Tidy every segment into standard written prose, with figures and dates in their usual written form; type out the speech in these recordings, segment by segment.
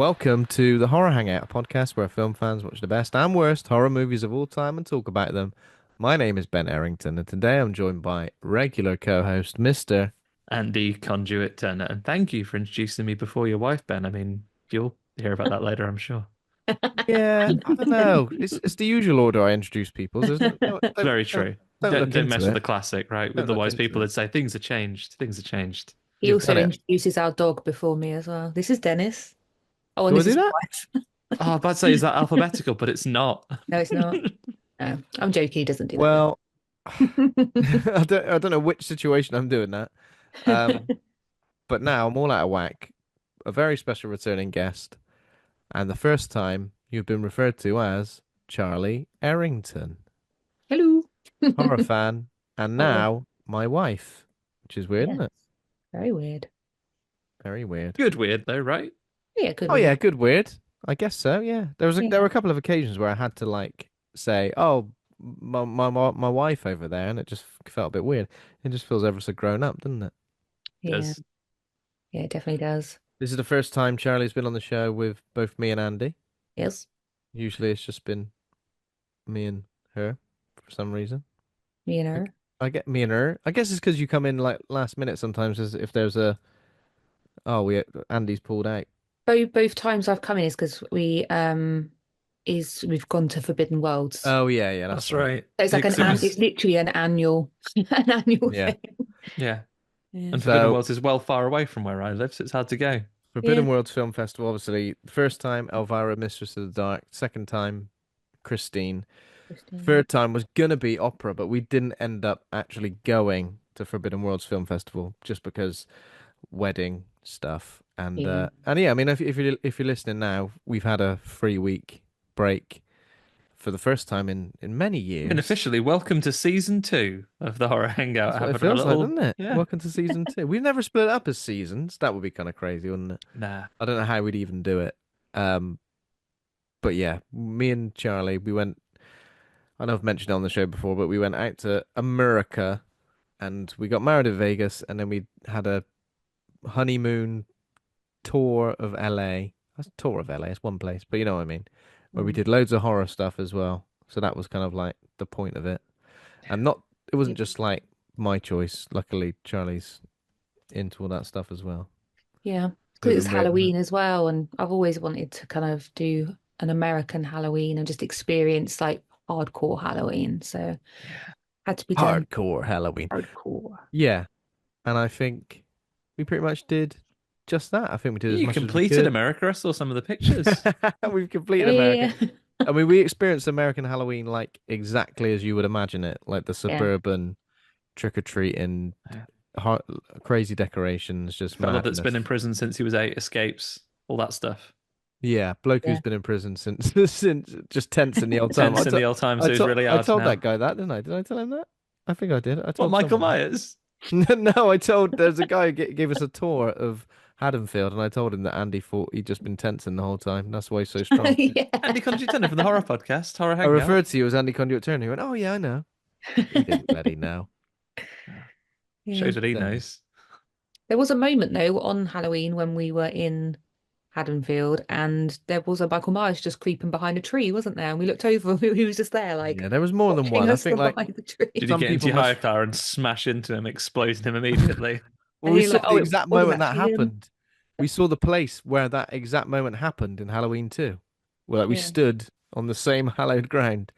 welcome to the Horror Hangout, a podcast where film fans watch the best and worst horror movies of all time and talk about them. My name is Ben Errington, and today I'm joined by regular co-host Mr. Andy Conduit Turner. And thank you for introducing me before your wife, Ben. I mean, you'll hear about that later, I'm sure. Yeah, I don't know. It's the usual order I introduce people, isn't it? Don't, It's don't, very don't, true. don't look Don't mess into with the it. classic, right? With Don't the look wise into people it. that say things have changed. Things have changed. He You've done also it. introduces our dog before me as well. This is Dennis. Oh, and Do I this do is my that? wife. Oh, I was about to say, is that alphabetical? But it's not. No, it's not. No, I'm joking. He doesn't do Well, that. I don't know which situation I'm doing that. Um, but now I'm all out of whack. A very special returning guest, and the first time you've been referred to as Charlie Errington, Hello. horror fan, and Oh, now my wife, which is weird, yes. isn't it? Very weird. Very weird. Good weird, though, right? Yeah, good Oh yeah, weird. good weird. I guess so. Yeah, there were Yeah. a couple of occasions where I had to like say, "Oh, my wife over there," and it just felt a bit weird. It just feels ever so grown up, doesn't it? Yeah. Does Yeah, it definitely does. This is the first time Charlie's been on the show with both me and Andy. Yes. Usually it's just been me and her for some reason. You I, know. I get me and her. I guess it's because you come in like last minute sometimes as if there's a we Andy's pulled out. Both times I've come in is because we've gone to Forbidden Worlds. Oh yeah, that's that's right. right. So it's like Because it it's was, literally an annual an annual Yeah. thing. yeah. Yeah. And Forbidden So Worlds is well far away from where I live, so it's hard to go. Forbidden Yeah. Worlds Film Festival, obviously, first time Elvira, Mistress of the Dark, second time Christine, Interesting. third time was gonna be opera, but we didn't end up actually going to Forbidden Worlds Film Festival just because wedding stuff Yeah. and yeah, I mean if you're listening now, we've had a 3 week break for the first time in many And years. officially, welcome to season 2 of the Horror Hangout. That's what it Having a feels like, little, doesn't it? yeah. Welcome to season two. We've never split it up as seasons. That would be kind of crazy, wouldn't it? Nah. I don't know how we'd even do it. Um, but yeah, me and Charlie, we went. I know I've mentioned it on the show before, but we went out to America and we got married in Vegas, and then we had a honeymoon tour of LA. That's a tour of LA. It's one place, but you know what I mean. Where we Mm. did loads of horror stuff as well. So that was kind of like the point of it. And not, it wasn't just like my choice. Luckily, Charlie's into all that stuff as well. Yeah, Bit because of it's a nerd. Halloween as well, and I've always wanted to kind of do an American Halloween and just experience like hardcore Halloween. So Yeah. had to be done Hardcore Halloween. hardcore. Yeah. And I think we pretty much did just that. I think we did as You much as we completed could. America. I saw some of the pictures. We've completed America. Yeah, I mean, we experienced American Halloween like exactly as you would imagine it, like the yeah, suburban trick or treating, Yeah. crazy decorations, just Fella that's been madness. in prison since he was 8 escapes, all that stuff. Yeah, bloke who's yeah. been in prison since since just tense in the old time. Tense in the old time, I so he's told really I hard told that now. guy that, didn't I? Did I tell him that? I think I did. I What, told Michael someone. Myers? No, I told there's a guy who gave us a tour of Haddonfield, and I told him that Andy thought he'd just been tensing the whole time. That's why he's so strong. Yeah. Andy Conduit Turner from the Horror Podcast, Horror I Hangout. referred to you as Andy Conduit Turner. He went, "Oh yeah, I know." He didn't bloody know. Yeah. Shows what he So, knows. There was a moment though on Halloween when we were in Haddonfield, and there was a Michael Myers just creeping behind a tree, wasn't there? And we looked over, and he was just there, like yeah, there was more than watching one. I us think from like behind the tree. Did he some get into people your hire must. car and smash into him, exploding him immediately? Well, And we you're saw like, the oh, it exact wasn't moment that actually him. happened. We saw the place where that exact moment happened in Halloween 2. Where like, we Yeah. stood on the same hallowed ground.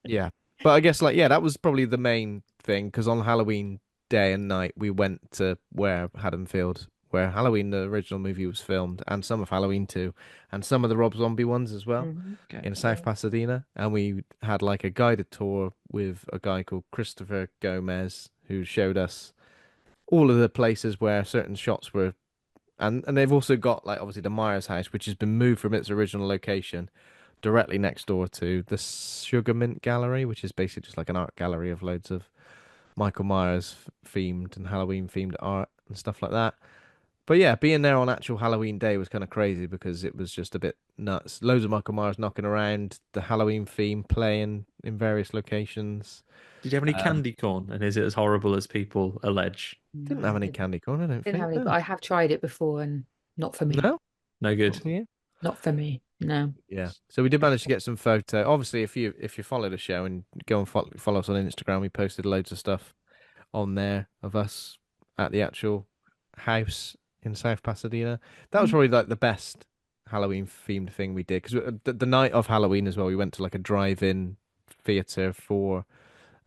Yeah. But I guess like yeah, that was probably the main thing because on Halloween day and night we went to where Haddonfield, where Halloween the original movie was filmed, and some of Halloween 2, and some of the Rob Zombie ones as well Mhm. Okay. in South Yeah. Pasadena. And we had like a guided tour with a guy called Christopher Gomez who showed us all of the places where certain shots were, and they've also got like obviously the Myers house, which has been moved from its original location directly next door to the Sugarmint Gallery, which is basically just like an art gallery of loads of Michael Myers themed and Halloween themed art and stuff like that. But yeah, being there on actual Halloween day was kind of crazy because it was just a bit nuts. Loads of Michael Myers knocking around, the Halloween theme playing in various locations. Did you have any Um, candy corn? And is it as horrible as people allege? didn't No, have I any candy corn, I don't didn't have think. any, but No. I have tried it before, and Not for me. No? No good. Yeah. Not for me. No. Yeah. So we did manage to get some photo. Obviously, if you follow the show and go and follow us on Instagram, we posted loads of stuff on there of us at the actual house in South Pasadena. That was Mm. probably like the best Halloween themed thing we did because the night of Halloween as well, we went to like a drive-in theater for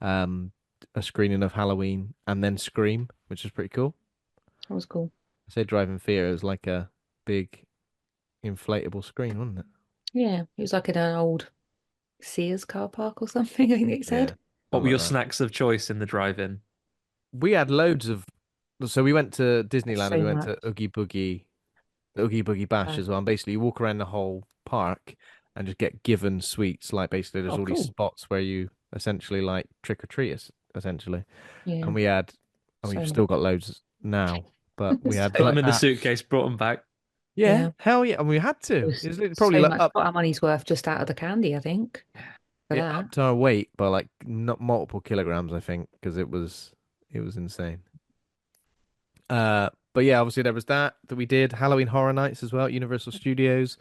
um a screening of Halloween and then Scream, which is pretty cool. That was cool. I say drive-in theater is like a big inflatable screen, wasn't it? Yeah, it was like in an old Sears car park or something, I think it Yeah, said. What were something your like that. snacks of choice in the drive-in? We had loads of. So we went to Disneyland and So we went much. to Oogie Boogie Bash Uh, as well. And basically, you walk around the whole park and just get given sweets. Like basically, there's oh, all these cool. spots where you essentially like trick or treat us, essentially. Yeah, And we had, and so we've much. still got loads now, but we had So Put them like in the much. suitcase, brought them back. yeah, Yeah, hell yeah, and we had it to. was It's literally probably so like much. Got our money's worth just out of the candy, I think, for it that. upped our weight by like not multiple kilograms, I think, because it was insane. But yeah, obviously there was that we did Halloween Horror Nights as well at Universal Studios,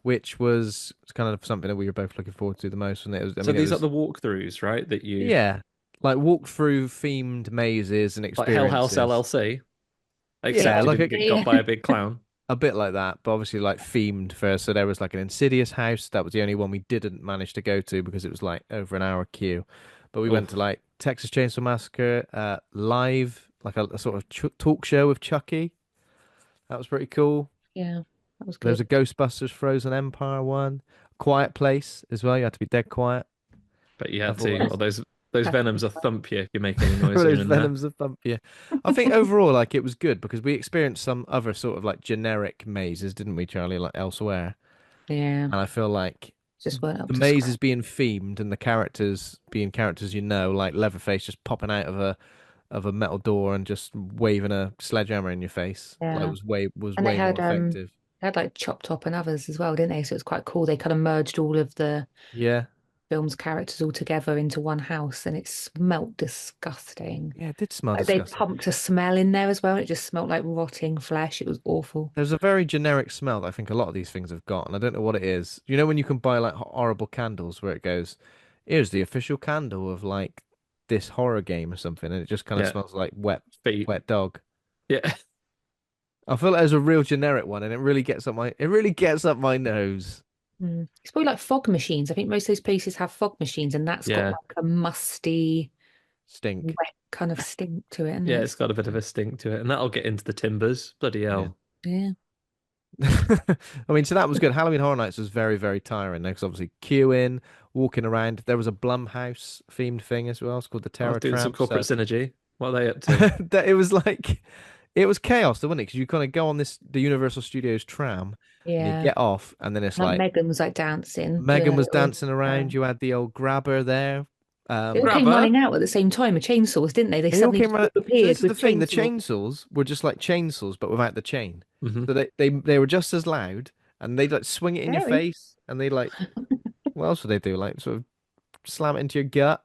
which was kind of something that we were both looking forward to the most. And it was, I So mean, it these are was the walkthroughs, right? That you yeah, like walk through themed mazes and like Hell House experiences. LLC, Yeah, except you like didn't get got by a big clown. a bit like that, but obviously like themed first. So there was like an Insidious house. That was the only one we didn't manage to go to because it was like over an hour queue. But we went to Oof. like Texas Chainsaw Massacre, live, like a sort of talk show with Chucky. That was pretty cool. Yeah, that was There was good. a Ghostbusters Frozen Empire one. Quiet Place as well. You had to be dead quiet. But you had to, Otherwise, or those Have to venoms be will fun. thump you if you make any noise for when you're those in there. venoms of thump. Yeah, I think overall, like it was good because we experienced some other sort of like generic mazes, didn't we, Charlie? Like elsewhere, Yeah, and I feel like just weren't up the to mazes scratch. being themed and the characters being characters like Leatherface just popping out of a metal door and just waving a sledgehammer in your face, like Yeah, was and way more effective. they had like Chop Top and others as well, didn't they? So it was quite cool. They kind of merged all of the Yeah, film's characters all together into one house, and it smelt disgusting. yeah, it did smell Like they disgusting. pumped a smell in there as well. And it just smelled like rotting flesh. It was awful. There's a very generic smell that I think a lot of these things have got, and I don't know what it is. You know when you can buy like horrible candles where it goes, here's the official candle of like this horror game or something, and it just kind of Yeah, smells like feet. wet dog. Yeah, I feel like there's a real generic one, and it really gets up my nose. Mm. It's probably like fog machines. I think most of those places have fog machines, and that's got yeah, like a musty, Stink. wet kind of stink to it, isn't yeah. it? It's got a bit of a stink to it, and that'll get into the timbers. Bloody Yeah. hell. Yeah. I mean, so that was good. Halloween Horror Nights was very, very tiring because obviously queuing, walking around. There was a Blumhouse themed thing as well. It's called the I was Terror doing some Tramp. corporate So synergy. What are they up to? that it was like it was chaos, though, wasn't it? Because you kind of go on the Universal Studios tram and you Yeah. get off, and then it's Like like Megan was like dancing, doing Megan a was little. dancing around. You had the old grabber there. They all came Grabber. running out at the same time with chainsaws, didn't they? They They all suddenly came just around. all So appeared this is the with thing. The chainsaws. chainsaws were just like chainsaws, but without the chain. Hmm. So they were just as loud, and they'd like swing it in your Scary. face, and they like what else would they do? Like sort of slam it into your gut.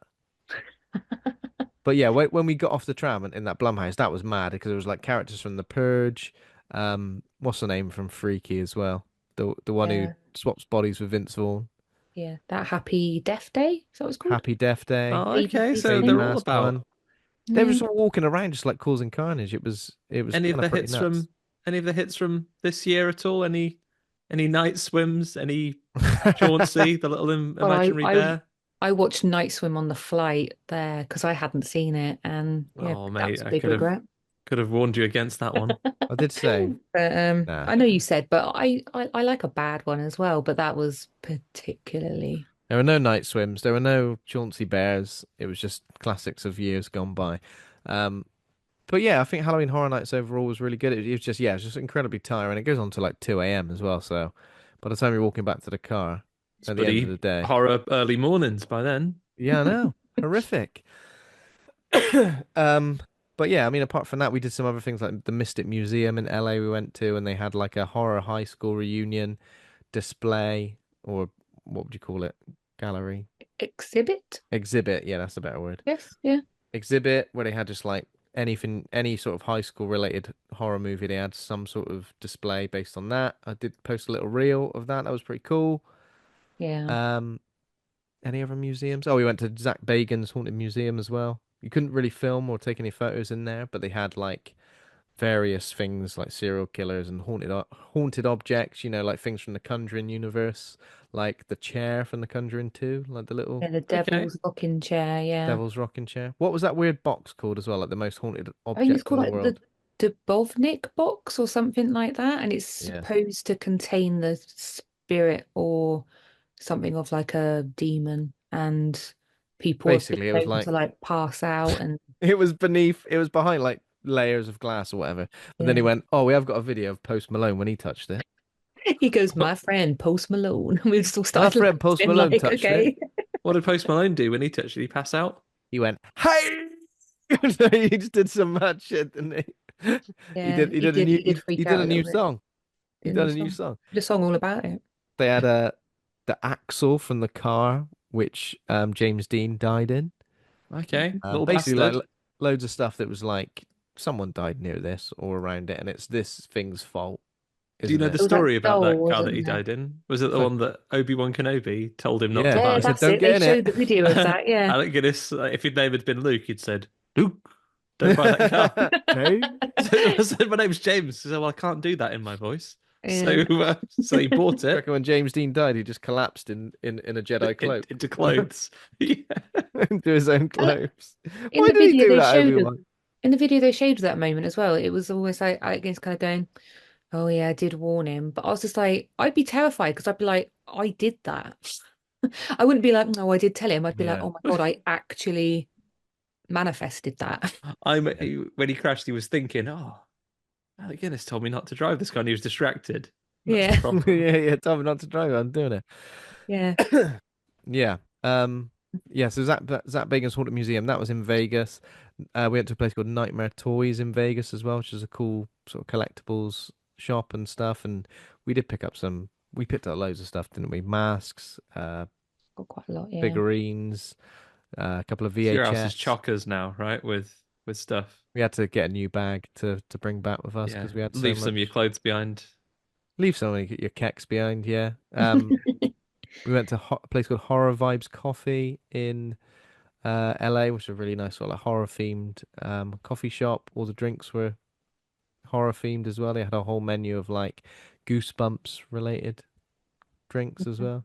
But yeah, when we got off the tram in that Blumhouse, that was mad because it was like characters from The Purge. What's the name from Freaky as well? The one who Yeah. swaps bodies with Vince Vaughn. Yeah. That Happy Death Day, is that what it's called? Happy Death Day, Oh, okay. Babyface So Baby thing. they're all Mask about one. They were Yeah. just all walking around just like causing carnage. It was any of kind of the pretty hits nuts. from any of the hits from this year at all? Any night swims? Any Chauncey, the little Well, imaginary bear? I watched Night Swim on the flight there because I hadn't seen it, and yeah, Oh, that mate, was a I big could have regret. could have warned you against that one. I did say, But nah. I know you said, but I like a bad one as well, but that was particularly. There were no night swims. There were no Chauncey bears. It was just classics of years gone by. Um, but yeah, I think Halloween Horror Nights overall was really good. It was just yeah, it's just incredibly tiring. It goes on to like 2 a.m. as well. So by the time you're walking back to the car It's at the end of bloody the day, horror early mornings by then. yeah, I know, horrific. Um, but yeah, I mean, apart from that, we did some other things like the Mystic Museum in LA we went to, and they had like a horror high school reunion display, or what would you call it? Gallery Exhibit? exhibit. Yeah, that's a better word. Yes, yeah. Exhibit where they had just like anything, any sort of high school related horror movie, they had some sort of display based on that. I did post a little reel of that. That was pretty cool. Yeah. Um, any other museums? Oh, we went to Zach Bagans' Haunted Museum as well. You couldn't really film or take any photos in there, but they had like various things like serial killers and haunted objects, like things from the Conjuring universe, like the chair from the Conjuring 2, like the little Yeah, the Okay. devil's rocking chair. Yeah. devil's rocking chair. What was that weird box called as well? Like the most haunted I think it's object in called the like the world. Dubrovnik box or something like that, and it's Yeah. supposed to contain the spirit or something of like a demon, and people have been Basically, it was known like to like pass out and it was behind like layers of glass or whatever. But then he yeah. went, "Oh, we have got a video of Post Malone when he touched it." He goes, my friend Post Malone. We just all My started friend Post laughing, Malone like, touched it. okay. What did Post Malone do when he touched it? Did he pass out? He went, "Hey!" So he just did some mad shit, didn't he? He Yeah, did. He did a new. he did He freak did out a a little new bit. song. He Did a done new a new song. song. Did a song all about it. They had the axle from the car which James Dean died in. Okay, little Basically, like bastard. loads of stuff that was like someone died near this or around it, and it's this thing's fault, Do you isn't know it? the It was like story about Joel, that car that he wasn't it? died in? Was it the So one that Obi-Wan Kenobi told him not to yeah, Yeah, he buy? said, that's "Don't it. They get in it." showed the video of And that. Yeah. Alec Guinness, if his name had been Luke, he'd said, Luke, don't buy that car. James. So I said, my name's James. He said, well, I can't do that in my voice. Yeah. So he bought it Reckon when James Dean died, he just collapsed in a Jedi cloak into clothes. Yeah. into his own And like, clothes. in Why the did he video do they that, showed Obi-Wan? in the video they showed that moment as well. It was almost like Alec Guinness kind of going, "Oh yeah, I did warn him," but I was just like, I'd be terrified because I'd be like, "I did that." I wouldn't be like, "No, I did tell him." I'd be like, Yeah. "Oh my God, I actually manifested that." Yeah. When he crashed, he was thinking, oh, Alec Guinness told me not to drive this car, and he was distracted. That's the Yeah, problem. Yeah, yeah. Tell me not to drive. I'm doing yeah. it. Yeah. Yeah. So Zach Bagans Haunted Museum that was in Vegas. We went to a place called Nightmare Toys in Vegas as well, which is a cool sort of collectibles shop and stuff. And we did pick up some. We picked up loads of stuff, didn't we? Masks, Got quite a lot. Yeah. figurines, a couple of So your house is VHS. chockers now, right? With stuff. We had to get a new bag to bring back with us Yeah. because we had so Leave some of your much. clothes behind. Leave some of your kecks behind. Yeah. We went to a place called Horror Vibes Coffee in LA, which is a really nice sort of like horror themed coffee shop. All the drinks were horror themed as well. They had a whole menu of like Goosebumps related drinks as well.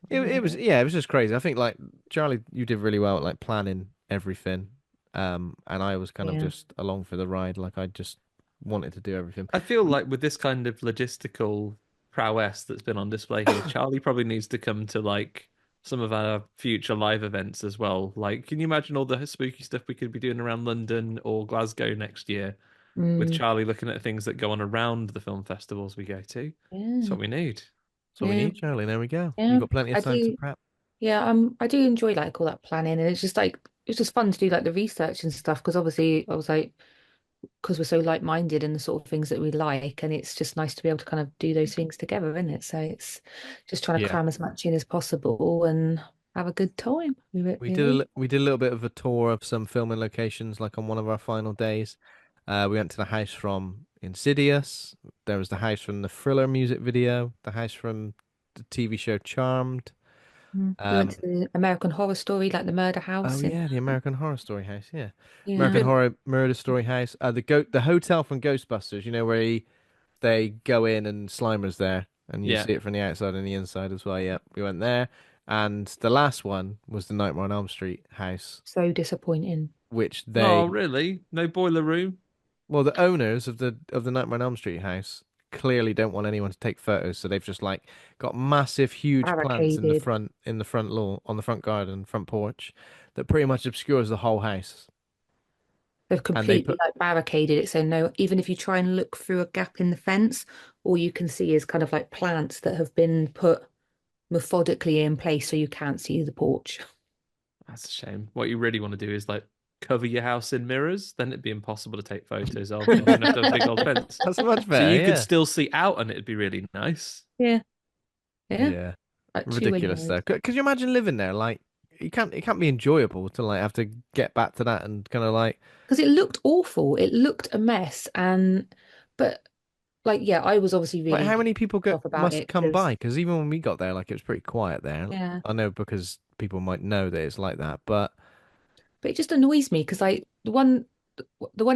It was yeah, it was just crazy. I think like Charlie, you did really well at like planning everything. And I was kind of Yeah. just along for the ride. Like I just wanted to do everything. I feel like with this kind of logistical prowess that's been on display here, Charlie probably needs to come to like some of our future live events as well. Like, can you imagine all the spooky stuff we could be doing around London or Glasgow next year with Mm, Charlie looking at things that go on around the film festivals we go to? That's yeah. what we need. That's what we Yeah. need, Charlie. There we go. Yeah. You've got plenty of I time to do. prep. Yeah, I do enjoy like all that planning, and it's just like it's just fun to do like the research and stuff because obviously I was like because we're so like-minded in the sort of things that we like, and it's just nice to be able to kind of do those things together, isn't it? So it's just trying to Yeah. cram as much in as possible and have a good time. We did a little bit of a tour of some filming locations, like on one of our final days. We went to the house from Insidious. There was the house from the Thriller music video, the house from the TV show Charmed. We went Um, to the American Horror Story, like the murder oh house in yeah, the American Horror Story house. Yeah, yeah. American Horror Murder Story house. The hotel from Ghostbusters. You know where they go in and Slimer's there, and you Yeah. see it from the outside and the inside as well. Yeah, we went there, and the last one was the Nightmare on Elm Street house, So disappointing. which Oh, they really? No boiler room? well, the owners of the Nightmare on Elm Street house clearly don't want anyone to take photos, so they've just like got massive, huge plants Barricaded. in the front lawn, on the front garden, front porch, that pretty much obscures the whole house. They've And they completely put like barricaded it. So no, even if you try and look through a gap in the fence, all you can see is kind of like plants that have been put methodically in place so you can't see the porch. That's a shame. What you really want to do is like cover your house in mirrors, then it'd be impossible to take photos of. You wouldn't have to have a big old fence. that's much So better. you could Yeah, still see out and it'd be really nice. Yeah, yeah. yeah, Like two ridiculous windows. though. Could you imagine living there? Like it can't be enjoyable to like have to get back to that and kind of like Because it looked awful. It looked a mess. But like, yeah, I was obviously really how pissed many people off about must it come because, by? Because even when we got there, like it was pretty quiet there. yeah. I know because people might know that it's like that, but But it just annoys me because like the one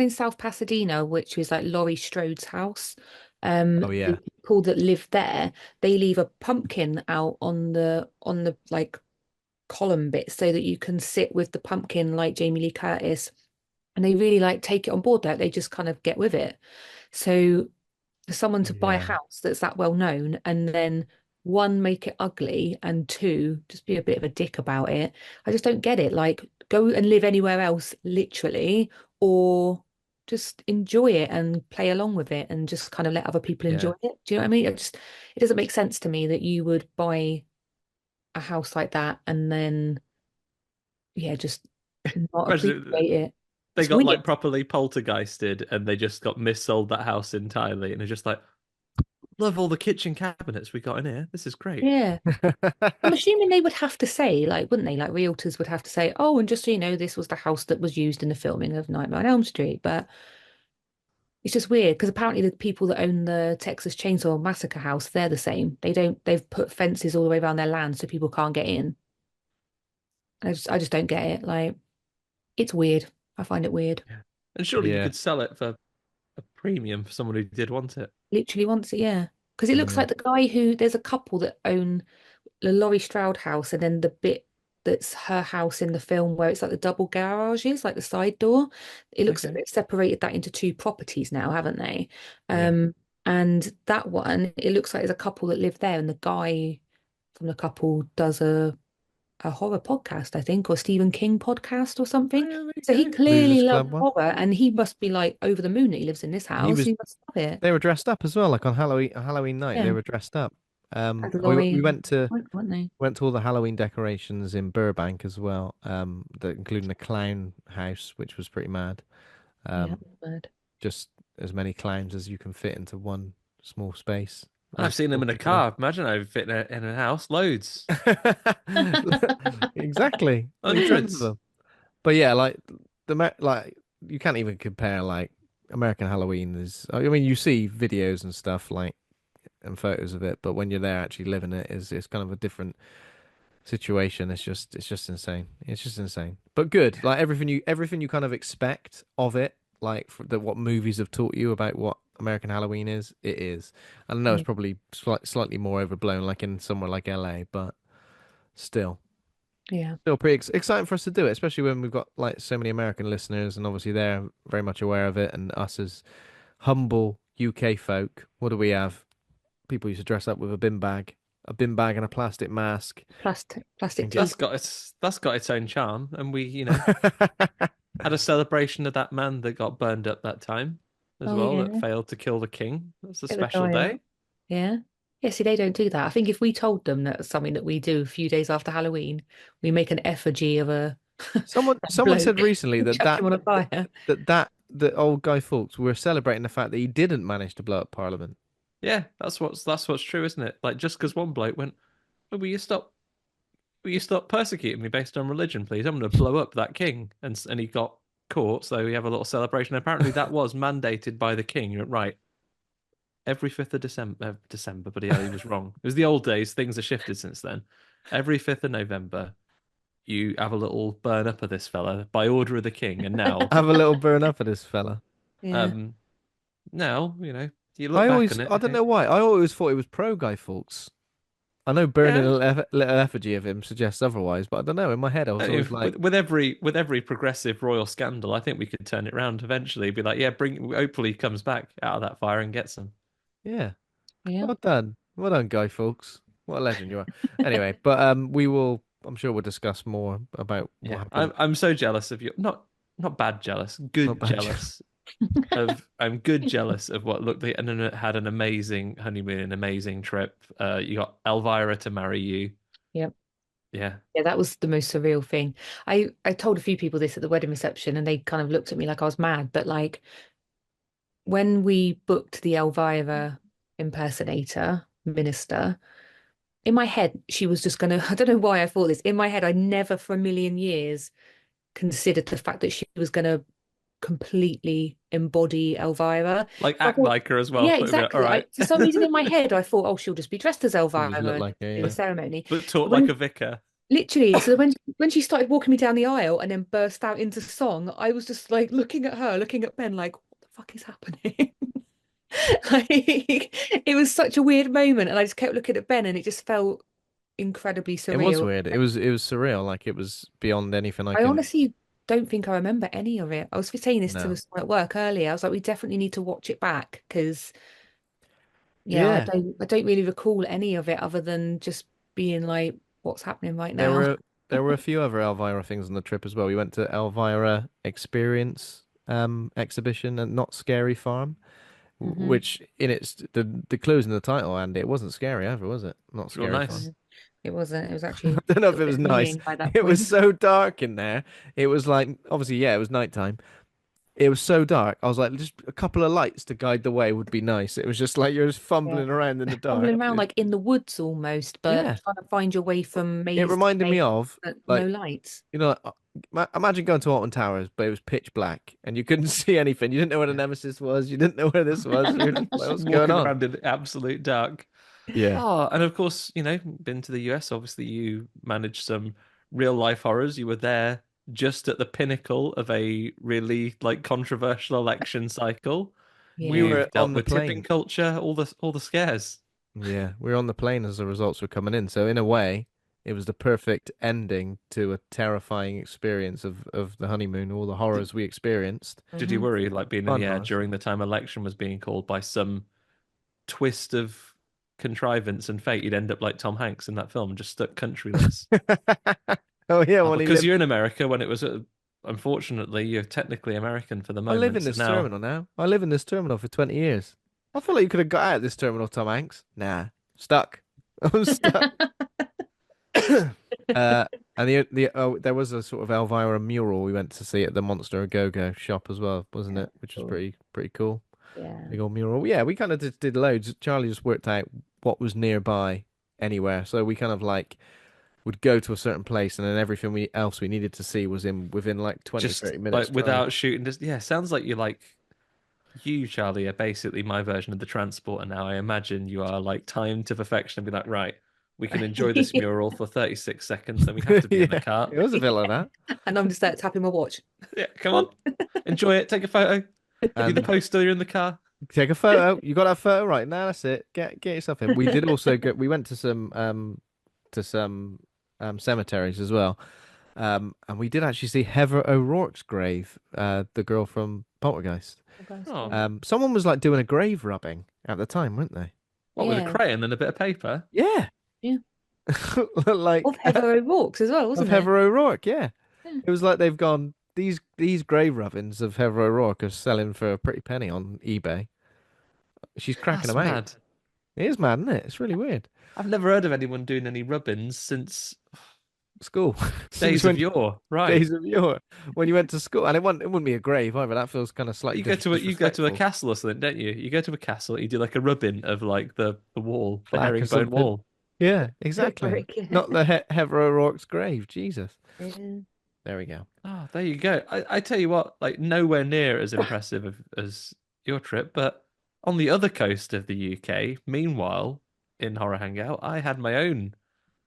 in South Pasadena, which is like Laurie Strode's house, oh the yeah, people that live there, they leave a pumpkin out on the like column bit so that you can sit with the pumpkin like Jamie Lee Curtis. And they really like take it on board that they just kind of get with it. So for someone to buy a yeah, house that's that well known and then one, make it ugly, and two, just be a bit of a dick about it. I just don't get it. Like, go and live anywhere else, literally, or just enjoy it and play along with it and just kind of let other people Yeah. enjoy it. Do you know what I mean? It doesn't make sense to me that you would buy a house like that and then, yeah, just not Imagine appreciate it. they It's got weird. like properly poltergeisted and they just got missold that house entirely, and they're just like, love all the kitchen cabinets we got in here. This is great. Yeah. I'm assuming they would have to say, like, wouldn't they? Like, realtors would have to say, oh, and just so you know, this was the house that was used in the filming of Nightmare on Elm Street. But it's just weird because apparently the people that own the Texas Chainsaw Massacre house, they're the same. They've put fences all the way around their land so people can't get in. I just don't get it. Like, it's weird. I find it weird. Yeah. And surely you yeah, could sell it for a premium for someone who did want it. Literally wants it, yeah. Because it looks yeah. like the guy who, there's a couple that own the Laurie Strode house and then the bit that's her house in the film where it's like the double garages, like the side door. It looks like Okay. they've separated that into two properties now, haven't they? Yeah. And that one, it looks like there's a couple that live there, and the guy from the couple does a horror podcast, I think, or Stephen King podcast or Oh, something. yeah, there So he you go. clearly Losers loves Club one. horror, and he must be like over the moon that he lives in this He house. was He must love it. they were dressed up as well, like on Halloween night. They Yeah, were dressed up. had We Laurie and went to Mike, weren't they? all the Halloween decorations in Burbank as well. Including the clown house, which was pretty mad. Yeah, Um, bird. just as many clowns as you can fit into one small space. I've seen them in a Unfortunately. car. Imagine I fit in a house. Loads. Exactly. Like tons of Hundreds. them. But yeah, like like you can't even compare like American Halloween is I mean you see videos and stuff like and photos of it, but when you're there actually living it is it's kind of a different situation. It's just insane. It's just insane. But good. Like everything you kind of expect of it, like what movies have taught you about what American Halloween is, it is. I know it's Yeah. probably slightly more overblown, like in somewhere like LA, but still, Yeah. still pretty exciting for us to do it, especially when we've got like so many American listeners, and obviously they're very much aware of it, and us as humble UK folk. What do we have? People used to dress up with a bin bag and a plastic mask, Plastic and get teeth. That's got its own charm. And we, had a celebration of that man that got burned up that time as Oh well, yeah. that failed to kill the king. That's a Get the special guy out. day. Yeah. Yeah, see, they don't do that. I think if we told them that something that we do a few days after Halloween, we make an effigy of a someone said bloke recently and chuck him on a fire. that old Guy Fawkes were celebrating the fact that he didn't manage to blow up Parliament. Yeah, that's what's true, isn't it? Like just because one bloke went, oh, will you stop persecuting me based on religion, please? I'm going to blow up that king, and he got caught. So we have a little celebration. Apparently, that was mandated by the king. You're right. Every 5th of December, but yeah, he was wrong. It was the old days. Things have shifted since then. Every 5th of November, you have a little burn up of this fella by order of the king, and now, Have a little burn up for this fella. Yeah. um, now you look back on it. I I don't think, know why. I always thought it was pro Guy Fawkes. I know burning yeah, little effigy of him suggests otherwise, but I don't know. In my head, I was always like, with every progressive royal scandal, I think we could turn it around eventually. Be like, yeah, bring. Hopefully, he comes back out of that fire and gets them. yeah, Yeah. well done, Guy Fawkes. What a legend you are. Anyway, but we will. I'm sure we'll discuss more about what Yeah, happened. I'm so jealous of you. Not bad jealous, Not good bad. jealous of. I'm good jealous of what looked like, and then it had an amazing honeymoon, an amazing trip. You got Elvira to marry you. Yep. Yeah, Yeah, that was the most surreal thing. I told a few people this at the wedding reception and they kind of looked at me like I was mad, but like when we booked the Elvira impersonator minister, in my head, she was just gonna, I don't know why I thought this. In my head, I never for a million years considered the fact that she was gonna completely embody Elvira. Like I act thought, like her as well. yeah, So all exactly. right. For some reason in my head, I thought, oh, she'll just be dressed as She'll just look Elvira and like her, do the yeah. ceremony. But So talk like a vicar. literally, so when she started walking me down the aisle and then burst out into song, I was just like looking at her, looking at Ben, like, what the fuck is happening? Like, it was such a weird moment, and I just kept looking at Ben, and it just felt incredibly It was surreal. weird. It was surreal. Like it was beyond anything I I can. honestly don't think I remember any of it. I was saying this to No. someone at work earlier. I was like, we definitely need to watch it back because, yeah, Yeah. I don't really recall any of it other than just being like, what's happening right There now? were there were a few other Elvira things on the trip as well. We went to Elvira Experience exhibition at Not Scary Farm, Hmm. which in its the clues in the title, and it wasn't scary either, was it? Not Real Scary Farm. nice. It wasn't. It was I actually a don't know if little it was bit nice. annoying by that It was point. so dark in there. It was like obviously, yeah, it was nighttime. It was so dark. I was like, just a couple of lights to guide the way would be nice. It was just like you're just Yeah. fumbling around in the dark. Fumbling around like in the woods almost, but Yeah, trying to find your way from it maze to reminded me maze, of but no like lights. like, imagine going to Alton Towers, but it was pitch black and you couldn't see anything. You didn't know where the Nemesis was. You didn't know where this was. You're just like, Just what's going walking on? around in the absolute dark. Yeah. Oh, and of course, been to the US. Obviously, you managed some real life horrors. You were there just at the pinnacle of a really like controversial election cycle. We Yeah. were You've dealt on the with tipping plane. culture, all the scares. Yeah, we were on the plane as the results were coming in. So in a way, it was the perfect ending to a terrifying experience of the honeymoon, all the Did, horrors we experienced. did you Hmm. worry like being in Fun the air horrors. during the time election was being called by some twist of contrivance and fate? You'd end up like Tom Hanks in that film, just stuck countryless. Oh yeah, Oh, when he because lived. you're in America when it was, unfortunately, you're technically American for the I live in moment. So this now, terminal now. I live in this terminal for 20 years. I feel like you could have got out of this terminal, Tom Hanks. Nah, stuck. I'm stuck. Uh, and there was a sort of Elvira mural we went to see at the Monster A Go-Go shop as well, wasn't Yeah, it? Which was cool. pretty cool. Yeah. Big old mural. Yeah, we kind of just did loads. Charlie just worked out what was nearby anywhere. So we kind of like would go to a certain place and then everything else we needed to see was in within like 20, just 30 like minutes drive. without shooting, just yeah, sounds like you, Charlie, are basically my version of the transporter now. I imagine you are like timed to perfection and be like, right, we can enjoy this mural for 36 seconds, then we have to be in the Yeah, car. it was a bit like that. And I'm just there tapping my watch. Yeah, come on, enjoy it, take a photo. Be the And poster, you're in the car. take a photo. You got that photo right now. That's it. Get yourself in. We did also go. We went to some cemeteries as well. And we did actually see Heather O'Rourke's grave, the girl from Poltergeist. Oh, guys, Oh, cool. Someone was like doing a grave rubbing at the time, weren't they? what with a Yeah. crayon and a bit of paper? Yeah, Yeah. Of like Heather O'Rourke's as well, of wasn't it? Heather O'Rourke. Yeah, Yeah. it was like they've gone. These grave rubbings of Heather O'Rourke are selling for a pretty penny on eBay. She's cracking That's them out. mad. It is mad, isn't it? It's really weird. I've never heard of anyone doing any rubbings since School, since days of when yore. Right. days of yore, when you went to school, and it wouldn't be a grave either. That feels kind of slightly You go to a disrespectful. castle or something, don't you? You go to a castle, you do like a rubbing of like the wall, the Plaque or herringbone something. wall. Yeah, exactly. Very cute. Not the Heather O'Rourke's grave. Jesus. Yeah. There we go. Oh, there you go. I tell you what, like nowhere near as impressive as your trip, but on the other coast of the UK, meanwhile, in Horror Hangout, I had my own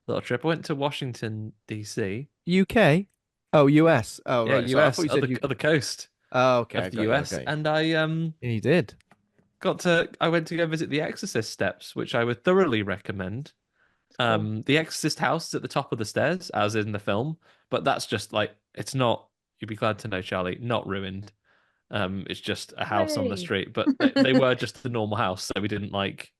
little trip. I went to Washington, DC. UK? Oh, US. Oh, Yeah, right. Sorry, I thought US, you said UK. other coast Oh, okay. of I the got you. I US, got you. and I Yeah, you did. I went to go visit the Exorcist steps, which I would thoroughly recommend. Cool. The Exorcist house is at the top of the stairs, as in the film, but that's just like it's not. You'd be glad to know, Charlie, not ruined. It's just a house on the Hooray. street, but they were just the normal house, so we didn't like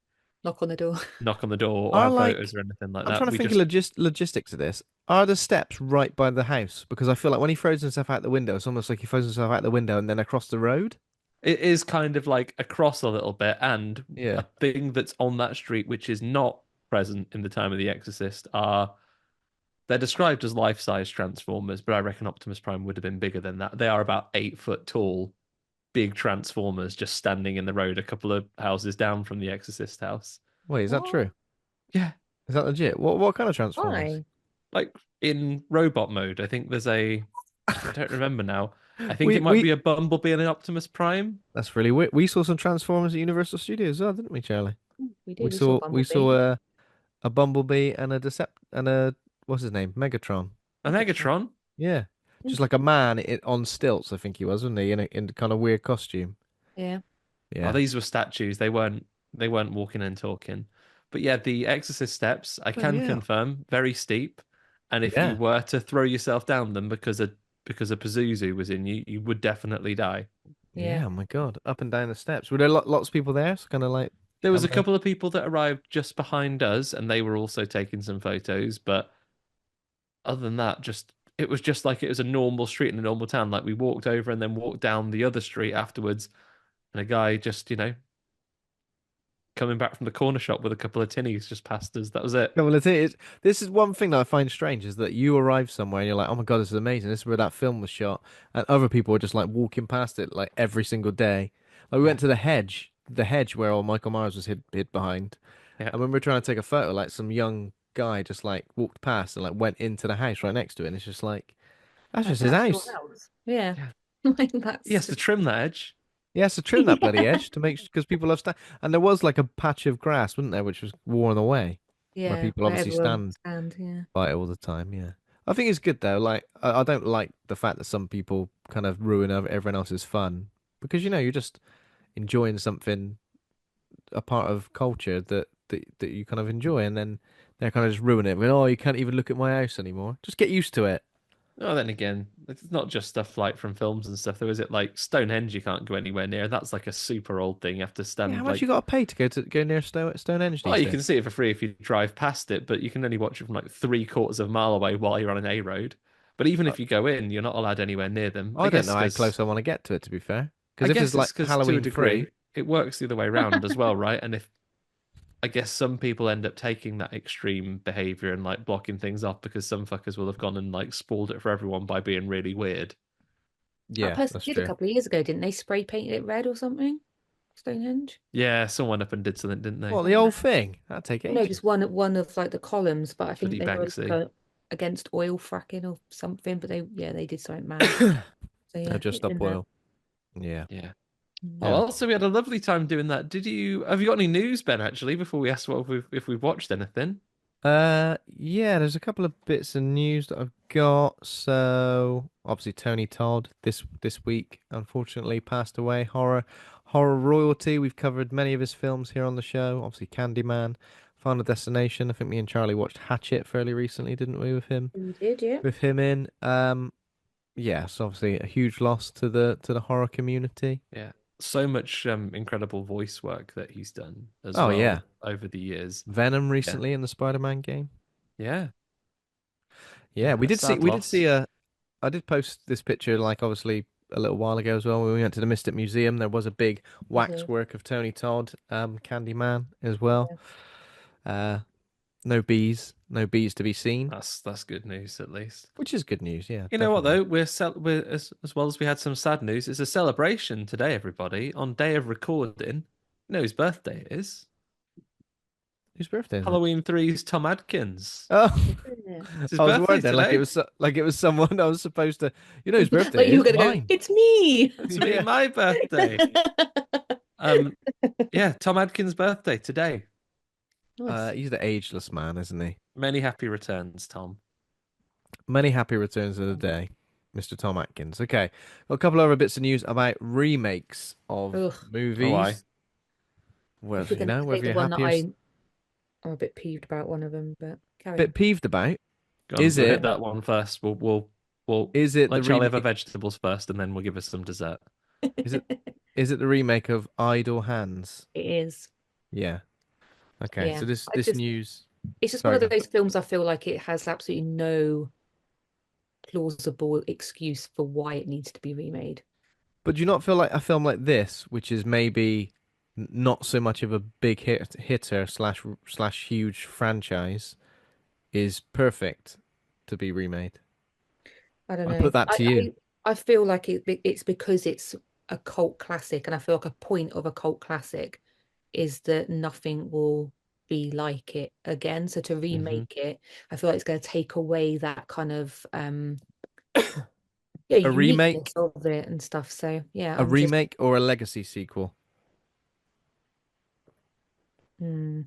Knock on the door. knock on the door or Are have photos like, or anything like I'm that. trying to We think of just logistics of this. Are the steps right by the house? Because I feel like when he throws himself out the window, it's almost like he throws himself out the window and then across the road. it is kind of like across a little bit, and Yeah. a thing that's on that street which is not present in the time of the Exorcist are they're described as life-size Transformers, but I reckon Optimus Prime would have been bigger than that. They are about 8 foot tall, big Transformers just standing in the road a couple of houses down from the Exorcist house. Wait, is that What? true? Yeah. Is that legit? What kind of Transformers? Why? Like in robot mode, I think there's a. I don't remember now. I think We it might we be a Bumblebee and an Optimus Prime. That's really weird. We saw some Transformers at Universal Studios as well, didn't we, Charlie? We We did. We saw saw Bumblebee. a Bumblebee and a what's his name? Megatron. A Megatron. Megatron. Yeah. Mm. Just like a man on stilts, I think he was, wasn't he? In a kind of weird costume. Yeah. Oh, Yeah. these were statues. They weren't walking and talking. But yeah, the Exorcist steps, I Bloody can hell. confirm, very steep. And if you Yeah. were to throw yourself down them because a Pazuzu was in you, you would definitely die. Yeah. Yeah, oh my God. Up and down the steps. Were there lots of people there? So kind of like There was a camera. couple of people that arrived just behind us, and they were also taking some photos. But other than that, just it was just like it was a normal street in a normal town. Like we walked over and then walked down the other street afterwards, and a guy just, coming back from the corner shop with a couple of tinnies just passed us. That was it. Well, this is one thing that I find strange is that you arrive somewhere and you're like, oh my God, this is amazing. This is where that film was shot. And other people are just like walking past it like every single day. Like we Yeah, went to the hedge where old Michael Myers was hid behind. yeah. And when we were trying to take a photo, like some young guy just like walked past and like went into the house right next to it. And it's just like, that's Like just his that's your house. house. Yeah. Yeah. Like He that's has to just trim that edge. He has to trim that bloody edge to make because people love stand. And there was like a patch of grass, wasn't there, which was worn away, where yeah, people where obviously everyone stand stand, yeah. by it all the time. Yeah, I think it's good though. Like I don't like the fact that some people kind of ruin everyone else's fun because you're just enjoying something, a part of culture that you kind of enjoy, and then they're kind of just ruin it. With, oh, you can't even look at my house anymore. Just get used to it. Oh, then again, it's not just stuff like from films and stuff. There is it like Stonehenge you can't go anywhere near. That's like a super old thing. You have to Yeah, how stand much you like. got to pay to go near Stonehenge Oh, these you days? can see it for free if you drive past it, but you can only watch it from like 3/4 of a mile away while you're on an A road. But even I, if you go in, you're not allowed anywhere near them. I don't know how close I want to get to it. To be fair, because if it's like It's because to a Halloween free. degree it works the other way around as well, right? And if I guess some people end up taking that extreme behavior and like blocking things off because some fuckers will have gone and like spoiled it for everyone by being really weird. That Yeah, person that's did a true. couple of years ago, didn't they? Spray painted it red or something? Stonehenge? Yeah, someone up and did something, didn't they? Well, I the think whole that. thing that'd take No, just ages. one of like the columns, but I think Bloody they were Banksy. against oil fracking or something, but they did something mad. So No, yeah, just it's stop in there. oil. Yeah, Yeah. Oh, yeah. well, so we had a lovely time doing that. Have you got any news, Ben, actually, before we ask if we've watched anything? Yeah, there's a couple of bits of news that I've got. So obviously Tony Todd this week unfortunately passed away. Horror royalty. We've covered many of his films here on the show. Obviously Candyman, Final Destination. I think me and Charlie watched Hatchet fairly recently, didn't we, with him? You did, yeah. With him in. Yeah, so obviously a huge loss to the horror community. Yeah. So much incredible voice work that he's done as Oh yeah. well over the years. Venom Yeah. recently in the Spider-Man game. Yeah. Yeah, Yeah. A sad we did see loss. a I did post this picture like obviously a little while ago as well. When we went to the Mystic Museum, there was a big Hmm. waxwork of Tony Todd, Candyman as well. No bees to be seen, That's good news at least. which is good news. Yeah, You know what definitely. though? We're as well as we had some sad news. It's a celebration today, everybody. On day of recording, you know whose birthday it is. Whose birthday is it? Halloween three's Tom Adkins. Oh, Yeah. It's his I was birthday worried then, today. Like it was someone I was supposed to. You know whose birthday Like it you were is? gonna go, Mine. it's me. It's me, Yeah. my birthday. Um, yeah, Tom Adkins' birthday today. Nice. He's the ageless man, isn't he? Many happy returns, Tom. Many happy returns of the day, Mr. Tom Atkins. Okay, got a couple other bits of news about remakes of Ugh. Oh, I. movies. If you're Whether gonna say whether the you're one that happy or I'm a bit peeved about one of them, but carry bit on. peeved about, Go on, is we'll hit it that one first. We'll is it let the Charlie have our remake? vegetables first, and then we'll give us some dessert. Is it is it the remake of Idle Hands? It is. Yeah. Okay. Yeah. So I this just news. it's just one Sorry, of go. those films I feel like it has absolutely no plausible excuse for why it needs to be remade. But do you not feel like a film like this, which is maybe not so much of a big hitter slash huge franchise, is perfect to be remade? I don't I know. put that to you. I feel like it's because it's a cult classic, and I feel like a point of a cult classic is that nothing will. be like it again. So to Hmm. remake it, I feel like it's going to take away that kind of yeah, A uniqueness remake, of it and stuff. So yeah, a I'm just remake or a legacy sequel? mm.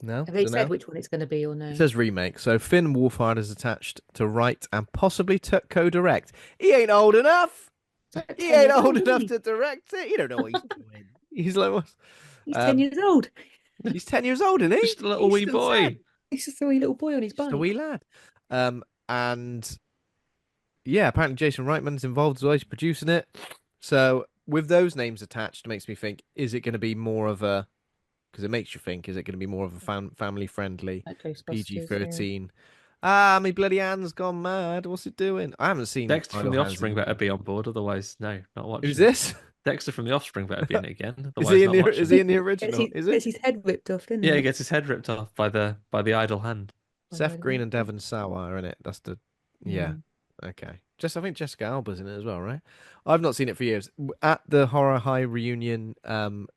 No, Have they don't said know. which one it's going to be or It no? says remake. So Finn Wolfhard is attached to write and possibly to co-direct. He ain't old enough. It's like He 10 ain't years old old, isn't enough he? to direct it. You don't know what he's doing. He's like, what? He's 10 Um, years old. he's 10 years old, isn't he? Just a little He's wee still 10. boy. He's just a wee little boy on his Just a wee bike. lad. And yeah, apparently Jason Reitman's involved as well. He's producing it. So with those names attached, it makes me think: is it going to be more of a? Because it makes you think: is it going to be more of a family friendly, Like PG Ghostbusters, yeah. 13? Ah, my bloody hand's gone mad. What's it doing? I haven't seen Dexter from Idle The Hands Offspring in. better be on board, otherwise, no, not Who's watching it. this? Dexter from The Offspring better be in it again, Is he otherwise, in not the? Is watching he it. in the Gets original? his, Is gets it? his head ripped off, didn't Yeah, he he? gets his head ripped off by the idle hand. By the Seth other Green hand. and Devon Sawa are in it. That's the. Yeah. Mm, Okay. Just I think Jessica Alba's in it as well, right? I've not seen it for years. At the Horror High reunion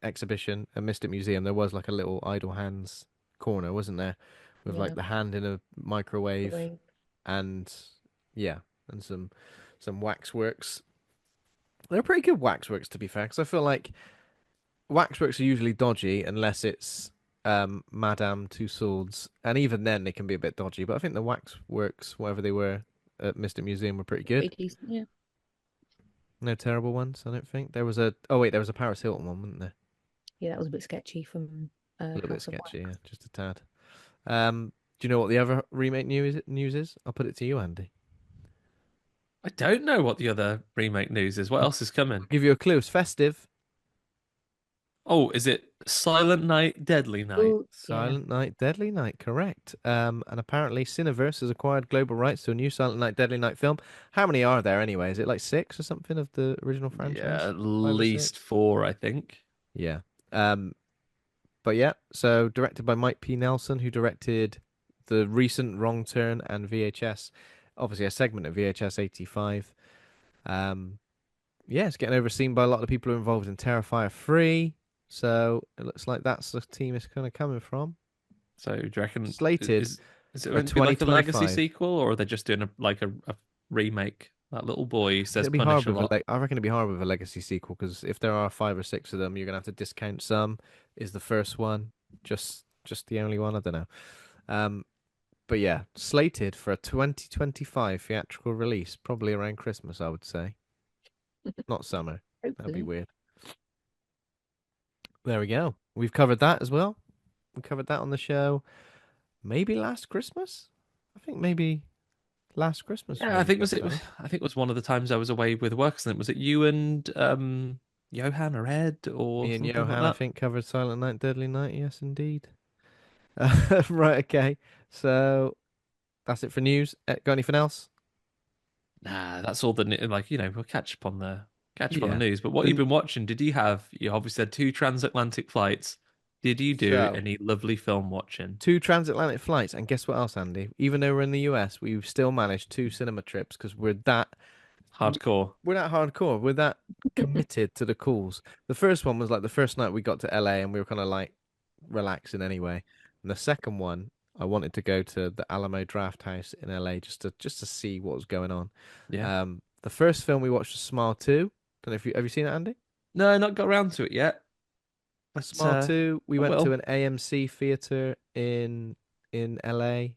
exhibition at Mystic Museum, there was like a little Idle Hands corner, wasn't there? With like yeah. the hand in a microwave Away. and yeah, and some waxworks. They're pretty good waxworks to be fair, because I feel like waxworks are usually dodgy unless it's Madame Two Swords, and even then they can be a bit dodgy. But I think the waxworks, whatever they were at Mystic Museum, were pretty good. Pretty decent, yeah. No terrible ones, I don't think. There was a oh wait, there was a Paris Hilton one, wasn't there? Yeah, that was a bit sketchy from A little bit House of sketchy, yeah, Wax. just a tad. Do you know what the other remake news is? I'll put it to you, Andy. I don't know what the other remake news is. What else is I'll coming? give you a clue. It's festive. Oh, is it Silent Night, Deadly Night? Oh, yeah. Silent Night, Deadly Night, correct. And apparently Cineverse has acquired global rights to a new Silent Night, Deadly Night film. How many are there anyway? Is it like six or something of the original Yeah, franchise? at Five or six? least four, I think. Yeah. Um, but yeah, so directed by Mike P. Nelson, who directed the recent Wrong Turn and VHS, obviously a segment of VHS 85. Um, yeah, it's getting overseen by a lot of the people who are involved in Terrifier 3. So it looks like that's the team it's kind of coming from. So do you reckon Slated is it for meant to be like a legacy 2025. sequel, or are they just doing a remake? That little boy says It'll be hard punish a with a lot. I reckon it'd be hard with a legacy sequel because if there are five or six of them, you're gonna have to discount some. Is the first one just the only one? I don't know. Um, but yeah, slated for a 2025 theatrical release, probably around Christmas, I would say. Not summer. That'd be Hopefully. weird. There we go. We've covered that as well. We covered that on the show. Maybe last Christmas. I think maybe last Christmas Yeah, maybe covered that one. I think it was one of the times I was away with work, and was it you and Johan or Ed or Me and something like Johan, I that? think, covered Silent Night, Deadly Night. Yes, indeed. Right, okay. So that's it for news. Got anything else? Nah, that's all the like we'll catch up on the Yeah. news. But what you've Then been watching? You obviously had two transatlantic flights. Did you do so any lovely film watching? two transatlantic flights, and guess what else, Andy? Even though we're in the US, we've still managed two cinema trips because Hardcore. we're that hardcore. We're that committed to the calls. The first one was like the first night we got to LA, and we were kind of like relaxing anyway. And the second one, I wanted to go to the Alamo Draft House in LA just to see what was going on. Yeah. The first film we watched was Smile 2. Don't know if you have you seen it, Andy? No, not got around to it yet. But Smile 2, we I went to will. an AMC theater in LA.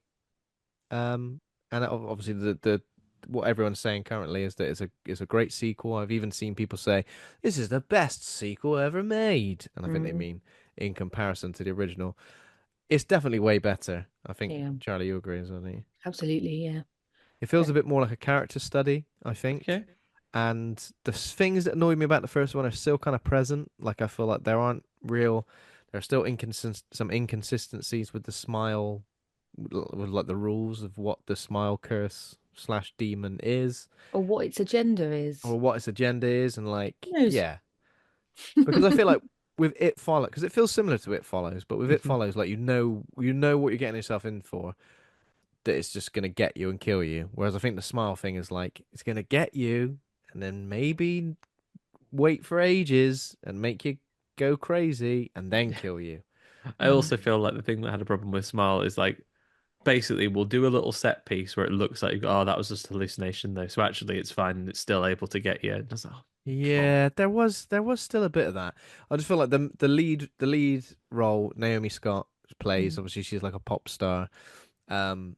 And obviously the what everyone's saying currently is that it's a great sequel. I've even seen people say this is the best sequel ever made, and I think they Mm, mean in comparison to the original. It's definitely way better. I think yeah, Charlie, you agree, doesn't he? absolutely. Yeah. It feels a Definitely. bit more like a character study, I think. Okay. And the things that annoyed me about the first one are still kind of present. Like I feel like there are still some inconsistencies with the smile, with like the rules of what the smile curse slash demon is, Or what its agenda is. or what its agenda is, and like Who knows? yeah, because I feel like with It Follows, because it feels similar to It Follows, but with It Mhm. Follows, like you know what you're getting yourself in for, that it's just gonna get you and kill you. Whereas I think the smile thing is like it's gonna get you and then maybe wait for ages and make you go crazy and then kill you. I also feel like the thing that I had a problem with Smile is like basically we'll do a little set piece where it looks like oh that was just hallucination though, so actually it's fine and it's still able to get you. And it's like, oh, come on. Yeah, there was still a bit of that. I just feel like the lead role Naomi Scott plays, Mm. obviously she's like a pop star. Um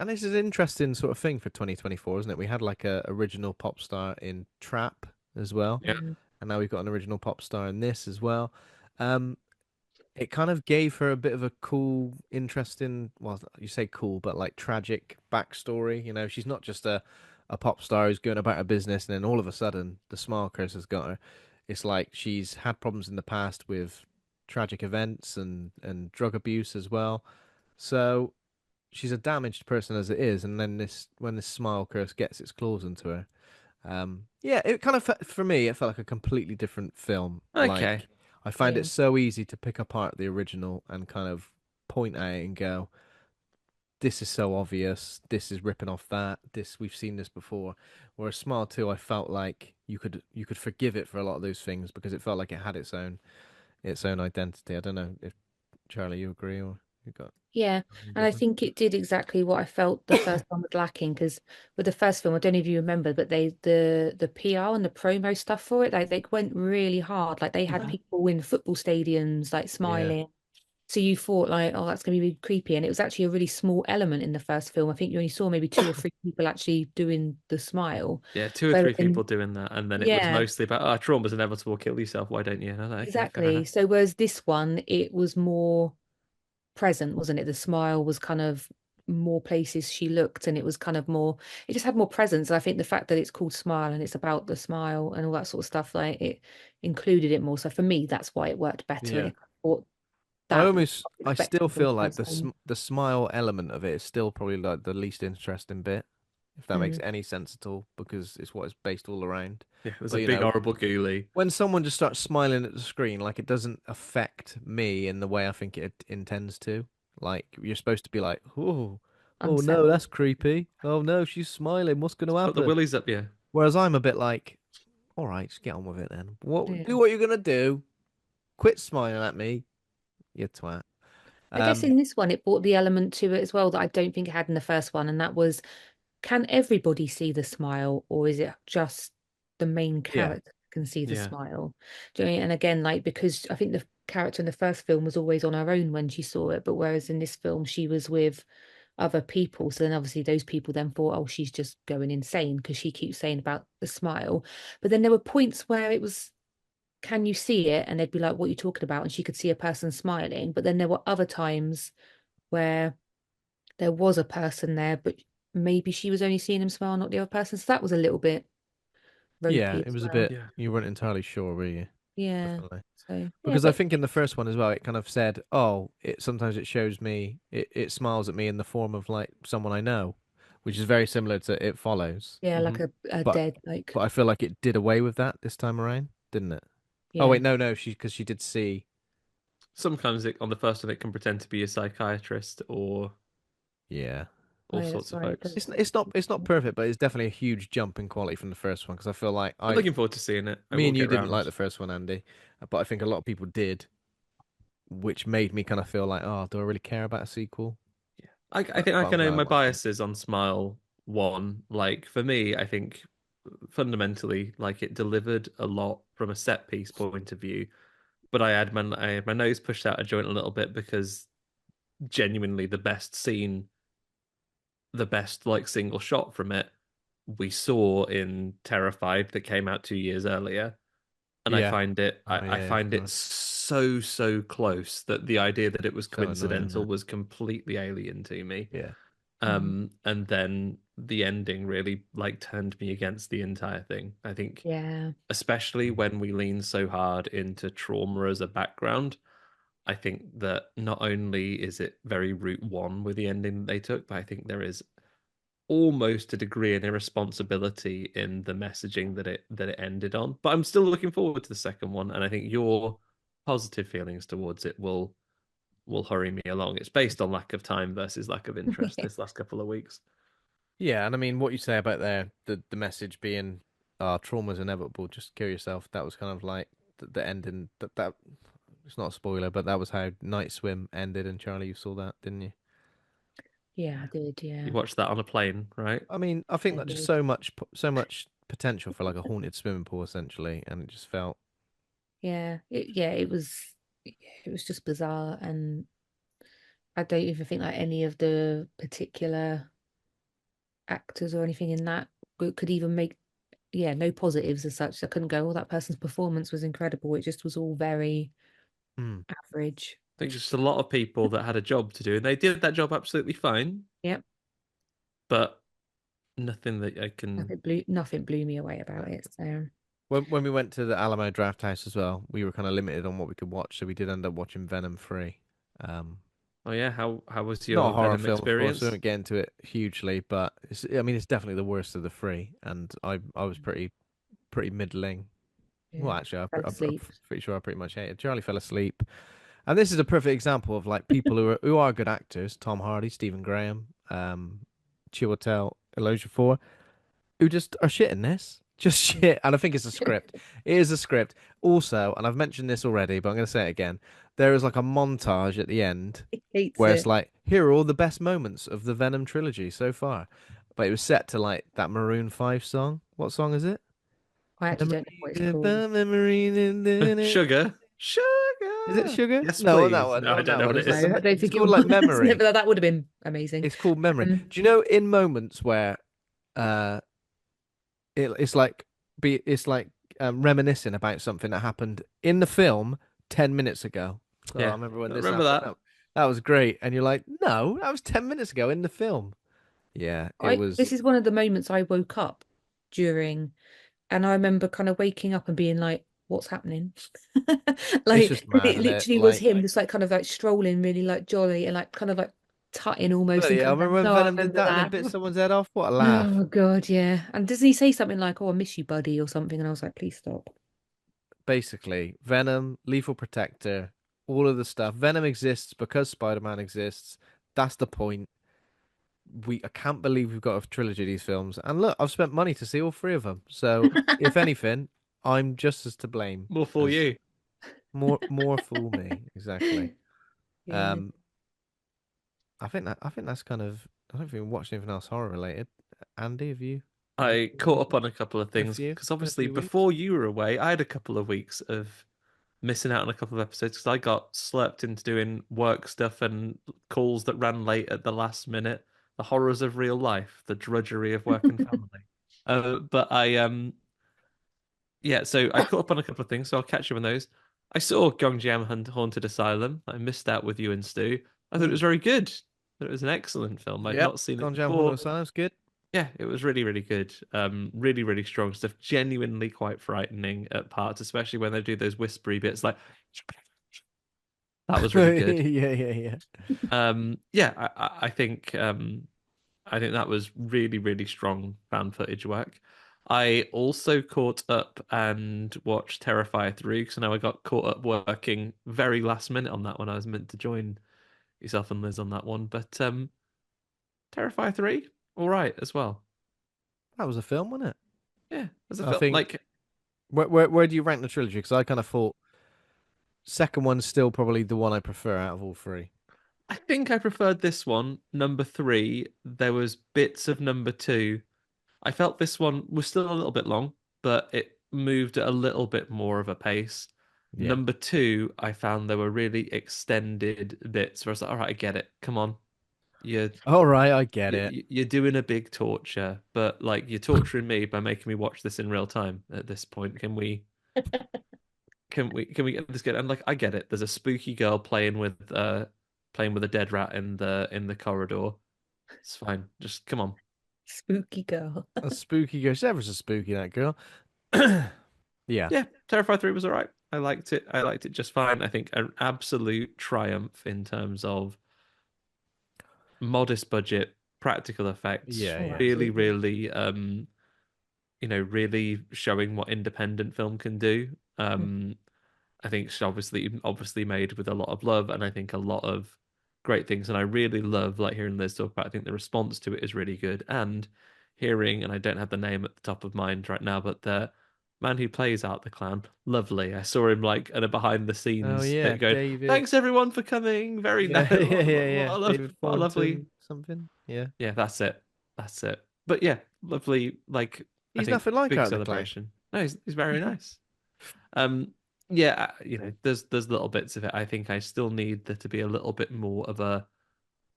and this is an interesting sort of thing for 2024, isn't it? We had like a original pop star in Trap as well, Yeah, Mm. and now we've got an original pop star in this as well. Um it kind of gave her a bit of a cool, interesting, well, you say cool, but like tragic backstory. You know, she's not just a pop star who's going about her business and then all of a sudden the smile curse has got her. It's like she's had problems in the past with tragic events and drug abuse as well. So she's a damaged person as it is, and then this when this smile curse gets its claws into her, yeah, it kind of for me it felt like a completely different film. okay. Like I find it Yeah. so easy to pick apart the original and kind of point at it and go, "This is so obvious. This is ripping off that. This we've seen this before." Whereas Smile 2, I felt like you could forgive it for a lot of those things because it felt like it had its own identity. I don't know if Charlie you agree or you got Yeah, something and I different. think it did exactly what I felt the first one was lacking because with the first film, I don't know if you remember, but the PR and the promo stuff for it, like they went really hard. Like they had Mhm. people in football stadiums like Yeah. smiling. So you thought like, oh, that's gonna be really creepy. And it was actually a really small element in the first film. I think you only saw maybe two or three people actually doing the smile. Yeah, two or Where three people in doing that, and then it was yeah, mostly about oh, trauma's inevitable, kill yourself, why don't you? And I was like, okay, fair exactly. enough. So whereas this one, it was more present, wasn't it? The smile was kind of more places she looked, and it was kind of more, it just had more presence. And I think the fact that it's called Smile and it's about the smile and all that sort of stuff, like it included it more. So for me, that's why it worked better. And Yeah. it brought I that what almost, I was I still expecting from feel the like first film. the smile element of it is still probably like the least interesting bit, if that makes Mm. any sense at all, because it's what it's based all around. Yeah, there's But a you big know, horrible ghoulie. when someone just starts smiling at the screen, like it doesn't affect me in the way I think it intends to. Like you're supposed to be like, oh, oh no, Unsettled. that's creepy. Oh no, she's smiling. What's going to Put the happen? willies up, yeah. Whereas I'm a bit like, all right, just get on with it then. What Yeah. do what you're gonna do? Quit smiling at me, you twat. I guess Um, in this one, it brought the element to it as well that I don't think it had in the first one, and that was, can everybody see the smile, or is it just the main yeah, character can see the Yeah. smile? Do you know what I mean? And again, like because I think the character in the first film was always on her own when she saw it, but whereas in this film she was with other people. So then obviously those people then thought, oh, she's just going insane because she keeps saying about the smile. But then there were points where it was, can you see it? And they'd be like, what are you talking about? And she could see a person smiling. But then there were other times where there was a person there, but maybe she was only seeing him smile, not the other person. So that was a little bit yeah, ropey it as was a well. bit. Yeah. You weren't entirely sure, were you? Yeah. Definitely. So yeah, Because I but think in the first one as well, it kind of said, "Oh, it sometimes it shows me, it smiles at me in the form of like someone I know," which is very similar to It Follows. yeah, Hmm. like a But dead, like but I feel like it did away with that this time around, didn't it? Oh yeah. wait, no, no, because she did see. Sometimes on the first one it can pretend to be a psychiatrist or Yeah, Oh all yeah, sorts that's of right. It folks. does. it's not perfect, but it's definitely a huge jump in quality from the first one. Because I feel like I'm looking forward to seeing it. I me will and you get didn't like round. the first one, Andy, but I think a lot of people did, which made me kind of feel like, oh, do I really care about a sequel? Yeah. I But, think I but I'm can know glad I my watched it. biases on Smile 1. Like for me, I think fundamentally, like it delivered a lot from a set piece point of view. But I had my nose pushed out a joint a little bit because genuinely the best scene, the best like single shot from it, we saw in Terrified that came out 2 years earlier. And I Yeah. find it Oh I yeah, of find it course. so close that the idea that it was So annoying, isn't coincidental it? was completely alien to me. Yeah. Mm. And then the ending really like turned me against the entire thing. I think Yeah. especially when we lean so hard into trauma as a background, I think that not only is it very route one with the ending that they took, but I think there is almost a degree of irresponsibility in the messaging that it ended on. But I'm still looking forward to the second one, and I think your positive feelings towards it will hurry me along. It's based on lack of time versus lack of interest Yeah. this last couple of weeks. Yeah, and I mean, what you say about the message being, trauma's inevitable, just kill yourself. That was kind of like the ending. That it's not a spoiler, but that was how Night Swim ended. And Charlie, you saw that, didn't you? Yeah, I did. You Yeah, watched that on a plane, right? I mean, I think I that just did. so much potential for like a haunted swimming pool essentially, and it just felt. Yeah, it was just bizarre, and I don't even think like any of the particular actors or anything in that could even make, yeah, no positives as such. I couldn't go, oh, that person's performance was incredible. It just was all very Mm. average. I think just a lot of people that had a job to do, and they did that job absolutely fine, Yep. but nothing that I can. Nothing blew me away about it. So When we went to the Alamo Draft House as well, we were kind of limited on what we could watch, so we did end up watching Venom 3. Um, Oh yeah, how was not a your horror Venom film, of course, so we experience? won't get into it hugely, but I mean, it's definitely the worst of the three, and I was pretty middling. Well, yeah, actually, fell I'm asleep. pretty sure I pretty much hated. Charlie fell asleep, and this is a perfect example of like people who are good actors: Tom Hardy, Stephen Graham, Chiwetel Ejiofor, who just are shit in this. Just shit. And I think it's a script. It is a script. Also, and I've mentioned this already, but I'm going to say it again. There is like a montage at the end He hates where it's it. like, here are all the best moments of the Venom trilogy so far. But it was set to like that Maroon 5 song. What song is it? I actually don't know what Memories it's of called. the memories. Sugar, Is it sugar. Sugar? Yes, No, on that please. one. No, I On don't that know one. what No, it It's like is. I don't it's think it called like was. Memory. But that would have been amazing. It's called Memory. Um, Do you know in moments where uh it's like it's like reminiscing about something that happened in the film 10 minutes ago. Oh, I Yeah, remember when I this remember happened. that. That was great. And you're like, no, that was 10 minutes ago in the film. Yeah, it I was this is one of the moments I woke up during, and I remember kind of waking up and being like, "What's happening?" it's Like, just 'cause mad, it isn't it? literally was Like him, just like kind of like strolling, really like jolly and like kind of like tutting almost, and bloody hell, coming remember down. when No, I Venom did remember that and then that. bit someone's head off? What a laugh. Oh God, yeah. And doesn't he say something like, "Oh, I miss you, buddy," or something? And I was like, "Please stop." Basically, Venom, Lethal Protector, all of the stuff. Venom exists because Spider-Man exists. That's the point. I can't believe we've got a trilogy of these films. And look, I've spent money to see all three of them. So if anything, I'm just as to blame More for as you. more fool me. Exactly. Yeah. Um, I think that's kind of. I don't think we watched anything else horror related. Andy, have you I caught up on a couple of been a things few? because Been a obviously few weeks? before you were away, I had a couple of weeks of missing out on a couple of episodes because I got slurped into doing work stuff and calls that ran late at the last minute. The horrors of real life, the drudgery of work and family. But yeah, so I caught up on a couple of things, so I'll catch you on those. I saw Gongjiam Haunted Asylum. I missed out with you and Stu. I thought it was very good. I thought it was an excellent film. I'd Yep. not seen it Gone Jam Haunted before. Asylum's good. Yeah, it was really, really good. Really, really strong stuff. Genuinely quite frightening at parts, especially when they do those whispery bits. Like that was really good. Yeah. Yeah, I think that was really, really strong found footage work. I also caught up and watched Terrifier 3 because I know I got caught up working very last minute on that one. I was meant to join yourself and Liz on that one, but Terrifier 3, all right as well. That was a film, wasn't it? Yeah, as a I film, think. like Where do you rank the trilogy? Because I kind of thought second one's still probably the one I prefer out of all three. I think I preferred this one. Number three, there was bits of number two. I felt this one was still a little bit long, but it moved at a little bit more of a pace. Yeah. Number two, I found there were really extended bits where I was like, all right, I get it. Come on. You're All right, I get it. you're doing a big torture, but like you're torturing me by making me watch this in real time at this point. Can we get this good? And like I get it. There's a spooky girl playing with a dead rat in the corridor. It's fine. Just come on. Spooky girl. A spooky girl. She's ever so spooky, that girl. Yeah. Yeah, Terrifier 3 was all right. I liked it. I liked it just fine. I think an absolute triumph in terms of modest budget, practical effects, Yeah, Oh, yeah. really, absolutely. really really showing what independent film can do. Mm. I think it's obviously made with a lot of love and I think a lot of great things. And I really love like hearing Liz talk about. I think the response to it is really good. And hearing, and I don't have the name at the top of mind right now, but man who plays Art the Clown, lovely. I saw him like at a behind the Oh scenes yeah, bit going, David. thanks everyone for coming. Very Yeah, nice. yeah. David What a lovely. Thornton something. Yeah. Yeah, that's it. That's it. But yeah, lovely. Like I He's think nothing like big Art the Clown. celebration. No, he's very nice. Um, yeah, there's little bits of it. I think I still need there to be a little bit more of a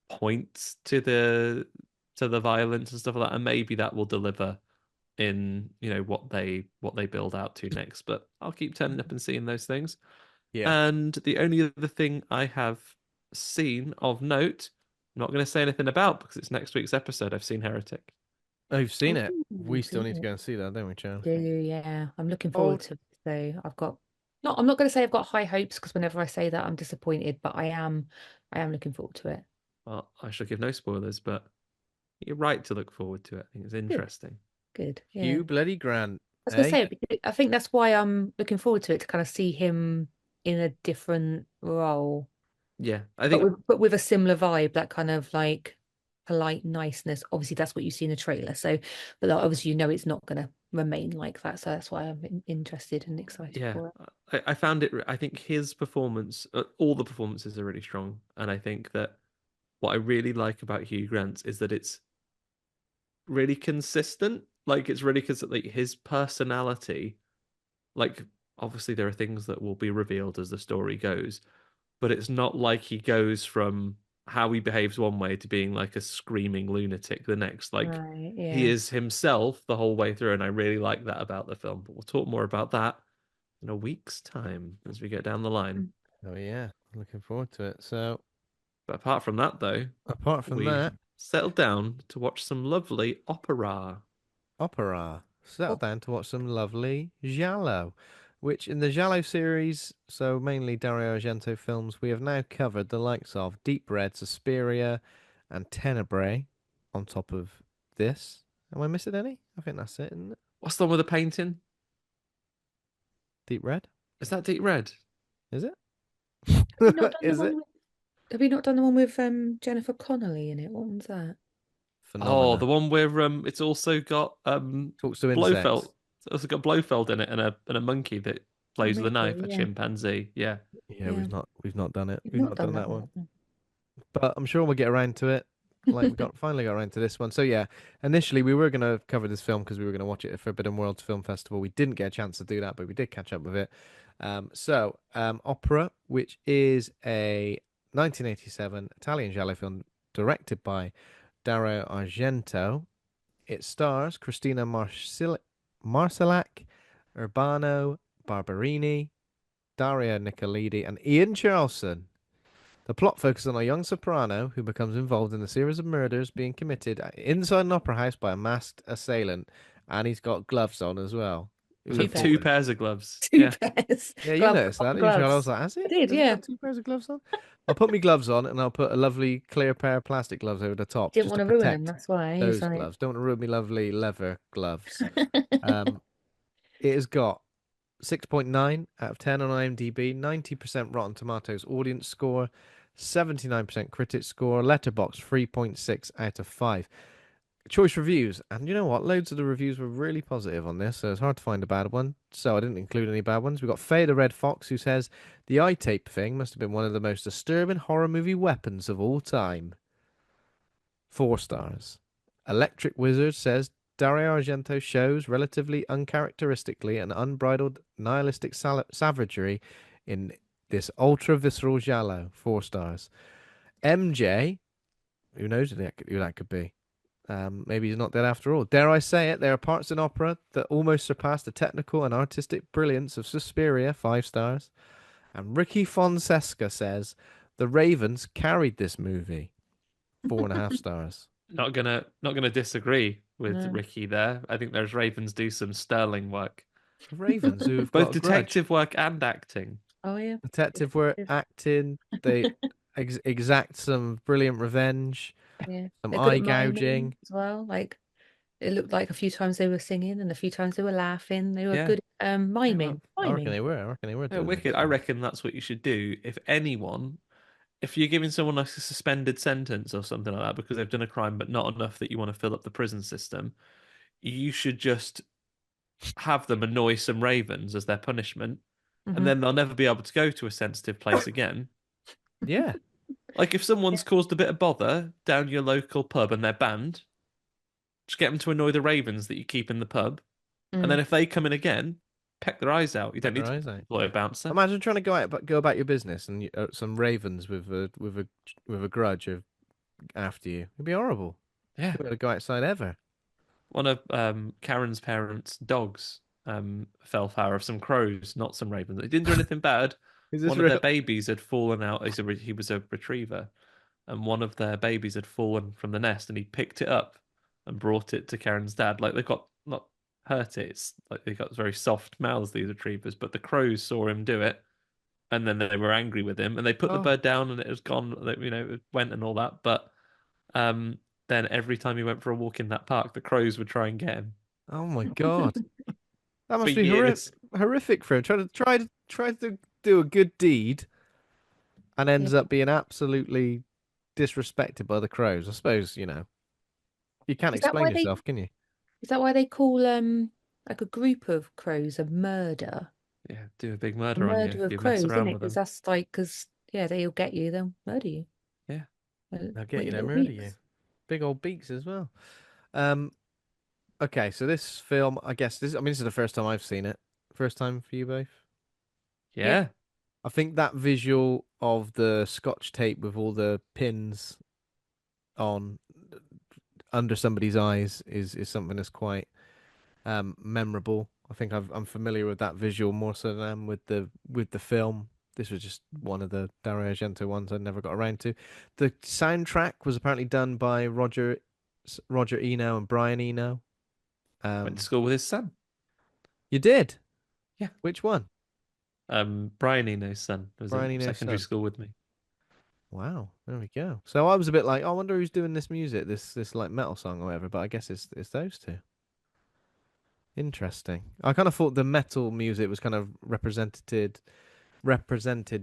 point to the violence and stuff like that, and maybe that will deliver in what they build out to next. But I'll keep turning up and seeing those things. Yeah. And the only other thing I have seen of note, I'm not going to say anything about because it's next week's episode. I've seen Heretic. Oh, you've seen Oh, it. We I've still seen need to it. go and see that, don't we, Charles? Do yeah. I'm looking Oh, forward to it. So I've got not I'm not going to say I've got high hopes because whenever I say that I'm disappointed, but I am looking forward to it. Well, I shall give no spoilers, but you're right to look forward to it. I think it's Good. interesting. Good. Yeah. Hugh Bloody Grant, I was going to eh? say I think that's why I'm looking forward to it to kind of see him in a different role, Yeah, I but think with a similar vibe, that kind of like polite niceness. Obviously, that's what you see in the trailer. So, but like, obviously, it's not going to remain like that. So that's why I'm interested and excited yeah, for it. I found it. I think his performance, all the performances are really strong, and I think that what I really like about Hugh Grant is that it's really consistent. Like it's really consistent. Like his personality, like obviously there are things that will be revealed as the story goes, but it's not like he goes from how he behaves one way to being like a screaming lunatic the next. Like Right. he Yeah. is himself the whole way through, and I really like that about the film. But we'll talk more about that in a week's time as we get down the line. Mm. Oh yeah, looking forward to it. So But apart from that, though, apart from we've that, settled down to watch some lovely opera. opera. Settle Oh, down to watch some lovely Giallo, which in the Giallo series, so mainly Dario Argento films, we have now covered the likes of Deep Red, Suspiria, and Tenebrae on top of this. Am I missing any? I think that's it, isn't it? What's the one with the painting? Deep Red? Is that Deep Red? Is it? have you not done the Is one it? with Have you not done the one with Jennifer Connelly in it? What one's that? Oh, the Phenomena. one where it's also got Talks to Blofeld. insects. It's also got Blofeld in it and a monkey that Oh, plays with a maybe. knife, a Yeah. chimpanzee. Yeah. Yeah, Yeah. we've not done it. You've We've not not done done that that one. one. But I'm sure we'll get around to it. Like we got finally got around to this one. So yeah, initially we were gonna cover this film because we were gonna watch it at Forbidden Worlds Film Festival. We didn't get a chance to do that, but we did catch up with it. Opera, which is a 1987 Italian giallo film directed by Dario Argento. It stars Cristina Marsillach, Urbano Barberini, Daria Nicolodi, and Ian Charleson. The plot focuses on a young soprano who becomes involved in a series of murders being committed inside an opera house by a masked assailant, and he's got gloves on as well. Who would Two have With pairs. two thought it? pairs of gloves. Two Yeah. pairs. Yeah, you Glove, noticed that, proper didn't you, Charlotte? I was gloves. like, has he? I did, Has he yeah. got two pairs of gloves on? I'll put my gloves on and I'll put a lovely clear pair of plastic gloves over the top Didn't just want to to ruin them, protect that's why. He's those like, gloves. Don't want to ruin me lovely leather gloves. Um, it has got 6.9 out of 10 on IMDb, 90% Rotten Tomatoes audience score, 79% critic score, Letterboxd 3.6 out of 5. Choice reviews, and you know what? Loads of the reviews were really positive on this, so it's hard to find a bad one. So I didn't include any bad ones. We got Faye the Red Fox, who says the eye tape thing must have been one of the most disturbing horror movie weapons of all time. 4 stars. Electric Wizard says Dario Argento shows relatively uncharacteristically an unbridled nihilistic savagery in this ultra visceral giallo. 4 stars. MJ, who knows who that could be? Maybe he's not dead after all. Dare I say it? There are parts in opera that almost surpass the technical and artistic brilliance of Suspiria. 5 stars. And Ricky Fonseca says the Ravens carried this movie. 4.5 stars. Not gonna disagree with no. Ricky there. I think those Ravens do some sterling work, The Ravens, who've both got a grudge. detective work and acting. Oh, yeah. Detective work, Detective. acting. They exact some brilliant revenge, Yeah. some They're good eye at miming gouging. as well. Like, it looked like a few times they were singing and a few times they were laughing. They were Yeah, good at they were. miming. I reckon Miming. they were. I reckon they were Yeah, doing a good wicked. I job. reckon that's what you should do. If anyone, if you're giving someone like a suspended sentence or something like that because they've done a crime but not enough that you want to fill up the prison system, you should just have them annoy some ravens as their punishment, and Mhm. then they'll never be able to go to a sensitive place again. Yeah. Like if someone's caused a bit of bother down your local pub and they're banned, just get them to annoy the ravens that you keep in the pub, and then Mm. if they come in again, peck their eyes out. You don't Peck need their to eyes out. employ a bouncer. Imagine trying to go about your business and some ravens with a grudge of after you. It'd be horrible. Yeah. You wouldn't go outside ever. One of Karen's parents' dogs fell foul of some crows, not some ravens. They didn't do anything bad. Is this One of their real? babies had fallen out. He was a retriever, and one of their babies had fallen from the nest, and he picked it up and brought it to Karen's dad. Like they got not hurt it. It's like they got very soft mouths, these retrievers, but the crows saw him do it, and then they were angry with him, and they put the Oh, bird down, and it was gone. It went and all that, but then every time he went for a walk in that park, the crows would try and get him oh my God. That for must be years. horrific for him. Try to do a good deed and Yeah. ends up being absolutely disrespected by the crows. I suppose, you can't Is that explain why they yourself, can you? is that why they call like a group of crows a murder? Yeah, do a big A murder on you murder if of you mess crows, isn't around it? with Because them. that's like, because yeah, they'll get you, they'll murder you. Yeah. They'll get With you, your they'll little murder you. beaks. Big old beaks as well. Um, okay, so this film, I guess this is the first time I've seen it. First time for you both. Yeah. I think that visual of the Scotch tape with all the pins on under somebody's eyes is something that's quite memorable. I think I'm familiar with that visual more so than I am with the film. This was just one of the Dario Argento ones I never got around to. The soundtrack was apparently done by Roger Eno and Brian Eno. Went to school with his son. You did? Yeah. Which one? Brian Eno's son was Brian in Eno's secondary son. school with me. Wow, there we go. So I was a bit like, I wonder who's doing this music, this like metal song or whatever. But I guess it's those two. Interesting. I kind of thought the metal music was kind of represented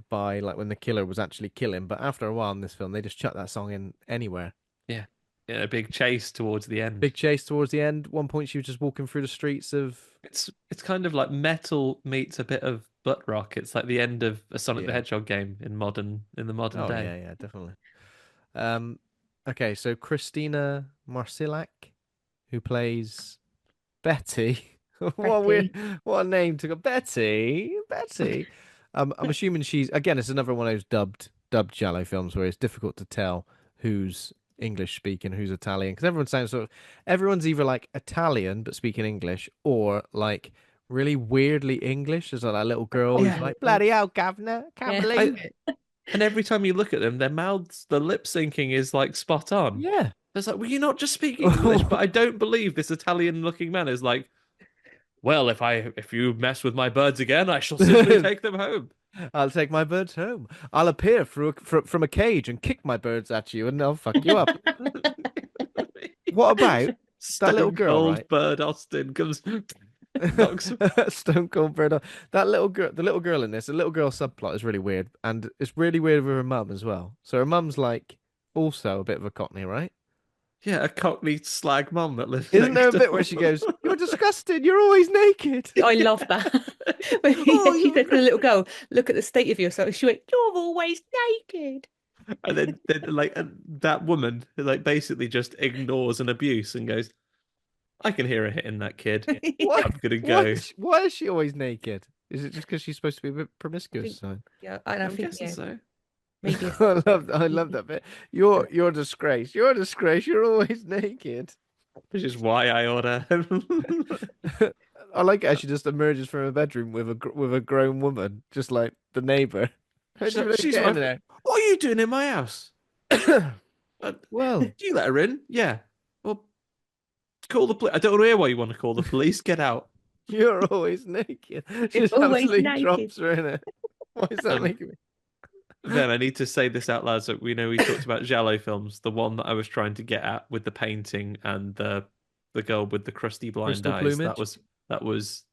by like when the killer was actually killing, but after a while in this film, they just chuck that song in anywhere. Yeah. Yeah, a big chase towards the end. Big chase towards the end. One point, she was just walking through the streets of. It's kind of like metal meets a bit of butt rock. It's like the end of a Sonic the Yeah. Hedgehog game in the modern Oh day. yeah, definitely. Um, okay, so Cristina Marsillach, who plays Betty. What a name to go. Betty. I'm assuming it's another one of those dubbed Giallo films where it's difficult to tell who's English speaking, who's Italian, because everyone's either like Italian but speaking English or like really weirdly English. There's like that little girl who's Yeah. like, bloody hell, governor, can't Yeah. believe it. And every time you look at them, their mouths, the lip syncing is like spot on. Yeah. It's like, well, you not just speak English, but I don't believe this Italian-looking man is like, well, if you mess with my birds again, I shall simply take them home. I'll take my birds home. I'll appear from a cage and kick my birds at you, and I'll fuck you up. What about that little girl, Stone Cold right? Bird Austin comes. knocks- Stone Cold Bird. That little girl, the little girl in this, the little girl subplot is really weird, and it's really weird with her mum as well. So her mum's like also a bit of a Cockney, right? Yeah, a Cockney slag mum that lives. Isn't there a next bit door. where she goes, "You're disgusting. You're always naked." I love that. When she said to the little girl, look at the state of yourself. She went, you're always naked. And then like that woman like basically just ignores an abuse and goes, I can hear her hitting that kid. What? I'm gonna go. Why is she always naked? Is it just because she's supposed to be a bit promiscuous? Yeah, and I I'm think guessing so. maybe I love that bit. You're a disgrace. You're a disgrace. You're always naked. Which is why I order. I like it as she just emerges from her bedroom with a grown woman, just like the neighbor. She's like, what are you doing in my house? Well, Do you let her in? Yeah. Well, call the police. I don't want to hear why you want to call the police. Get out. you're always naked. She just always absolutely naked. drops her in it. Why is that making me? Then I need to say this out loud. So we talked about Giallo films. The one that I was trying to get at with the painting and the girl with the crusty blind Crystal eyes. plumage? That was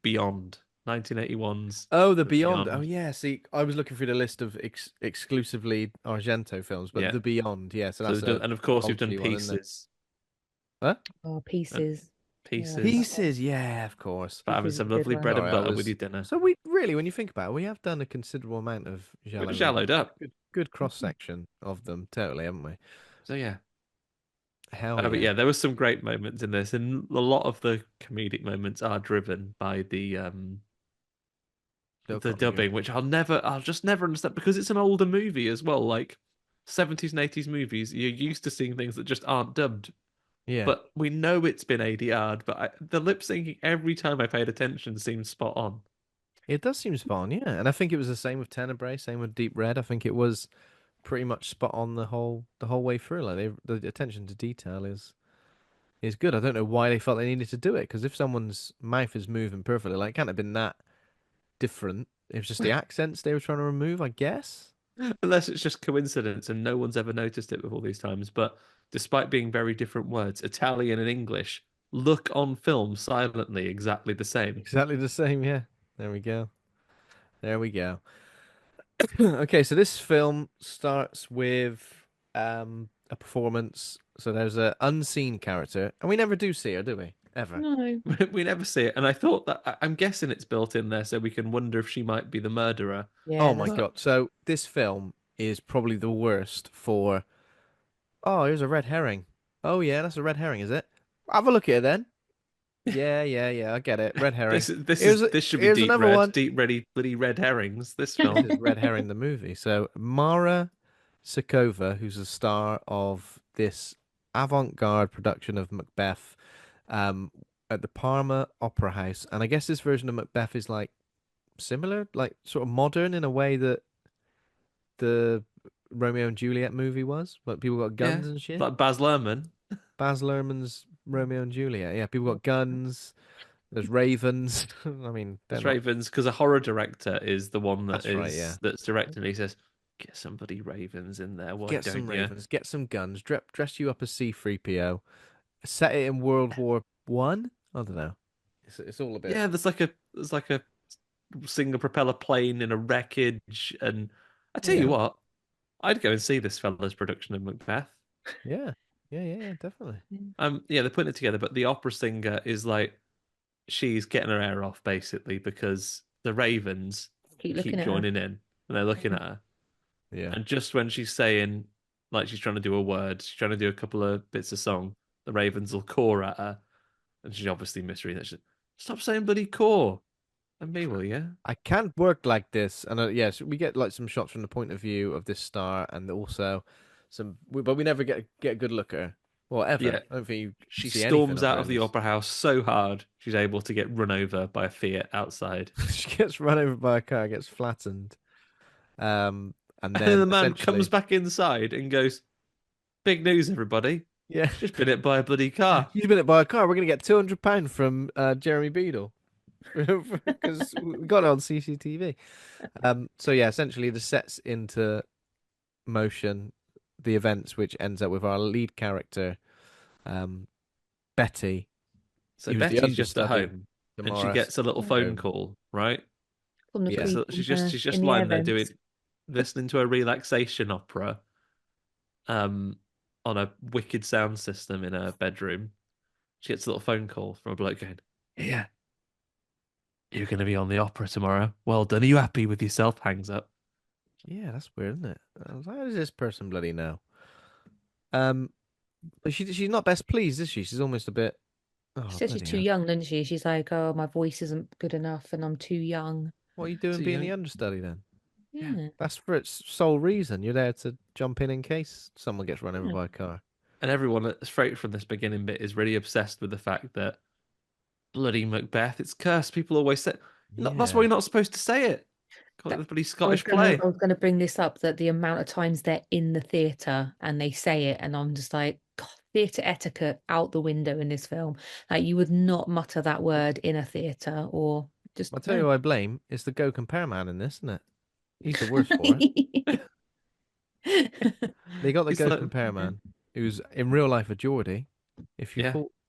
Beyond 1981's. Oh, the Beyond. Oh, yeah. See, I was looking through the list of exclusively Argento films, but Yeah. the Beyond, yeah. So So that's and of course you've done obviously one, isn't it? Pieces. Oh, pieces. Pieces. Pieces, yeah, of course. For having Pieces is some a good lovely one. bread and Sorry, that butter with was your dinner. so we really, when you think about it, we have done a considerable amount of We're Giallo Giallo'd movies. up. Good cross section of them, totally, haven't we? So yeah. Hell But yeah. yeah, there were some great moments in this, and a lot of the comedic moments are driven by Still the continuity. dubbing, which I'll just never understand because it's an older movie as well. Like 70s and 80s movies, you're used to seeing things that just aren't dubbed. Yeah. But we know it's been ADR'd, but the lip syncing every time I paid attention seemed spot on. It does seem spot on, yeah. And I think it was the same with Tenebrae, same with Deep Red. I think it was pretty much spot on the whole way through. Like the attention to detail is good. I don't know why they felt they needed to do it, because if someone's mouth is moving perfectly, like it can't have been that different. It was just the accents they were trying to remove, I guess. Unless it's just coincidence and no one's ever noticed it before these times. But despite being very different words, Italian and English look on film silently exactly the same. Exactly the same, yeah. There we go. There we go. Okay, so this film starts with a performance. So there's a unseen character, and we never do see her, do we? Ever. No. We never see it. And I thought that I'm guessing it's built in there so we can wonder if she might be the murderer. Oh Yeah, my that's But God. So this film is probably the worst for, oh, here's a red herring. Oh yeah, that's a red herring, is it? Have a look at it then. Yeah, yeah, yeah, I get it. Red herring. this should be Here's another one. deep ready bloody red herrings. This This film. is Red Herring the movie. So Mara Sakova, who's the star of this avant-garde production of Macbeth, um, at the Parma Opera House, and I guess this version of Macbeth is like similar, like sort of modern in a way that the Romeo and Juliet movie was. Like people got Yeah, guns and shit. like Baz Luhrmann. Baz Luhrmann's Romeo and Juliet. Yeah, people got guns. There's ravens. I mean, they're It's not. Ravens because a horror director is the one That's right. Yeah. that's directing. He says, "Get somebody Ravens in there, why Get some don't you?" ravens, get some guns, dress you up as C-3PO, set it in World War I. I don't know. It's all a bit. Yeah, there's like a single propeller plane in a wreckage, and I tell you Yeah, what, I'd go and see this fella's production of Macbeth. yeah, yeah, definitely. Yeah, they're putting it together, but the opera singer is like she's getting her hair off basically because the Ravens keep keep looking at her. joining in and they're looking at her. Yeah, And just when she's saying, like, she's trying to do a word, she's trying to do a couple of bits of song, the Ravens will caw at her. And she's obviously misreading it. She's, stop saying bloody caw. And me, will you? I can't work like this. And yes, we get like some shots from the point of view of this star, and also but we never get a good look at her. Well, ever. Yeah. I don't think you She see anything storms of out her of in the this. opera house so hard, she's able to get run over by a Fiat outside. She gets run over by a car, gets flattened. Um, and And then then the man comes essentially, back inside and goes, big news, everybody. yeah, Just been hit by a bloody car. you've been hit by a car. We're gonna get £200 from Jeremy Beadle. Because we got it on CCTV. So yeah, essentially this sets into motion the events, which ends up with our lead character, um, Betty, So who's the Betty's just at understudy home to and she Morris. gets a little phone call, right? From the Yeah, Gets queen she's in just the lying there events. doing listening to a relaxation opera um on a wicked sound system in her bedroom. She gets a little phone call from a bloke going, yeah, you're going to be on the opera tomorrow. Well done. Are you happy with yourself? Hangs up. yeah, that's weird, isn't it? I was like, how does this person bloody know? Um, but she's not best pleased, is she? She's almost a bit. She Oh said she's bloody too hell! young, doesn't she? She's like, oh, my voice isn't good enough and I'm too young. What are you doing So being the young. understudy then? Yeah. Yeah. That's for its sole reason. You're there to jump in case someone gets run over Yeah. by a car. And everyone straight from this beginning bit is really obsessed with the fact that bloody Macbeth, it's cursed. People always say, that's why Yeah. you're not supposed to say it. Call it That, the bloody Scottish play. I was gonna bring this up that the amount of times they're in the theatre and they say it, and I'm just like, God, theatre etiquette out the window in this film. Like you would not mutter that word in a theatre or just I'll tell you no. who I blame. It's the Go Compare man in this, isn't it? He's the worst for it. They got the It's Go like, Compare man, who's in real life a Geordie. yeah.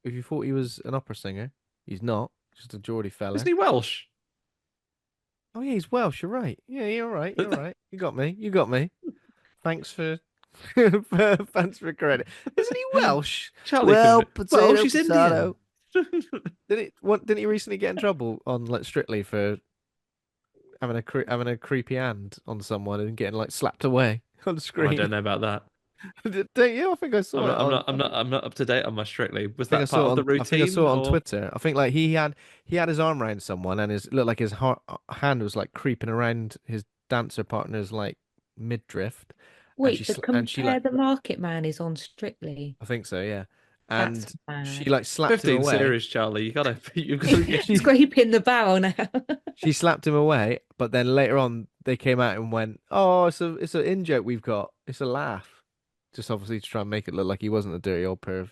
If you thought he was an opera singer, he's not. Just a Geordie Isn't fella. he Welsh? Oh yeah, he's Welsh. You're right. Yeah, you're right. You're right. You got me. You got me. Thanks for thanks for credit. Isn't he Welsh? Charlie Well, can. Well, potato, she's Indian. potato. Didn't he recently get in trouble on like Strictly for having a creepy hand on someone and getting like slapped away on the Oh, I screen? don't know about that. Don't you? I think I I'm saw it not, I'm on. not, I'm not, I'm not up to date on my Strictly. Was I think I that part saw it of the on. I think I routine saw it on or? Twitter. I think like he had his arm around someone and his looked like his hand was like creeping around his dancer partner's like midriff, and Wait, so and she like Compare the Market Man is on Strictly. I think so, yeah, That's and she mad. like slapped him 15 away. series, Charlie. You've got to get. Scraping the barrel now. She slapped him away, but then later on they came out and went, "Oh, it's an in joke we've got. It's a laugh." Just obviously to try and make it look like he wasn't a dirty old perv.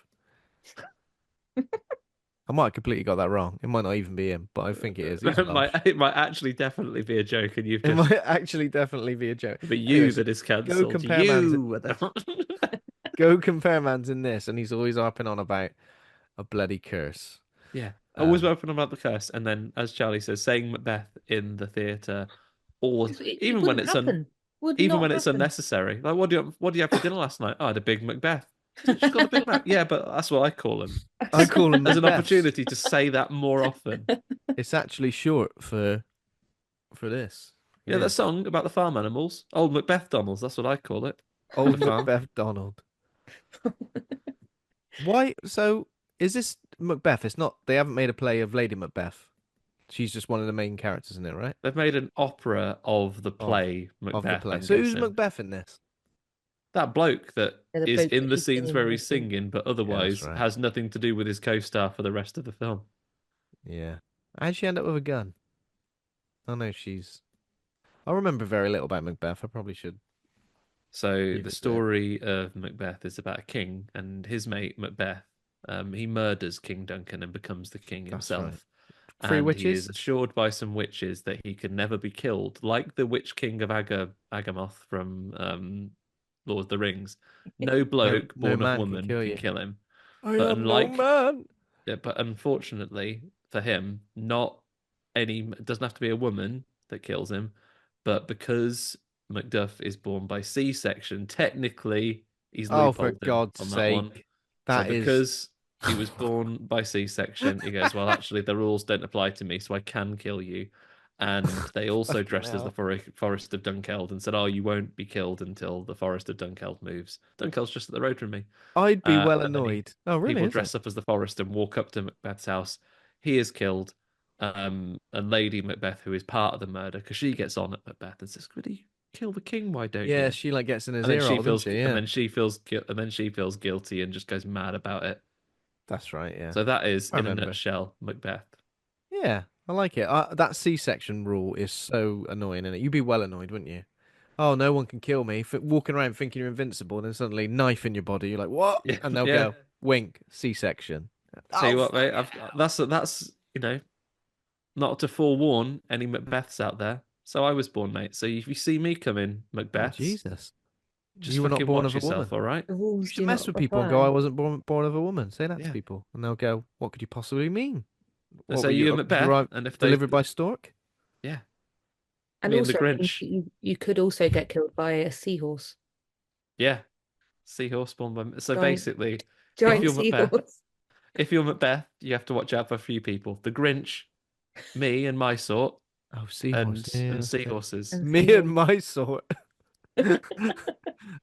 I might have completely got that wrong. It might not even be him, but I think it is. He's lush. It might actually definitely be a joke, and you've It just might actually definitely be a joke. but you Anyways, that is go cancelled. compare man's You. go compare man's in this, and he's always harping on about a bloody curse. Yeah, always Um, open about the curse, and then, as Charlie says, saying Macbeth in the theater, or It even when wouldn't it's happen. Would even when not it's happen. unnecessary. Like, what do you have for dinner last night? Oh, I had a big Macbeth. She's got a big Mac. Yeah, but that's what I call him. I call him As an Macbeths. opportunity to say that more often. It's actually short for this. Yeah, Yeah, that song about the farm animals, Old Macbeth Donalds. That's what I call it. The old farm. Macbeth Donald. Why? So is this Macbeth? It's not. They haven't made a play of Lady Macbeth. She's just one of the main characters in it, right? They've made an opera of the Of play of the Macbeth, play. I'm So who's guessing. Macbeth in this? That bloke that Yeah, the is bloke in that the he's scenes singing where in the he's scene. singing, but Yeah, that's otherwise right. has nothing to do with his co-star for the rest of the film. Yeah. How'd she end up with a gun? I know she's. I remember very little about Macbeth. I probably should So the revisit it. story of Macbeth is about a king and his mate Macbeth. He murders King Duncan and becomes the king That's right. himself. Three And he is witches. assured by some witches that he can never be killed, like the Witch King of Agamoth from Lord of the Rings. No No, bloke no born of man can woman kill can you. kill him. I But am no unlike, man. but unfortunately for him, not any. It doesn't have to be a woman that kills him, but because Macduff is born by C-section, technically he's Oh, for loopholed him God's on that one. sake. So That is. because he was born by C-section, he goes, well, actually, the rules don't apply to me, so I can kill you. And they also Fucking dressed as the hell. Forest of Dunkeld and said, oh, you won't be killed until the Forest of Dunkeld moves. Dunkeld's just up the road from me. I'd be well And then annoyed. Oh, really? people Is it? dress up as the Forest and walk up to Macbeth's house. He is killed. And Lady Macbeth, who is part of the murder, because she gets on at Macbeth and says, could he kill the king? Why don't Yeah, you? she like gets in his And then ear she hole, doesn't feels, she? Yeah. and then she feels guilty and just goes mad about it. That's right, yeah. So that is, I in a remember. nutshell, Macbeth. Yeah, I like it. That C-section rule is so annoying, and you'd be well annoyed, wouldn't you? Oh, no one can kill me. Walking around thinking you're invincible, and then suddenly knife in your body. You're like, what? Yeah, And they'll yeah. go, wink, C-section. Tell Oh, you what, mate, fucking hell. that's not to forewarn any Macbeths out there. So I was born, mate. So if you see me coming, Oh, Macbeths, Jesus. just You were not fucking born watch of a yourself, woman. all right? The You rules should do mess not with people and go, I apply. wasn't born of a woman. Say that to Yeah. people. And they'll go, what could you possibly mean? They What say were you you and Macbeth, derived, and if they, delivered by stork? yeah, And me and the also, Grinch, you could also get killed by a seahorse. yeah, seahorse born by. So Giant, basically, if giant you're Macbeth, seahorse. if you're Macbeth, you have to watch out for a few people: the Grinch, me and my sort, Oh, seahorse. Yeah, and that's it. seahorses. And Me and seahorse. my sort.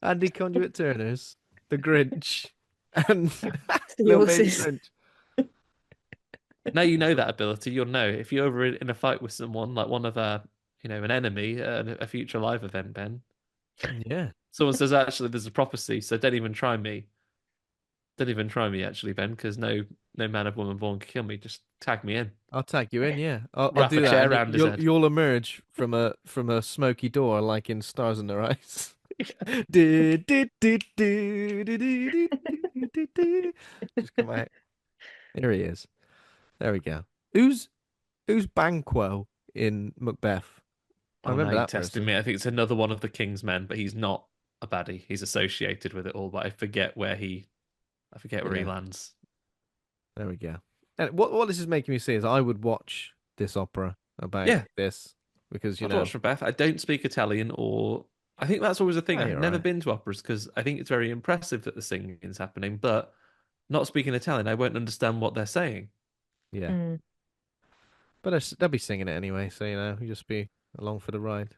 Andy Conduit Turners, The Grinch, and Little Baby Seahorses. Grinch. Now you know that ability. You'll know if you're ever in a fight with someone, like one of an enemy at a future live event, Ben. Yeah, Someone says, actually, there's a prophecy, so don't even try me. Don't even try me, actually, Ben, because no man of woman born can kill me. Just tag me in. I'll tag you in. Yeah, I'll Wrap a do that, chair and around his head. you'll emerge from a smoky door like in Stars in Their Eyes. Do, do, do, do, do, do, do, do, do, do. Just come out. Here he is. There we go. Who's Banquo in Macbeth? I Oh, now remember you're that testing person. me. I think it's another one of the king's men, but he's not a baddie. He's associated with it all, but I forget where he Yeah, lands. there we go. And what this is making me see is I would watch this opera about Yeah, this because I'd watch Macbeth. I don't speak Italian, or I think that's always a thing. oh, I've you're never right. been to operas because I think it's very impressive that the singing is happening, but not speaking Italian, I won't understand what they're saying. Yeah. Mm. But they'll be singing it anyway, so you just be along for the ride.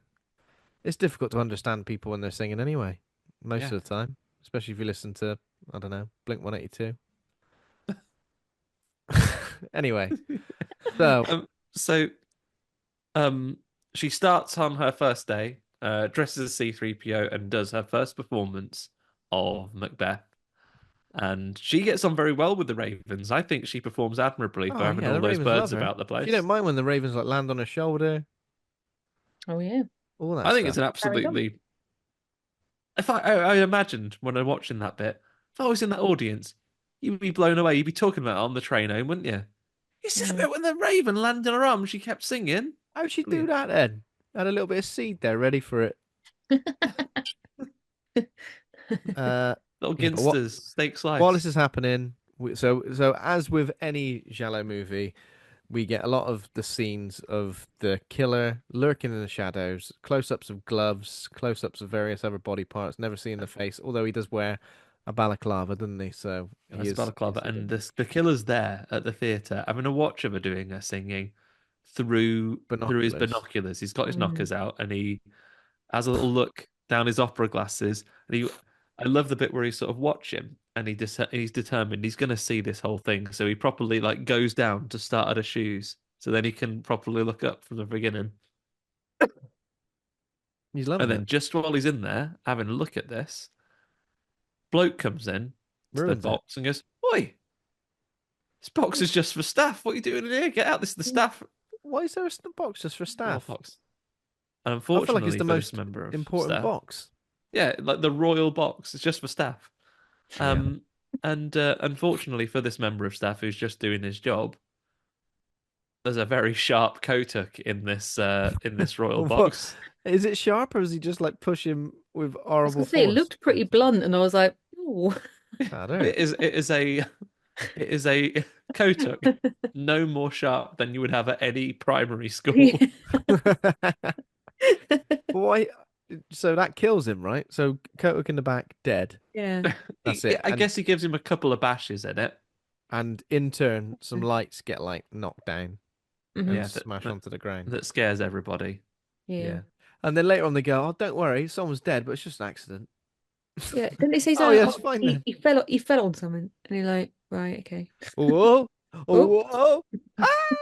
It's difficult to understand people when they're singing anyway, most Yeah. of the time, especially if you listen to, I don't know, Blink 182. Anyway, so Um, so um, she starts on her first day, dresses as C-3PO, and does her first performance of Macbeth. And she gets on very well with the Ravens. I think she performs admirably for oh having yeah, all the those Ravens love birds her. about the She don't place. mind when the Ravens like land on her shoulder, Oh yeah. all that I think it's stuff. an Carried on. absolutely. If I imagined when I'm watching that bit, if I was in that audience, you'd be blown away. You'd be talking about it on the train home, wouldn't you? You see that Mm. bit when the Raven landed on her arm, she kept singing. How'd she do Brilliant. that then? Had a little bit of seed there ready for it. Uh, Little yeah, but what ginsters, steak while this slice. is happening, so as with any Giallo movie, we get a lot of the scenes of the killer lurking in the shadows, close-ups of gloves, close-ups of various other body parts, never seeing the face, although he does wear a balaclava, doesn't he? So And he that's is balaclava, hidden. and the killer's there at the theatre having a watch of her doing her singing through his Binoculars. binoculars. He's got his Mm. knockers out, and he has a little look down his opera glasses, and I love the bit where he's sort of watching, and he's determined he's going to see this whole thing, so he properly like goes down to start at her shoes, so then he can properly look up from the beginning, He's and loving it. then just while he's in there having a look at this, bloke comes in to the Ruins it. box and goes, "Oi, this box is just for staff. What are you doing in here? Get out! This is the staff Why is there a box just for royal staff? box." And I feel like it's unfortunately the for this most member of important staff, box. yeah, like the royal box is just for staff. Yeah. Um, and unfortunately for this member of staff who's just doing his job, there's a very sharp kotuk in this royal What box. is it sharp or is he just like push him with I was horrible gonna say it force? looked pretty blunt, and I was like, oh. I don't. It is a kotuk no more sharp than you would have at any primary school. Yeah. Why? So that kills him, right? So Kotick in the back, dead. Yeah. That's it. I guess he gives him a couple of bashes in it. And in turn, some lights get like knocked down Hmm. and Yeah, smash onto the ground. that scares everybody. Yeah. Yeah. And then later on they go, "Oh, don't worry, someone's dead, but it's just an accident." Yeah. Didn't they say Oh something? yeah, it's Oh, fine then. he fell on something, and you're like, right, okay. Whoa, Oh. whoa! Ah!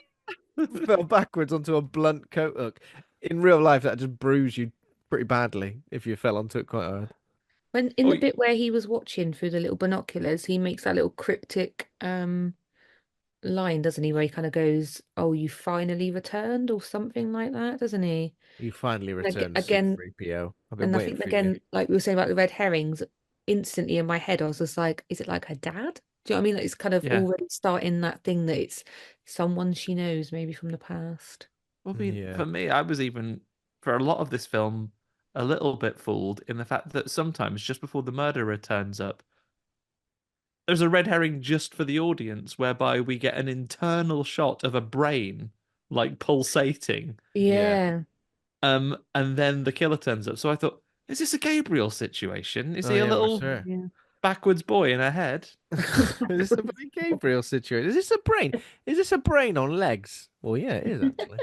Fell backwards onto a blunt Kotick. In real life, that just bruise you pretty badly if you fell onto it quite hard. When in Oh, the bit where he was watching through the little binoculars, he makes that little cryptic line, doesn't he? Where he kind of goes, "Oh, you finally returned," or something like that, doesn't he? You finally Like returned to again, C3PO. I've been and I waiting think for you. again, like we were saying about the red herrings, instantly in my head, I was just like, "Is it like her dad?" Do you know what I mean? Like it's kind of yeah. already starting that thing that it's someone she knows, maybe from the past. Well, I mean, Yeah. for me, I was even for a lot of this film a little bit fooled in the fact that sometimes just before the murderer turns up, there's a red herring just for the audience, whereby we get an internal shot of a brain like pulsating, Yeah. Yeah. and then the killer turns up. So I thought, is this a Gabriel situation? Is Oh he a yeah, for little sure. Yeah. backwards boy in her head? Is this a very Gabriel situation? Is this a brain? Is this a brain on legs? Well, yeah, it is actually.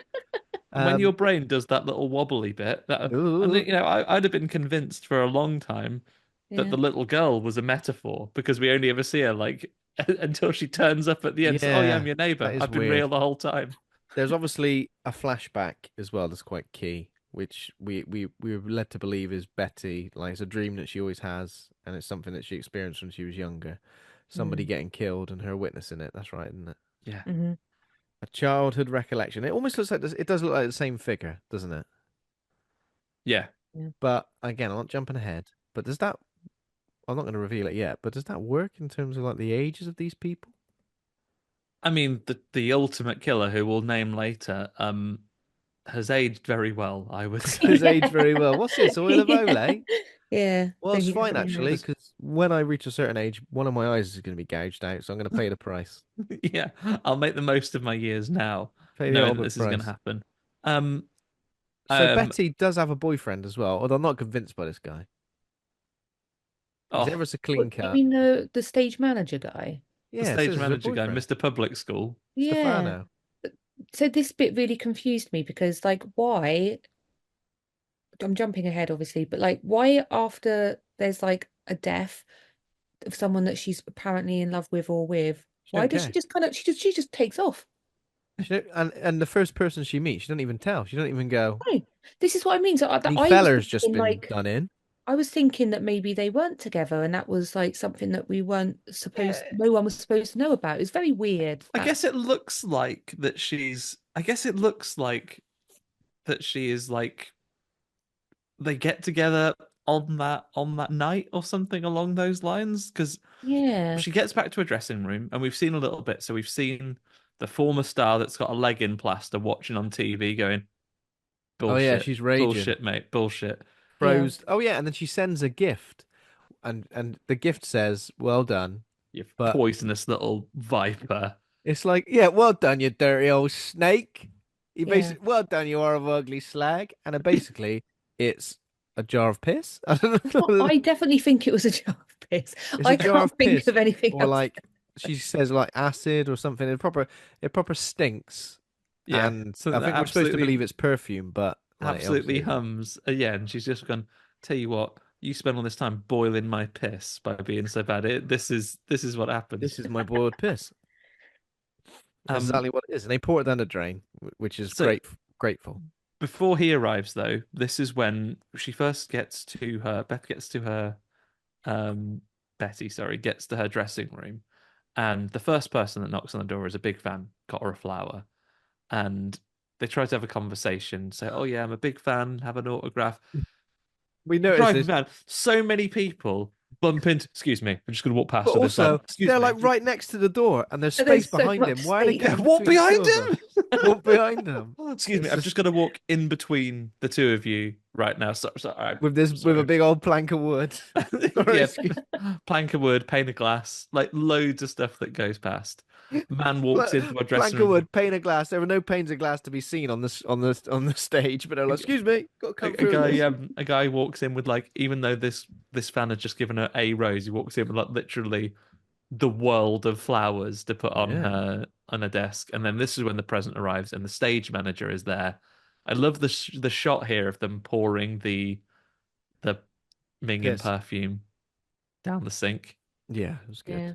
And when your Um, brain does that little wobbly bit, and ooh, I'd have been convinced for a long time that Yeah. the little girl was a metaphor because we only ever see her like until she turns up at the end. So, oh yeah, I'm yeah, your neighbor. that is I've been weird. real the whole time. There's obviously a flashback as well that's quite key, which we were led to believe is Betty. Like it's a dream that she always has, and it's something that she experienced when she was younger. Somebody Mm. getting killed and her witnessing it. That's right, isn't it? Yeah, Hmm. A childhood recollection. It almost looks like this. It does look like the same figure, doesn't it? yeah. Yeah. But again, I'm not jumping ahead. But does that? I'm not going to reveal it yet. But does that work in terms of like the ages of these people? I mean, the ultimate killer, who we'll name later, has aged very well, I would His say. age Yeah. very well. What's this? Oil of Yeah. Olay? Yeah. Well, So it's he fine definitely actually, has. because when I reach a certain age, one of my eyes is going to be gouged out, so I'm going to pay the price. Yeah, I'll make the most of my years now, Pay the knowing that ultimate this is going to price. happen. Um, So um, Betty does have a boyfriend as well, although I'm not convinced by this guy. He's oh, ever so What, clean you cut. mean the stage manager guy? The Yeah, it stage says it's her manager guy, boyfriend, Mr. Public School. Yeah. Stefano. So this bit really confused me because like why I'm jumping ahead obviously, but like why after there's like a death of someone that she's apparently in love with or with, She why don't does she care. just kind of she just takes off? And the first person she meets, she don't even tell. She don't even go. No, this is what I mean. So Any I was feller's just thinking been like done in. I was thinking that maybe they weren't together and that was like something that we weren't supposed Yeah. no one was supposed to know about. It's very weird I that guess it looks like that she's. I guess it looks like that she is like they get together on that night or something along those lines because yeah. she gets back to her dressing room and we've seen a little bit. So we've seen the former star that's got a leg in plaster watching on TV going, Oh yeah, bullshit, she's raging. bullshit, mate, bullshit. Yeah. Froze. Oh yeah, and then she sends a gift, and the gift says, "Well done." You But poisonous little viper. it's like, yeah, well done, you dirty old snake. You Yeah. basically, well done, you horrible ugly slag. And basically, it's a jar of piss. I don't know. I definitely think it was a jar of piss. It's a I jar can't of think piss, of anything or else. like she says, like acid or something. It proper stinks. Yeah, And I something that think we're supposed to absolutely believe it's perfume, but like obviously absolutely isn't. hums. Yeah, and she's just gone. Tell you what, you spend all this time boiling my piss by being so bad. This is what This happens. is my boiled piss. That's Um, exactly what it is, and they pour it down the drain, which is so grateful. before he arrives, though, this is when she first gets to her. Beth gets to her. Um, Betty, sorry, gets to her dressing room, and the first person that knocks on the door is a big fan. Got her a flower, and they try to have a conversation. Say, "Oh yeah, I'm a big fan. Have an autograph." We noticed Driving this, mad. So many people bump into. Excuse me, I'm just going to walk but past her this side. also Excuse they're me. like right next to the door, and there's And space there's so behind much him. Why are they space. Yeah, getting walk between the two behind of them? him. Walk behind them. Excuse me, It's I'm just just going to walk in between the two of you right now. with a Sorry. big old plank of wood. Sorry, Yeah, excuse plank of wood, pane of glass, like loads of stuff that goes past. Man walks into a dressing plank of room. wood, pane of glass. There were no panes of glass to be seen on the stage, but they're like, "Excuse me, got to come through this." A guy walks in with like, even though this fan had just given her a rose, he walks in with like literally the world of flowers to put Yeah, on her desk, and then this is when the present arrives, and the stage manager is there. I love the shot here of them pouring the minging piss. perfume down the sink. Yeah, it was good. Yeah.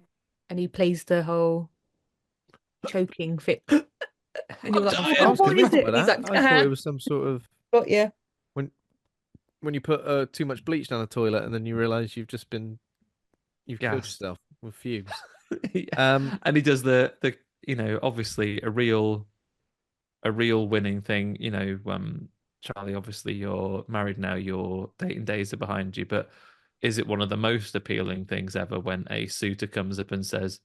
And he plays the whole choking fit. And you're I'm like, dying. I oh, was what is convinced it? by And he's that. like, I thought it was some sort of got yeah. when you put too much bleach down a toilet, and then you realize you've killed Gas. yourself with fumes. Yeah. And he does the obviously a real winning thing. Charlie, obviously you're married now, your dating days are behind you, but is it one of the most appealing things ever when a suitor comes up and says,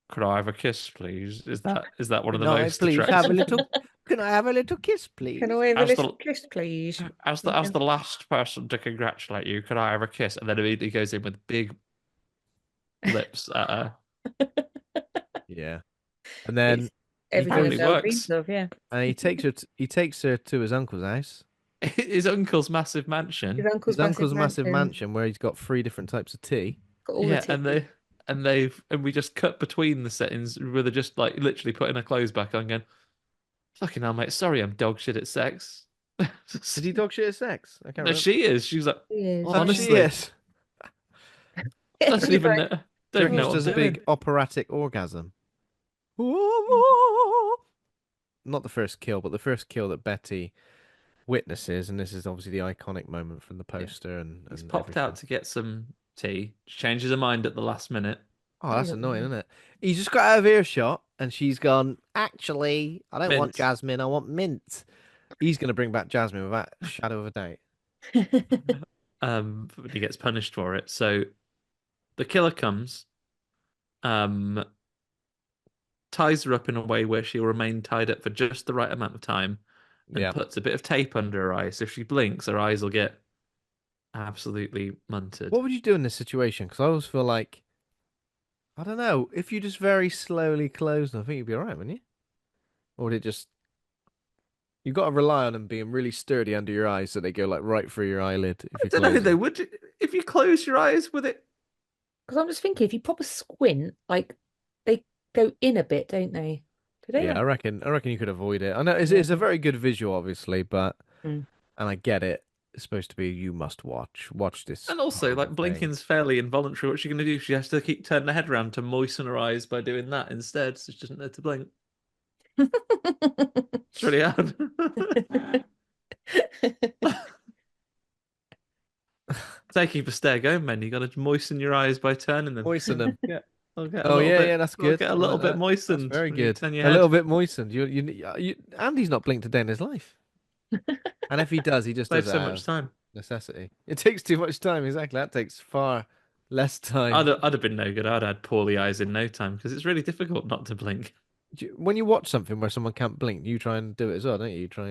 "Could I have a kiss, please?" Is that one of the Can I most please have a attractive? little? Can I have a little kiss, Can please? I have a As the little kiss, please? as the last person to congratulate you, could I have a kiss? And then immediately goes in with big lips at her. Yeah. And It's then he everything a Apparently goes girl works. dreams of, yeah. and he takes her to his uncle's house. His uncle's massive His mansion. His uncle's massive uncle's massive mansion, mansion where he's got three different types of tea. got all the Yeah, tea. and we just cut between the settings where they're just like literally putting her clothes back on, going, "Fucking hell, mate, sorry, I'm dog shit at sex." Did he dog shit at sex? I can't No, remember. she is. She's like, He is, Oh, yeah. she honestly, is. I don't He's even like, know, Do you don't reckon know she what I'm does a doing. big operatic orgasm? Not the first kill, but the first kill that Betty witnesses, and this is obviously the iconic moment from the Yeah, poster he's and popped out everything. to get some tea. Changes her mind at the last minute. Oh, he's that's like, annoying, isn't it? He's just got out of earshot, and she's gone, "Actually, I don't want Mint. Jasmine, I want mint." He's going to bring back Jasmine without a shadow of a doubt. But he gets punished for it. So the killer comes, um, ties her up in a way where she'll remain tied up for just the right amount of time, and Yeah. puts a bit of tape under her eyes. So if she blinks, her eyes will get absolutely munted. What would you do in this situation? Because I always feel like, I don't know, if you just very slowly close them, I think you'd be all right, wouldn't you? Or would it just, you've got to rely on them being really sturdy under your eyes so they go like right through your eyelid if I you don't know close though. them. Would you, if you close your eyes with it? Because I'm just thinking, if you proper squint, like they go in a bit, don't they? Do they? Yeah, I reckon you could avoid it. I know it's Yeah. it's a very good visual, obviously, but Mm. and I get it. It's supposed to be you must watch this And also, like horrible thing. blinking's fairly involuntary. What's she going to do? She has to keep turning her head around to moisten her eyes by doing that instead. So she doesn't know to blink. It's really hard. Taking for stare going, man. You got to moisten your eyes by turning them. Moisten them. Yeah, I'll get a Oh little yeah, bit. yeah, that's I'll good. get a I little like bit that. That's moistened very when you good. turn your A head. little bit moistened. Andy's not blinked a day in his life, and if he does, he just Save does it so out much of time. necessity. It takes too much time. Exactly. That takes far less time. I'd have been no good. I'd had poorly eyes in no time because it's really difficult not to blink. When you watch something where someone can't blink, you try and do it as well, don't you? You try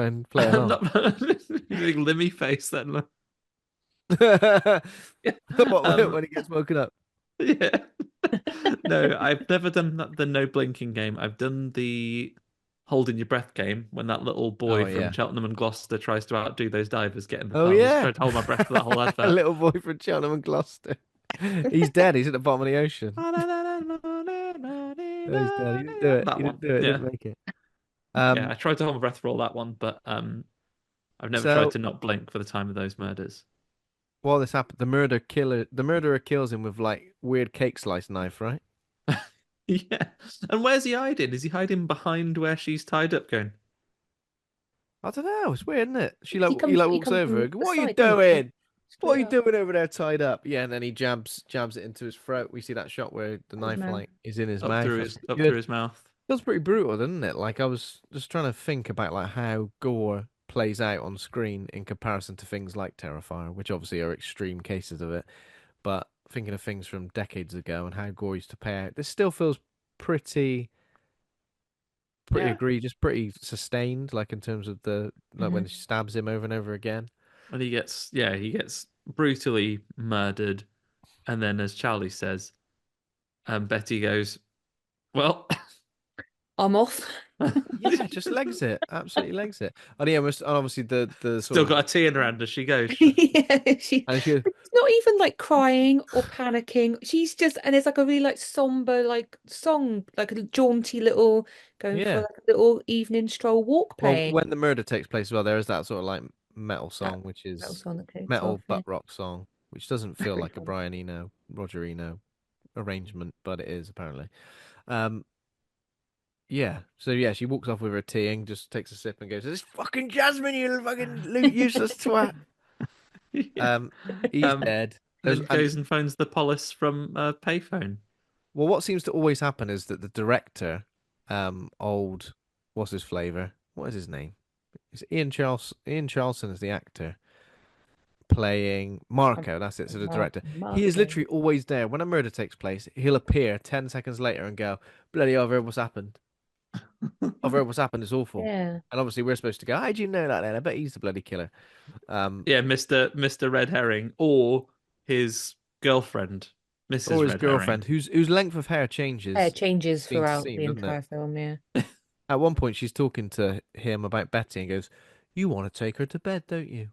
and play I'm along. not big limmy face then. What, Um, when he gets woken up? yeah. No, I've never done the no blinking game. I've done the holding your breath game when that little Oh boy from yeah. Cheltenham and Gloucester tries to outdo those divers getting the Oh pearls. yeah. Tried to hold my breath for that whole A advert. little boy from Cheltenham and Gloucester. He's dead. He's at the bottom of the ocean. Oh, he's dead. He didn't do it. That He didn't one. do it. He Yeah. didn't make it. Yeah, I Um. tried to hold my breath for all that one, but I've never tried So to not blink for the time of those murders. while this happened, the murderer kills him with like weird cake slice knife, right? Yeah. And where's he hiding? Is he hiding behind where she's tied up going? I don't know. It's weird, isn't it? He He walks comes over. from What the are you side, doesn't he? doing? What are Straight you up doing over there tied up? Yeah, and then he jabs it into his throat. We see that shot where the his knife mouth. like is in his Up mouth. through That's his pretty up through good. his mouth. Feels pretty brutal, doesn't it? Like I was just trying to think about like how gore plays out on screen in comparison to things like Terrifier, which obviously are extreme cases of it. But thinking of things from decades ago and how gore used to play out, this still feels pretty Yeah. egregious, pretty sustained, like in terms of the like when Hmm. she stabs him over and over again. And he gets brutally murdered. And then as Charlie says, Betty goes, well, I'm off. Yeah, just legs it, absolutely legs it. And yeah, and obviously the sort still of got a tea in her hand as she goes. Yeah, and she but it's not even like crying or panicking. She's just, and it's like a really like somber like song, like a jaunty little going for yeah. like a little evening stroll walk Well, playing. when the murder takes place as well, there is that sort of like metal That song, which little is song that kicks off. metal Yeah, butt rock song, which doesn't that's feel pretty like a fun. Brian Eno, Roger Eno arrangement, but it is apparently. Um, yeah. So yeah, she walks off with her tea and just takes a sip and goes, "This fucking Jasmine, you fucking useless twat." Yeah. Um, he's Um, dead. and There's then and goes and phones the police from payphone. well, what seems to always happen is that the director, old, what's his flavor? What is his name? It's Ian Charles. Ian Charleson is the actor playing Um, Marco. That's it. So the director, he is Marco. literally always there when a murder takes place. He'll appear 10 seconds later and go, "Bloody, I've heard what's happened. I've heard what's happened. It's awful." Yeah. And obviously, we're supposed to go, "How do you know that?" Then I bet he's the bloody killer. Yeah, Mr. Red Herring or his girlfriend, Or Mrs. his Red Herring. girlfriend, whose length of hair Hair changes changes scene to throughout scene, the doesn't it? entire film, yeah. At one point, she's talking to him about Betty and goes, "You want to take her to bed, don't you?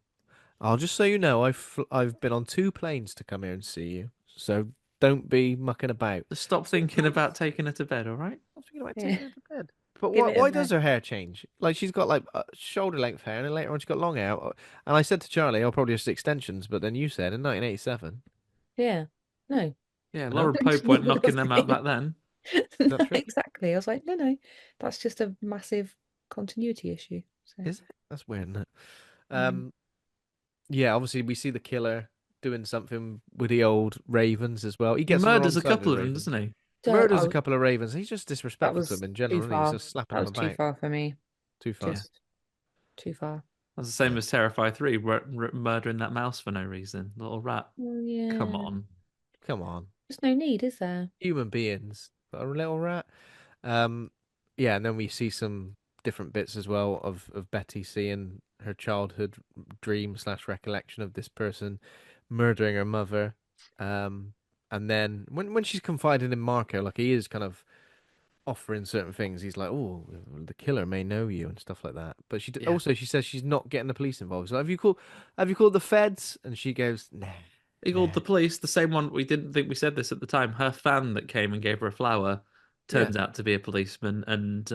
I'll just so you know, I've been on 2 planes to come here and see you, so don't be mucking about." Just stop thinking about taking her to bed, all right? I'm thinking about Yeah. taking her to bed. But Give it a why does rest. her hair change? Like she's got like shoulder length hair, and then later on she's got long hair. And I said to Charlie, "I'll probably just extensions." But then you said in 1987, Yeah. No. Yeah, no, Laura Pope went knocking them out back then. is that No, true? exactly. I was like, no. That's just a massive continuity issue. So, Is it? That's weird, isn't it? mm. Um, yeah. Obviously, we see the killer doing something with the old ravens as well. He He gets on the wrong murders a side of the couple of them, ravens. doesn't he? So Murders a couple of ravens. He's just that disrespectful to them was in too general, isn't he? He's far. just slapping That them was too about. far for me. Too far. Yeah. Just too far. That's the same as Terrifier 3, murdering that mouse for no reason. Little rat. Oh, Come yeah. on. Come on. There's no need, is there? Human beings, but a little rat. Um, yeah, and then we see some different bits as well of Betty seeing her childhood dream slash recollection of this person murdering her mother. And then when she's confiding in Marco, like he is kind of offering certain things, he's like, "Oh, the killer may know you" and stuff like that. But Yeah. also she says she's not getting the police involved. So have you called the feds? And she goes, "Nah." He called Yeah. the police. The same one, we didn't think we said this at the time. Her fan that came and gave her a flower Yeah. turns out to be a policeman, and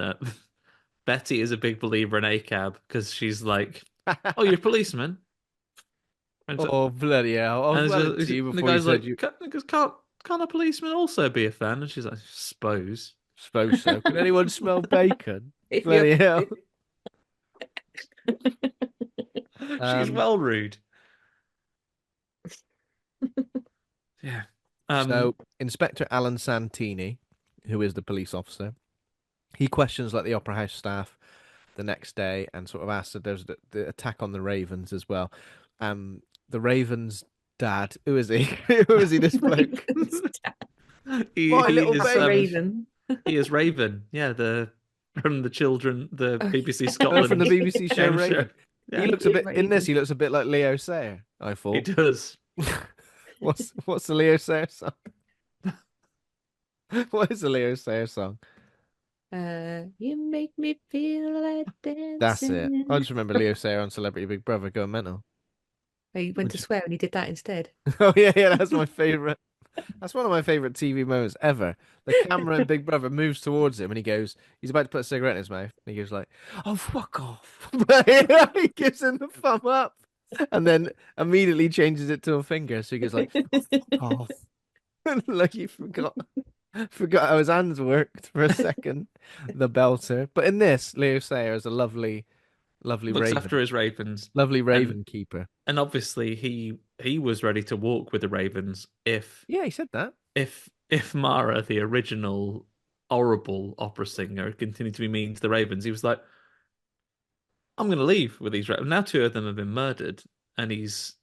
Betty is a big believer in ACAB because she's like, "Oh, you're a policeman." Oh, bloody hell. I was And well into you the before you guy's said like, you can't a policeman also be a fan?" And she's like, "Suppose." suppose so. Can anyone smell bacon? If you're Bloody hell. She's Um, well rude. Yeah. so Inspector Alan Santini, who is the police officer, he questions like the Opera House staff the next day and sort of asks if there's the attack on the Ravens as well. The Ravens' dad, who is he? Who is he? This bloke, he my little is baby. Raven. he is Raven. Yeah, the from the children, the Oh, BBC From the Scotland BBC show game show. Raven. He Yeah, looks a bit in this. Raven. He looks a bit like Leo Sayer. I he thought. does. What's the Leo Sayer song? What is the Leo Sayer song? You make me feel like That's it. I dancing. just remember Leo Sayer on Celebrity Big Brother going mental. He went to Would you- swear and he did that instead. Oh yeah, that's my favorite. That's one of my favorite TV moments ever. The camera in Big Brother moves towards him and he's about to put a cigarette in his mouth. And he goes like, "Oh fuck off!" He gives him the thumb up, and then immediately changes it to a finger. So he goes like, "Oh, fuck off!" Like he forgot how his hands worked for a second. The belter. But in this, Leo Sayer is a lovely, lovely Looks raven, after his ravens, lovely and raven keeper. obviously he was ready to walk with the ravens Yeah, he said that. if Mara, the original horrible opera singer, had continued to be mean to the ravens. He was like, "I'm going to leave with these ravens." Now two of them have been murdered, and he's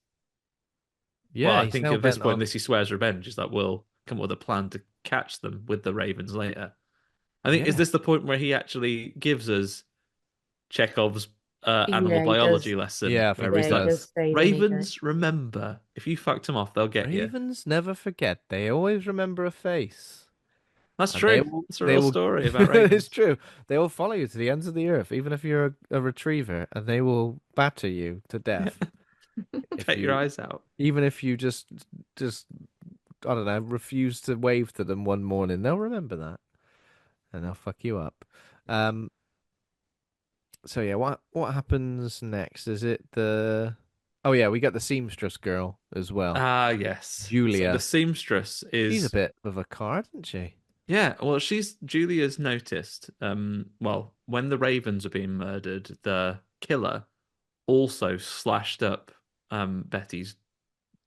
well, Yeah, I he's think hell at this bent point, on. this he swears revenge. He's like, "We'll come up with a plan to catch them with the ravens later." I think is Yeah. this the point where he actually gives us Chekhov's animal Yeah, he does. biology lesson, Yeah, I where think he Yeah, he's he like, does. does say, doesn't he? "Ravens, remember, if you fucked them off, they'll get you." Ravens never forget. They always remember a face. That's And they true. will That's a they real will story about it's ravens. true. They will follow you to the ends of the earth, even if you're a retriever, and they will batter you to death if Take your you eyes out. even if you just I don't know, refuse to wave to them one morning, they'll remember that and they'll fuck you up. Um so yeah, what happens next? Is it the Oh yeah, we got the seamstress girl as well. Ah, yes. So the Julia. seamstress She's a is, bit of a card, isn't she? yeah, well, she's Julia's noticed. Well, when the ravens are being murdered, the killer also slashed up Betty's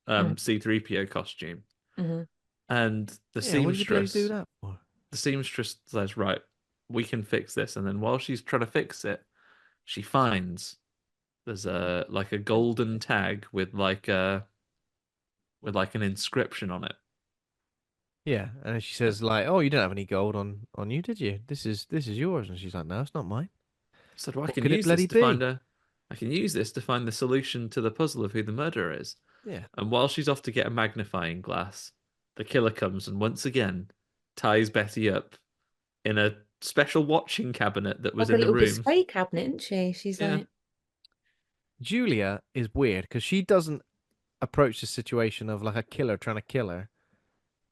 Mm, C3PO costume. mhm. And Yeah, what did you bloody do that for? the seamstress says, "Right, we can fix this." And then while she's trying to fix it, she finds there's a like a golden tag with like an inscription on it. Yeah, and then she says like, "Oh, you didn't have any gold on you, did you? This is yours." And she's like, "No, it's not mine. Said, "Well, What could it bloody be?" I can use this to find the solution to the puzzle of who the murderer is." Yeah, And while she's off to get a magnifying glass, the killer comes and once again ties Betty up in a special watching cabinet that was Like a in the little room. display cabinet, isn't she? She's Yeah. like, Julia is weird because she doesn't approach the situation of like a killer trying to kill her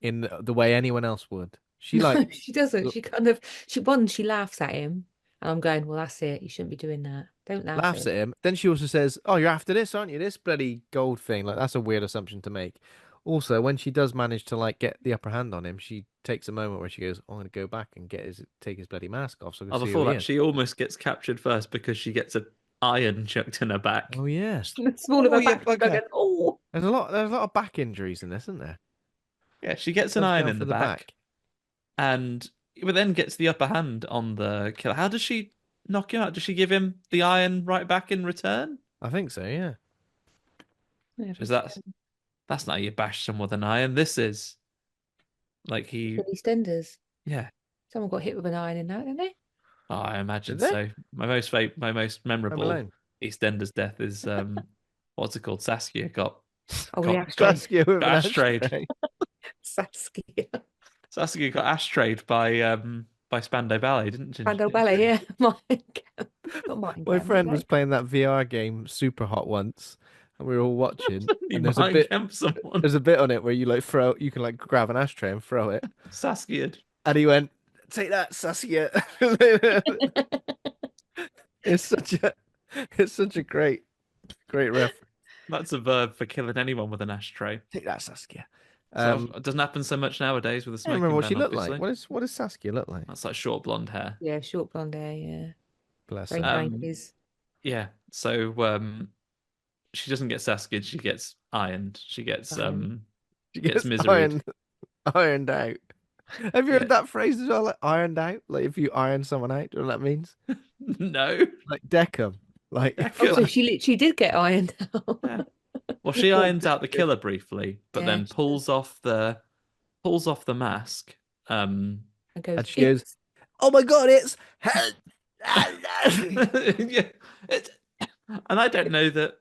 in the way anyone else would. She like no, she doesn't. She kind of, she laughs at him. And I'm going, well, that's it. You shouldn't be doing that. Don't laugh at laughs at him. him. Then she also says, "Oh, you're after this, aren't you? This bloody gold thing." Like that's a weird assumption to make. Also, when she does manage to like get the upper hand on him, she takes a moment where she goes, "I'm going to go back and take his bloody mask off so I can Oh, see who before he that, is." she almost gets captured first because she gets an iron chucked in her back. Oh yeah. The small of Oh, her you back. She's bugger. going, oh. There's a lot of back injuries in this, isn't there? Yeah, she gets an Does iron go in for the the back, back. and but then gets the upper hand on the killer. How does she knock him out? Does she give him the iron right back in return? I think so, yeah. Yeah, Because she's that's not how you bash someone with an iron. This is like he, EastEnders. yeah. Someone got hit with an iron in that, didn't they? Oh, I Did imagine they? so. My most Home memorable Alone. EastEnders death is what's it called? Saskia Oh, the got ashtray. Saskia with an ashtrayed. ashtray. Saskia. Saskia got ashtrayed by Spandau Ballet, didn't she? Spandau Ballet, yeah. Mine. Not mine. My friend was Right? playing that VR game Super Hot once, and we were all watching. You And there's a might bit, camp someone. there's a bit on it where you like you can like grab an ashtray and throw it. Saskia. And he went, "Take that, Saskia." It's such a, it's such a great reference. That's a verb for killing anyone with an ashtray. Take that, Saskia. It doesn't happen so much nowadays with a I don't smoking remember what ban, she looked obviously. like. What does Saskia look like? That's like short blonde hair. Yeah, short blonde hair, yeah. Bless Very her. 90s. Yeah. So she doesn't get Saskia, she gets ironed. She gets She gets gets misery. ironed out. Have you Yeah. heard that phrase as well? Like ironed out? Like if you iron someone out, do you know what that means? No. Like deck 'em. Like Oh, so she literally did get ironed out. Yeah. Well, she irons out the killer briefly, but Yeah, then she pulls off the mask. and goes, and she goes, "Oh my god, it's Yeah. And I don't know that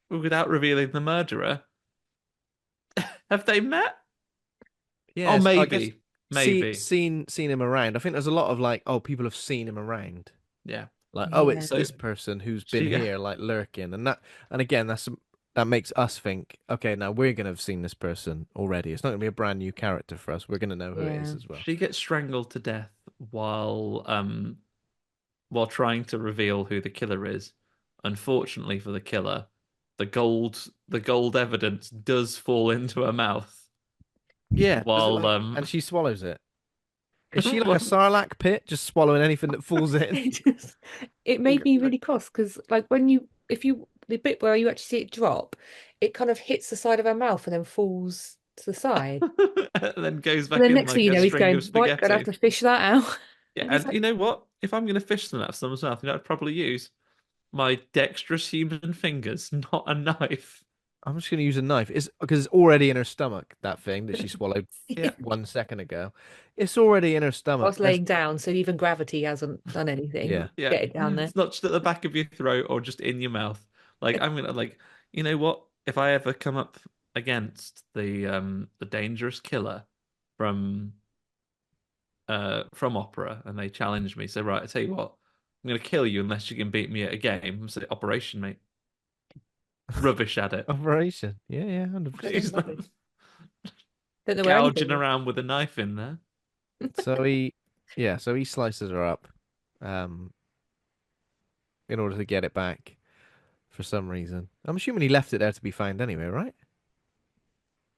without revealing the murderer. Have they met? yeah." Oh, I guess maybe. seen him around. I think there's a lot of like, oh, people have seen him around. Yeah. Like, oh, Yeah. it's So this person who's been she- here, like lurking, and again, that makes us think, okay, now we're gonna have seen this person already. It's not gonna be a brand new character for us. We're gonna know who it is Yeah. as well. She gets strangled to death while trying to reveal who the killer is. Unfortunately for the killer, the gold evidence does fall into her mouth. Yeah, While and she swallows it. Is she like Well- a sarlacc pit, just swallowing anything that falls in? It made me really cross because, like, the bit where you actually see it drop, it kind of hits the side of her mouth and then falls to the side. and then goes back And then in next like thing you a know, he's string going, of right, gonna have spaghetti. to fish that out. Yeah, And he's and like, you know what? If I'm going to fish them out of someone's mouth, I'd probably use my dexterous human fingers, not a knife. I'm just gonna use a knife. It's because it's already in her stomach. That thing that she swallowed Yeah. 1 second ago, it's already in her I stomach. was laying down, so even gravity hasn't done anything. Yeah. Yeah. Get it down there. It's not just at the back of your throat or just in your mouth. Like I'm gonna you know what? If I ever come up against the dangerous killer from opera and they challenge me, say, right, I tell you what, I'm gonna kill you unless you can beat me at a game. Say, operation, mate. Rubbish at it. Operation. Yeah, 100%. He's like Don't know where gouging anything is. around with a knife in there. So he slices her up, in order to get it back for some reason. I'm assuming he left it there to be found anyway, right?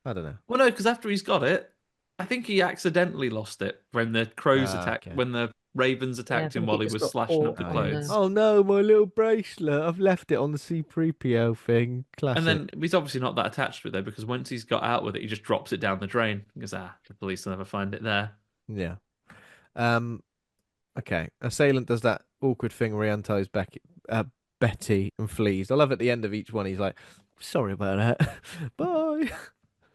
I don't know. Well, no, because after he's got it, I think he accidentally lost it when the crows attacked, Okay. when the ravens attacked I him think while it he just was got slashing up caught the on clothes. the- Oh no, my little bracelet! I've left it on the C-3PO thing. Classic. And then he's obviously not that attached to it though, because once he's got out with it, he just drops it down the drain. He goes, the police will never find it there. Yeah. Okay. Assailant does that awkward thing where he unties Betty and flees. I love at the end of each one. He's like, "Sorry about that. Bye.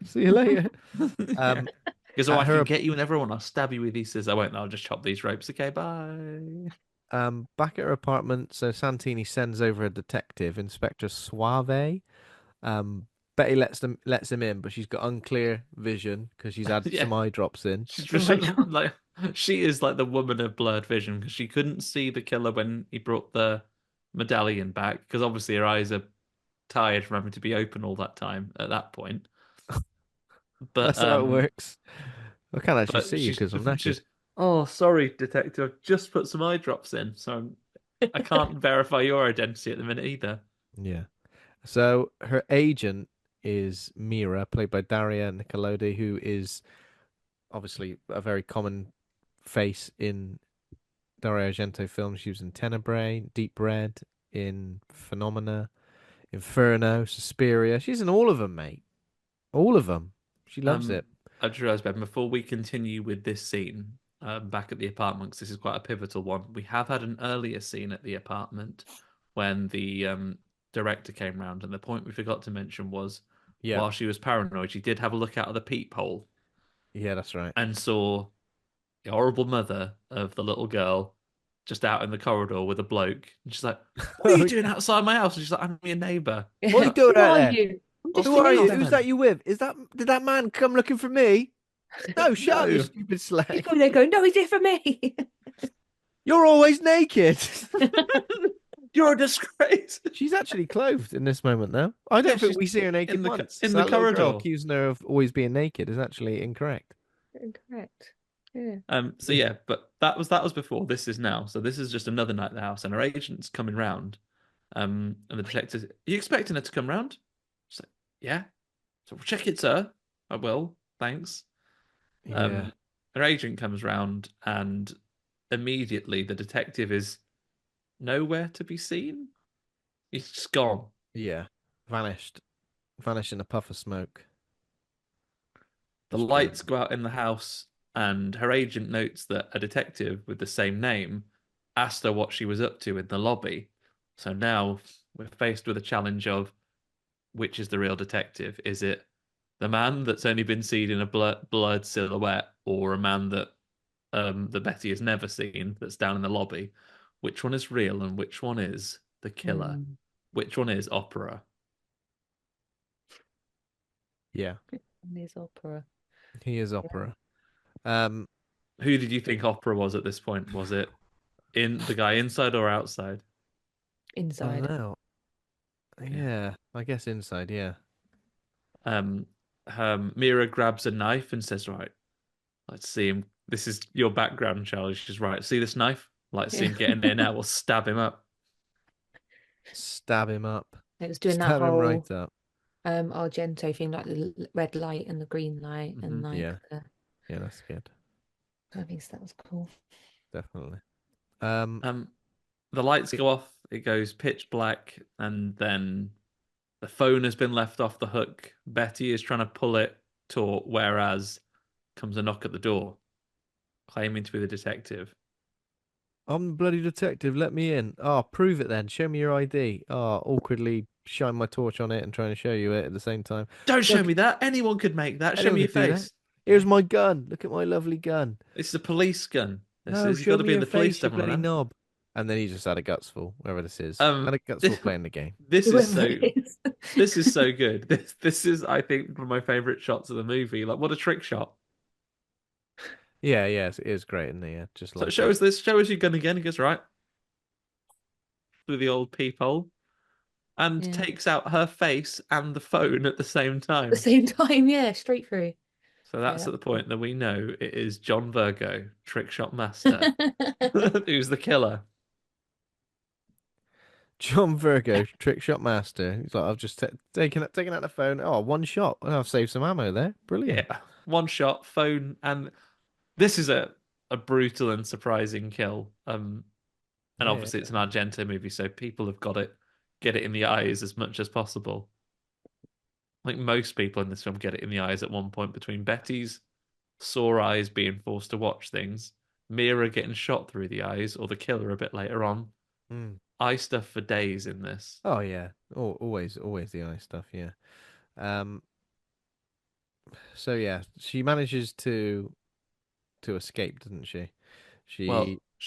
See you later." Because at I her- can get you and everyone. I'll stab you with these scissors. I won't. I'll just chop these ropes. Okay, bye. Back at her apartment, so Santini sends over a detective, Inspector Suave. Betty lets him in, but she's got unclear vision because she's had Yeah. some eye drops in. She's just like she is like the woman of blurred vision because she couldn't see the killer when he brought the medallion back because obviously her eyes are tired from having to be open all that time at that point. But That's how it works. I can't actually but see you because I'm naked. she's, oh, sorry, detective. I've just put some eye drops in, so I can't verify your identity at the minute either. Yeah. So her agent is Mira, played by Daria Nicolodi, who is obviously a very common face in Dario Argento films. She was in Tenebrae, Deep Red, in Phenomena, Inferno, Suspiria. She's in all of them, mate. All of them. She loves it. I just realised, Ben, before we continue with this scene back at the apartment, 'cause this is quite a pivotal one, we have had an earlier scene at the apartment when the director came round, and the point we forgot to mention was Yeah. while she was paranoid, she did have a look out of the peephole Yeah, that's right. and saw the horrible mother of the little girl just out in the corridor with a bloke. And she's like, "What are you doing outside my house?" And she's like, "I'm your neighbour." What are you doing Who out are there? you? I'm just Who are you? neighbour. Who's that you with? Did that man come looking for me? No, shut up, you No. stupid He's slag. probably there going, no, he's here for me. You're always naked. You're a disgrace. She's actually clothed in this moment, though. I don't Yeah, think she's we see her naked in the once. in So the that little girl corridor. accusing her of always being naked is actually incorrect. Incorrect. Yeah. So yeah, but that was before. This is now. So this is just another night at the house, and her agent's coming round. And the detective's, are you expecting her to come round? She's like, yeah. So check it, sir. I will. Thanks. Yeah. Her agent comes round, and immediately the detective is nowhere to be seen. He's just gone. Yeah. Vanished. Vanished in a puff of smoke. The lights go out in the house, and her agent notes that a detective with the same name asked her what she was up to in the lobby. So now we're faced with a challenge of which is the real detective? Is it the man that's only been seen in a blurred silhouette, or a man that that Betty has never seen that's down in the lobby? Which one is real and which one is the killer? Which one is Opera? Yeah. There's Opera. He is Opera. Who did you think Opera was at this point? Was it in the guy inside or outside? Inside. I don't know. Yeah, I guess inside, yeah. Mira grabs a knife and says, right, let's see him. This is your background, Charlie. She's right. See this knife? Let's see him get in there now. We'll stab him up. Stab him up. It was doing Stab that him whole right up. Argento thing, like the red light and the green light, and like yeah, that's good. I think that was cool. Definitely. The lights go off. It goes pitch black, and then the phone has been left off the hook. Betty is trying to pull it taut, whereas comes a knock at the door, claiming to be the detective. I'm the bloody detective. Let me in. Oh, prove it then. Show me your ID. Oh, awkwardly shine my torch on it and trying to show you it at the same time. Don't show me that. Anyone could make that. Show me your face. Here's my gun. Look at my lovely gun. This is a police gun. You've got to be in the police, you bloody knob. And then he just had a gutsful, wherever this is. Had a gutsful playing the game. This is so good. This is, I think, one of my favorite shots of the movie. Like, what a trick shot. Yeah, it is great, isn't it? Yeah, just so like show us this. Show us your gun again. He goes, right. Through the old peephole. And takes out her face and the phone at the same time. At the same time, yeah, straight through. So that's at the point that we know it is John Virgo, trick shot master, who's the killer. John Virgo, trick shot master. He's like, I've just taken out the phone. Oh, one shot. Oh, I've saved some ammo there. Brilliant. Yeah, one shot, phone, and this is a brutal and surprising kill. And obviously it's an Argento movie, so people have got it, get it in the eyes as much as possible. I think most people in this film get it in the eyes at one point, between Betty's sore eyes being forced to watch things, Mira getting shot through the eyes, or the killer a bit later on. Eye stuff for days in this. Oh yeah, always the eye stuff. Yeah. So yeah, she manages to escape, doesn't she? She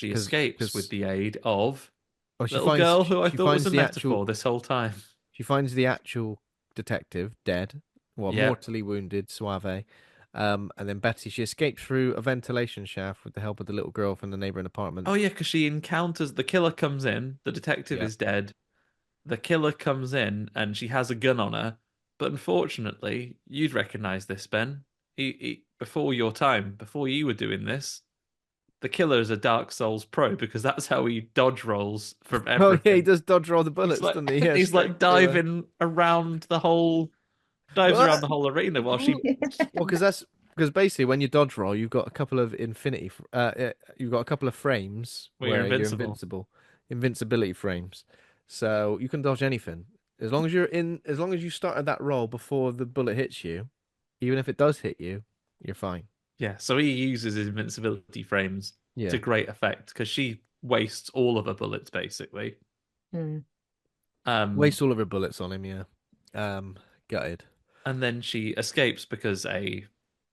escapes with the aid of little girl who I thought was a metaphor this whole time. She finds the actual detective dead, mortally wounded, suave. And then Betty, she escapes through a ventilation shaft with the help of the little girl from the neighboring apartment. Oh yeah, because she encounters the killer. Comes in, the detective is dead. The killer comes in and she has a gun on her. But unfortunately, you'd recognize this, Ben. Before your time, before you were doing this, the killer is a Dark Souls pro, because that's how he dodge rolls from everything. Oh yeah, he does dodge roll the bullets, doesn't he? Yeah, he's like diving around the whole, around the whole arena while she. Well, because basically when you dodge roll, you've got a couple of you've got a couple of frames where you're invincible, invincibility frames, so you can dodge anything as long as you started that roll before the bullet hits you. Even if it does hit you, you're fine. Yeah, so he uses his invincibility frames to great effect, because she wastes all of her bullets basically. Wastes all of her bullets on him. Yeah, gutted. And then she escapes because the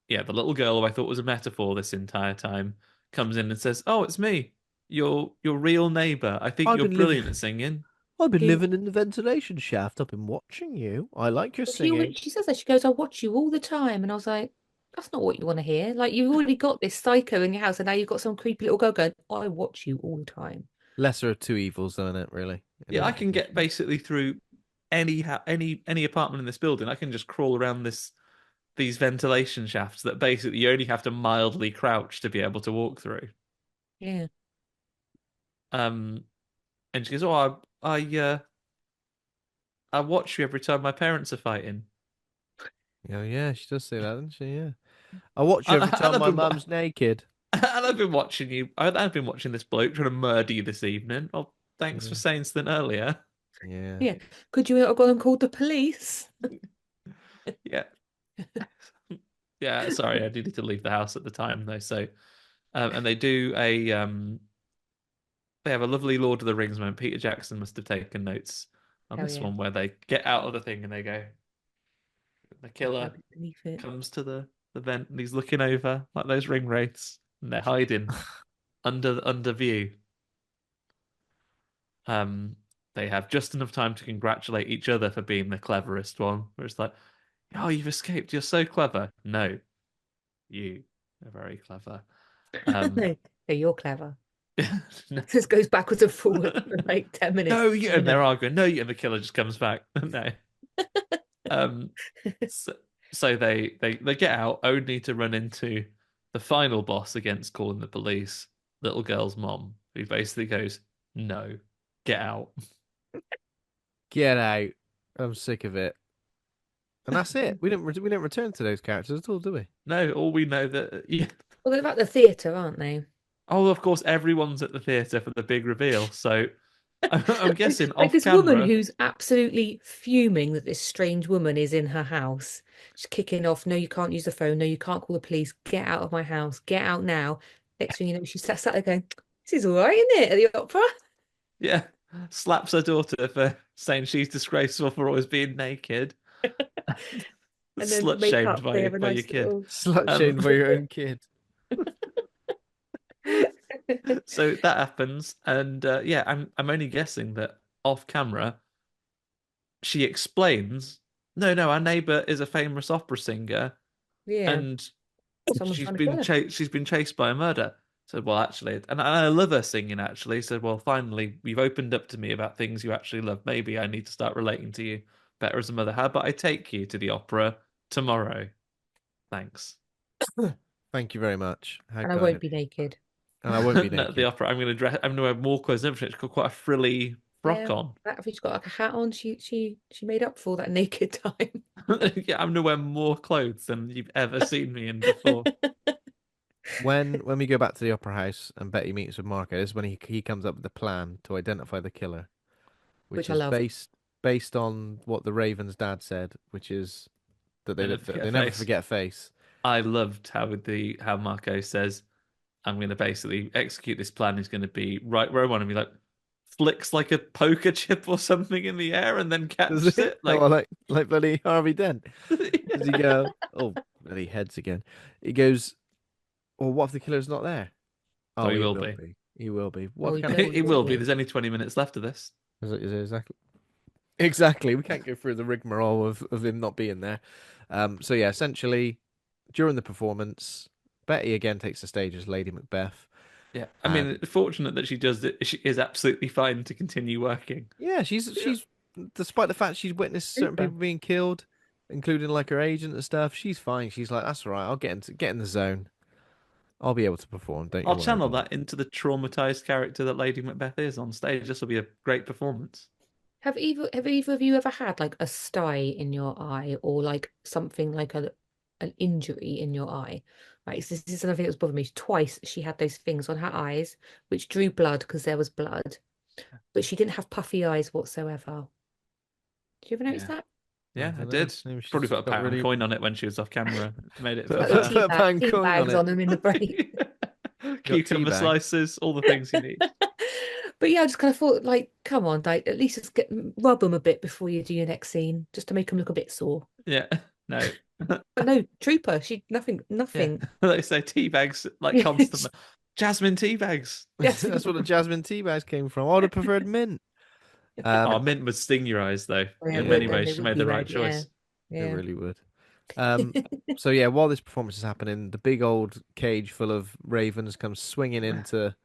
little girl, who I thought was a metaphor this entire time, comes in and says, "Oh, it's me, your real neighbor. I think you're brilliant at singing. I've been living in the ventilation shaft. I've been watching you. I like your singing." She says that. She goes, "I watch you all the time," and I was like, that's not what you want to hear. Like, you've already got this psycho in your house, and now you've got some creepy little girl going, "I watch you all the time." Lesser of two evils, isn't it, really? in Yeah, an I air can get conditioner. basically through any apartment in this building. I can just crawl around these ventilation shafts that basically you only have to mildly crouch to be able to walk through. Yeah. Um, and she goes, "Oh, I watch you every time my parents are fighting." Oh yeah, she does say that, doesn't she? Yeah. I watch you And, every and time I've my been mum's naked. and I've been watching you. I've been watching this bloke trying to murder you this evening. Oh, thanks for Yeah. saying something earlier. Yeah. Yeah. Could you not have gone and called the police? Yeah, yeah. Sorry, I do need to leave the house at the time though. So, and they do they have a lovely Lord of the Rings moment. Peter Jackson must have taken notes on Hell this yeah. one where they get out of the thing and they go, the killer Beneath it. comes to the vent and he's looking over like those ring wraiths and they're hiding under view. Um, they have just enough time to congratulate each other for being the cleverest one. Where it's like, oh, you've escaped. You're so clever. No, you are very clever. Um, No, no, you're clever. no, This goes backwards and forwards for like 10 minutes. no, you, and they're arguing. No, you, and the killer just comes back. No. Um, so, so they get out only to run into the final boss against calling the police, little girl's mom, who basically goes, "No, get out." Get out. I'm sick of it. And that's it. We didn't return to those characters at all, do we? No, all we know that yeah. Well, they're at the theatre, aren't they? Oh, of course, everyone's at the theatre for the big reveal. So I'm guessing Like off this woman camera. who's absolutely fuming that this strange woman is in her house. She's kicking off. No, you can't use the phone. No, you can't call the police. Get out of my house. Get out now. Next thing you know, she's sat there going, "This is all right, isn't it?" At the opera. Yeah, slaps her daughter for saying she's disgraceful for always being naked. And then Slut make shamed up. They have a by your nice kid. little. Slut Um, shamed by your own kid. so that happens, and yeah, I'm only guessing that off camera she explains, no, no, our neighbor is a famous opera singer, Yeah, and someone's trying to kill her. she's been chased by a murder. Said, well, actually, and I love her singing. Actually, said, well, finally, you've opened up to me about things you actually love. Maybe I need to start relating to you better as a mother. How about I take you to the opera tomorrow? Thanks. Thank you very much. How And I kind won't of be you. naked. And I won't be No, the naked. opera. I'm going to dress. I'm going to wear more clothes than everything. She's got quite a frilly frock Yeah, on. that, if she's got like a hat on, she made up for that naked time. Yeah, I'm going to wear more clothes than you've ever seen me in before. When we go back to the opera house and Betty meets with Marco, this is when he comes up with the plan to identify the killer, which Which I is love. based on what the Raven's dad said, which is They never that forget a they never face. forget a face. I loved how Marco says, I'm going to basically execute this plan. Is going to be right where I want to be, like flicks like a poker chip or something in the air and then Does catches it? it. Oh, Like, like bloody Harvey Dent. Does he yeah. go? Oh, bloody heads again. He goes. Well, what if the killer's not there? Oh, Oh, he he will will be. be. He will be. Oh, What he kind of He bloody will will be. be. There's only 20 minutes left of this. is it exactly? Exactly. We can't go through the rigmarole of him not being there. So yeah, essentially, during the performance, Betty again takes the stage as Lady Macbeth, Yeah, I mean, and fortunate that she does it. She is absolutely fine to continue working. yeah, Yeah. she's despite the fact she's witnessed certain Super. people being killed, including like her agent and stuff, she's fine. She's like, that's all right. I'll get in the zone. I'll be able to perform. Don't you I'll worry channel about it. that into the traumatized character that Lady Macbeth is on stage. This will be a great performance. Have either of you ever had like a sty in your eye or like something like an injury in your eye? Right, so this is something that's bothered me. Twice she had those things on her eyes which drew blood because there was blood, but she didn't have puffy eyes whatsoever. Did you ever notice Yeah. that? I Yeah, I don't know. did. Maybe Probably she's put a got pound really coin on it when she was off camera. Made it put, feel Like the put, better. tea put a bag, pound tea coin on bags it. on them in the break. Got tea Cucumber bags. slices, all the things you need. But yeah, I just kind of thought, like, come on, like, at least just rub them a bit before you do your next scene, just to make them look a bit sore. Yeah, no. But no, Trooper, she Yeah, nothing. they say tea bags like Yeah, constantly. Jasmine tea bags. Jasmine. That's where the jasmine tea bags came from. I would have preferred mint. Oh, Um, mint would sting your eyes though. Yeah, In it would, many it then ways, they she would made be the right red. Yeah, choice. it yeah. really would. Um, so yeah, while this performance is happening, the big old cage full of ravens comes swinging into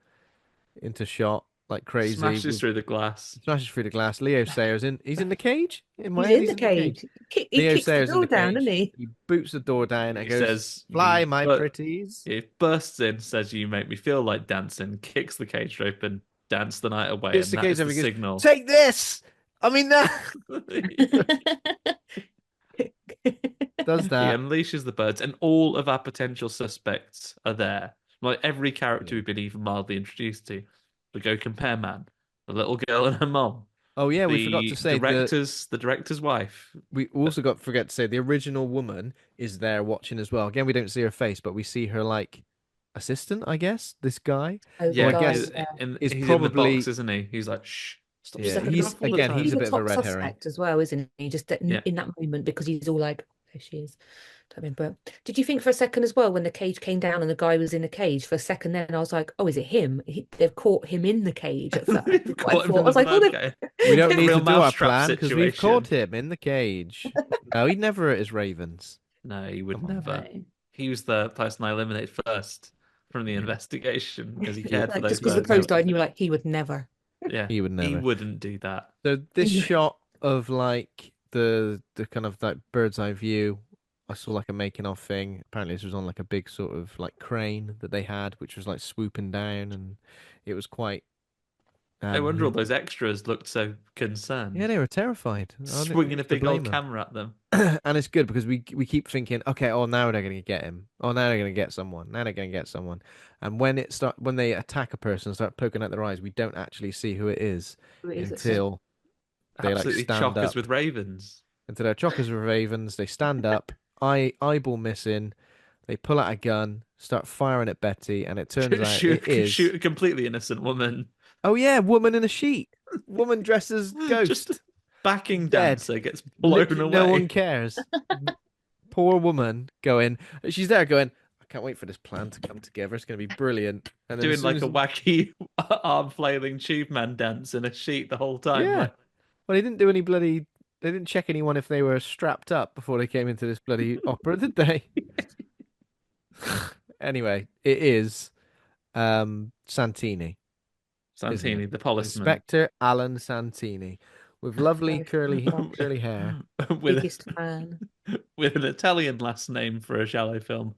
shot. like crazy. Smashes through the glass. Smashes through the glass. Leo Sayers in. He's in the cage. In my He's head, in he's the in the cage. cage. He Leo kicks the Sayers in door the down, doesn't cage. he? He boots the door down and He goes, says, "Fly, my pretties." He bursts in, says, "You make me feel like dancing," kicks the cage open, dance the night away, Hits and the that cage is the over. He goes, signal. "Take this." I mean, that does He that. unleashes the birds, and all of our potential suspects are there. Like every character Yeah. we've been even mildly introduced to. The Go Compare Man, the little girl and her mom, Oh yeah, we forgot to the say director's wife. we also got forget to say the original woman is there watching as well. Again, we don't see her face, but we see her like assistant, I guess. This guy, Oh, the who I guy. guess is he's in the box, probably isn't he? He's like, shh, stop yeah. sticking He's up all the again, time. he's He's a a bit of a top red herring. suspect as well, isn't he? Just that Yeah. in that moment because he's all like, there she is. Don't remember. Did you think for a second as well when the cage came down and the guy was in the cage for a second? Then I was like, oh, is it him? They've caught him in the cage at first. They've What I caught him thought. in I was the like, oh, bird they've cage. We don't need Real to do our mousetrap plan because we've situation. caught him in the cage. No, he'd never hurt his ravens. No, he would Come on. never. no. He was the person I eliminated first from the investigation because he He cared would- for Like those just because the birds. crows died, and you were like, he would never. Yeah, He would he never. wouldn't do that. So this shot of like the kind of like bird's eye view, I saw like a making of thing. Apparently this was on like a big sort of like crane that they had, which was like swooping down, and it was quite. I wonder all Um, those extras looked so yeah, concerned, they were terrified. I don't swinging a used to big old blame 'em. camera at them. And it's good because we keep thinking, okay, oh now they're gonna get him. Oh now they're gonna get someone. Now they're gonna get someone. And when they attack a person and start poking out their eyes, we don't actually see who it is Who is it? until they like Absolutely stand chockers up. with ravens. Until they're chockers with ravens, they stand up, eyeball missing, they pull out a gun, start firing at Betty, and it turns out it is Shoot a completely innocent woman. oh yeah, woman in a sheet. Woman dressed as ghost. Just backing Dead. dancer gets blown Literally away. no one cares. Poor woman going. She's there going. I can't wait for this plan to come together. It's going to be brilliant. And then Doing as soon like as, a wacky arm flailing tube man dance in a sheet the whole time. yeah. Like, Well, they didn't do any bloody. They didn't check anyone if they were strapped up before they came into this bloody opera, did they? Anyway, it is Santini, isn't Santini, it? the policeman. Inspector Alan Santini, with lovely Oh, curly gosh. curly hair. with, Biggest fan. with an Italian last name for a Giallo film,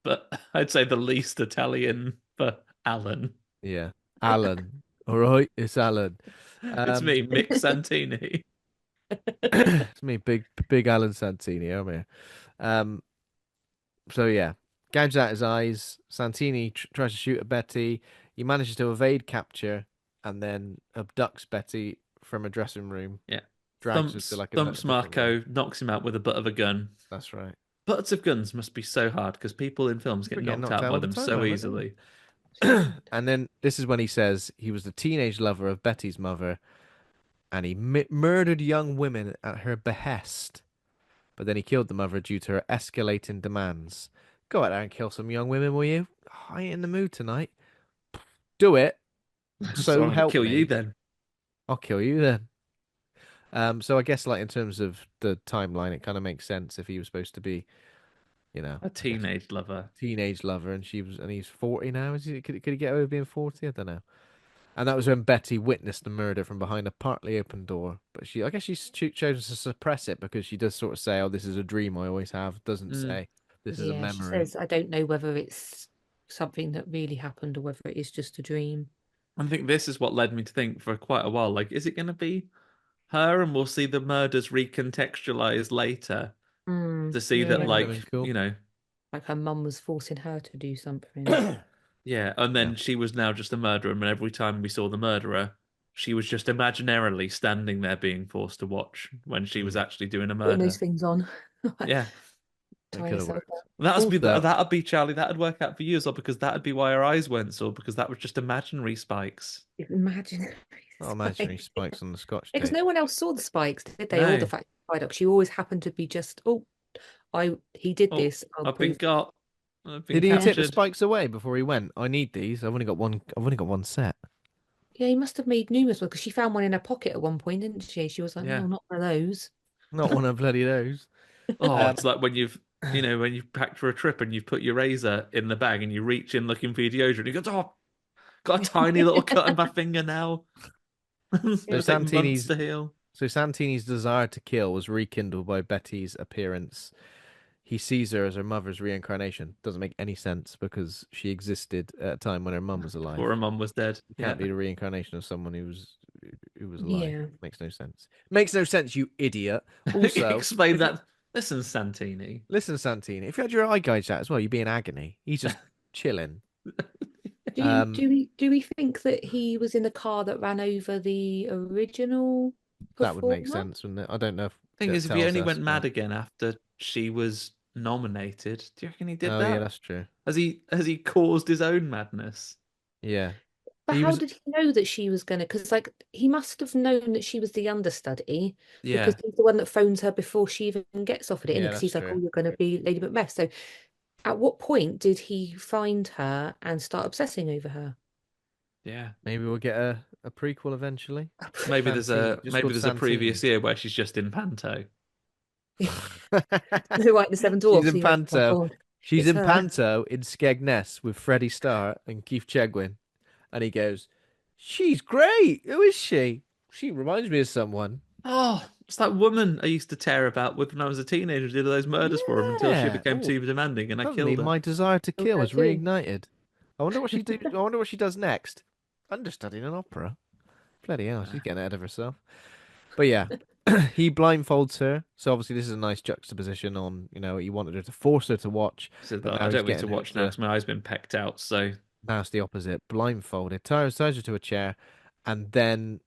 but I'd say the least Italian for Alan. Yeah, Alan. All right, it's Alan. It's me, Mick Santini. It's me, big Alan Santini. I'm here. So yeah, gouges out his eyes. Santini tries to shoot at Betty. He manages to evade capture and then abducts Betty from a dressing room. Yeah. Drags her to like a Thumps different room. Marco, knocks him out with a butt of a gun. That's right. Butts of guns must be so hard because people in films get knocked out by all the them time, so don't they? easily. And then this is when he says he was the teenage lover of Betty's mother, and he murdered young women at her behest. But then he killed the mother due to her escalating demands. Go out there and kill some young women, will you? Oh, I ain't in the mood tonight. Do it. So I'll help kill me. you then. I'll kill you then. So I guess like in terms of the timeline, it kind of makes sense if he was supposed to be, A teenage lover. teenage lover, and he's 40 now. Could he get over being 40? I don't know. And that was when Betty witnessed the murder from behind a partly open door. But I guess she's chosen to suppress it because she does sort of say, "Oh, this is a dream I always have." Doesn't say this is a Yeah, she memory. says, I don't know whether it's something that really happened or whether it is just a dream. I think this is what led me to think for quite a while, like, is it going to be her? And we'll see the murders recontextualized later to see that, yeah. like, That'd be cool. Like her mum was forcing her to do something. Yeah, and then she was now just a murderer, and every time we saw the murderer, she was just imaginarily standing there being forced to watch when she was actually doing a Putting murder. those things on. Yeah, Tying could've herself worked. up. that'd be Charlie. That'd work out for you as well because that'd be why her eyes weren't sore because that was just imaginary spikes. Imaginary Not imaginary spikes on the Scotch Because tape. no one else saw the spikes, did they? No. All the fact Viaduct. She always happened to be just, he did Oh, this. I've been got. I've been Did he take the captured. spikes away before he went? I need these. I've only got one. I've only got one set. Yeah, he must have made numerous ones because she found one in her pocket at one point, didn't she? She was like, Yeah. no, not one of those. Not one of bloody those. Oh, it's like when when you've packed for a trip and you've put your razor in the bag and you reach in looking for your deodorant. You go, oh, Got a tiny little cut on my finger now. It's So gonna take months Santini's to heal. so Santini's desire to kill was rekindled by Betty's appearance. He sees her as her mother's reincarnation. Doesn't make any sense because she existed at a time when her mum was alive. Before her mum was dead. You Yeah. can't be the reincarnation of someone who was alive. Yeah. Makes no sense. Makes no sense, you idiot. Also, Explain if that. Listen, Santini. listen, Santini, if you had your eye gouge out as well, you'd be in agony. He's just chilling. Do we think that he was in the car that ran over the original That would make performer? sense, wouldn't it? I don't know if Thing that is, if he tells only us, went mad but- again after she was nominated, do you reckon he did Oh that? yeah, that's true. Has he caused his own madness? Yeah. But He how was did he know that she was gonna? Because like he must have known that she was the understudy Yeah. because he's the one that phones her before she even gets offered it. Yeah, Because he's that's like, "Oh, true. you're gonna be Lady Macbeth." So, at what point did he find her and start obsessing over her? Yeah. maybe we'll get a prequel eventually. Maybe there's Santini, just called a previous Santini. year where she's just in panto. The White and the Seven Dwarfs. She's in and you're like, "Oh my Panto. God, She's it's in her." Panto in Skegness with Freddie Starr and Keith Chegwin. And he goes, "She's great. Who is she? She reminds me of someone." Oh, it's that woman I used to tear about with when I was a teenager, who did all those murders for him until she Yeah. became Oh, too demanding and I suddenly killed her. my desire to Oh, kill her is too. reignited. I wonder what she do. I wonder what she does next. Understudying an opera. Bloody hell, she's getting ahead of herself. But yeah, he blindfolds her. So obviously this is a nice juxtaposition on, he wanted her to force her to watch, So but that now I he's don't need to getting her watch now because my eye's been pecked out. So now it's the opposite. Blindfolded, ties her to a chair, and then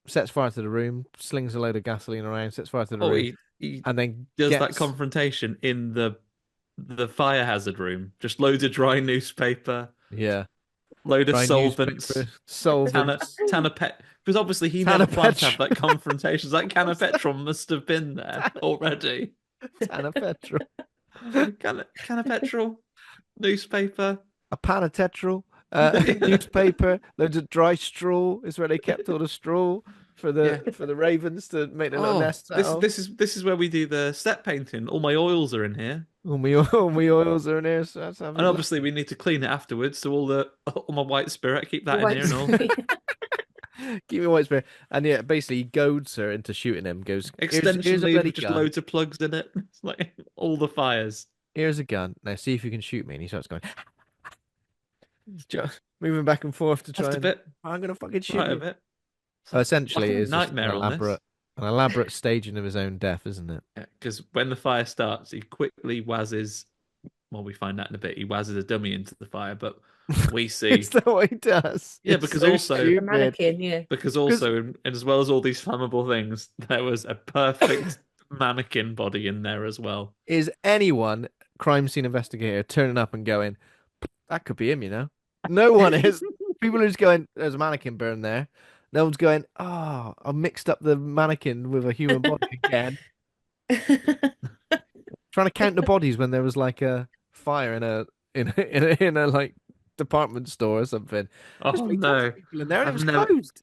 sets fire to the room, slings a load of gasoline around, sets fire to the room, he and then does that gets confrontation in the fire hazard room. Just loads of dry newspaper, yeah, load of dry solvents, newspaper, solvents, Tanner Pet. Because obviously he Tanner never planned to have petrol. that confrontation. That can of petrol must have been there already. Tanner petrol, Can of petrol, newspaper. a pan of tetrol, newspaper, loads of dry straw is where they kept all the straw for the ravens to make their little nests out of. This is where we do the set painting. All my oils are in here. All my oils are in here, so let's have a And look. obviously we need to clean it afterwards. So all my white spirit, keep that The in here and all. Keep me white spirit. And yeah, basically he goads her into shooting him. Goes, Extension here's a lead bloody with just gun. loads of plugs in it. It's like all the fires. Here's a gun. Now see if you can shoot me. And he starts going, just moving back and forth to try Just a and bit, I'm gonna fucking shoot right a you. bit. Essentially, Fucking it's just nightmare on this. an elaborate staging of his own death, isn't it? Because when the fire starts, he quickly wazzes. Well, we find out in a bit. He wazzes a dummy into the fire, but we see. It's not what he does. Yeah, It's because so also- The stupid. mannequin, yeah. Because also, and as well as all these flammable things, there was a perfect mannequin body in there as well. Is anyone crime scene investigator turning up and going, that could be him, you know? No one is. People are just going, there's a mannequin burn there. No one's going, oh, I mixed up the mannequin with a human body again. Trying to count the bodies when there was like a fire in a like department store or something. Oh There's tons no! of people in there and it I've was never- closed.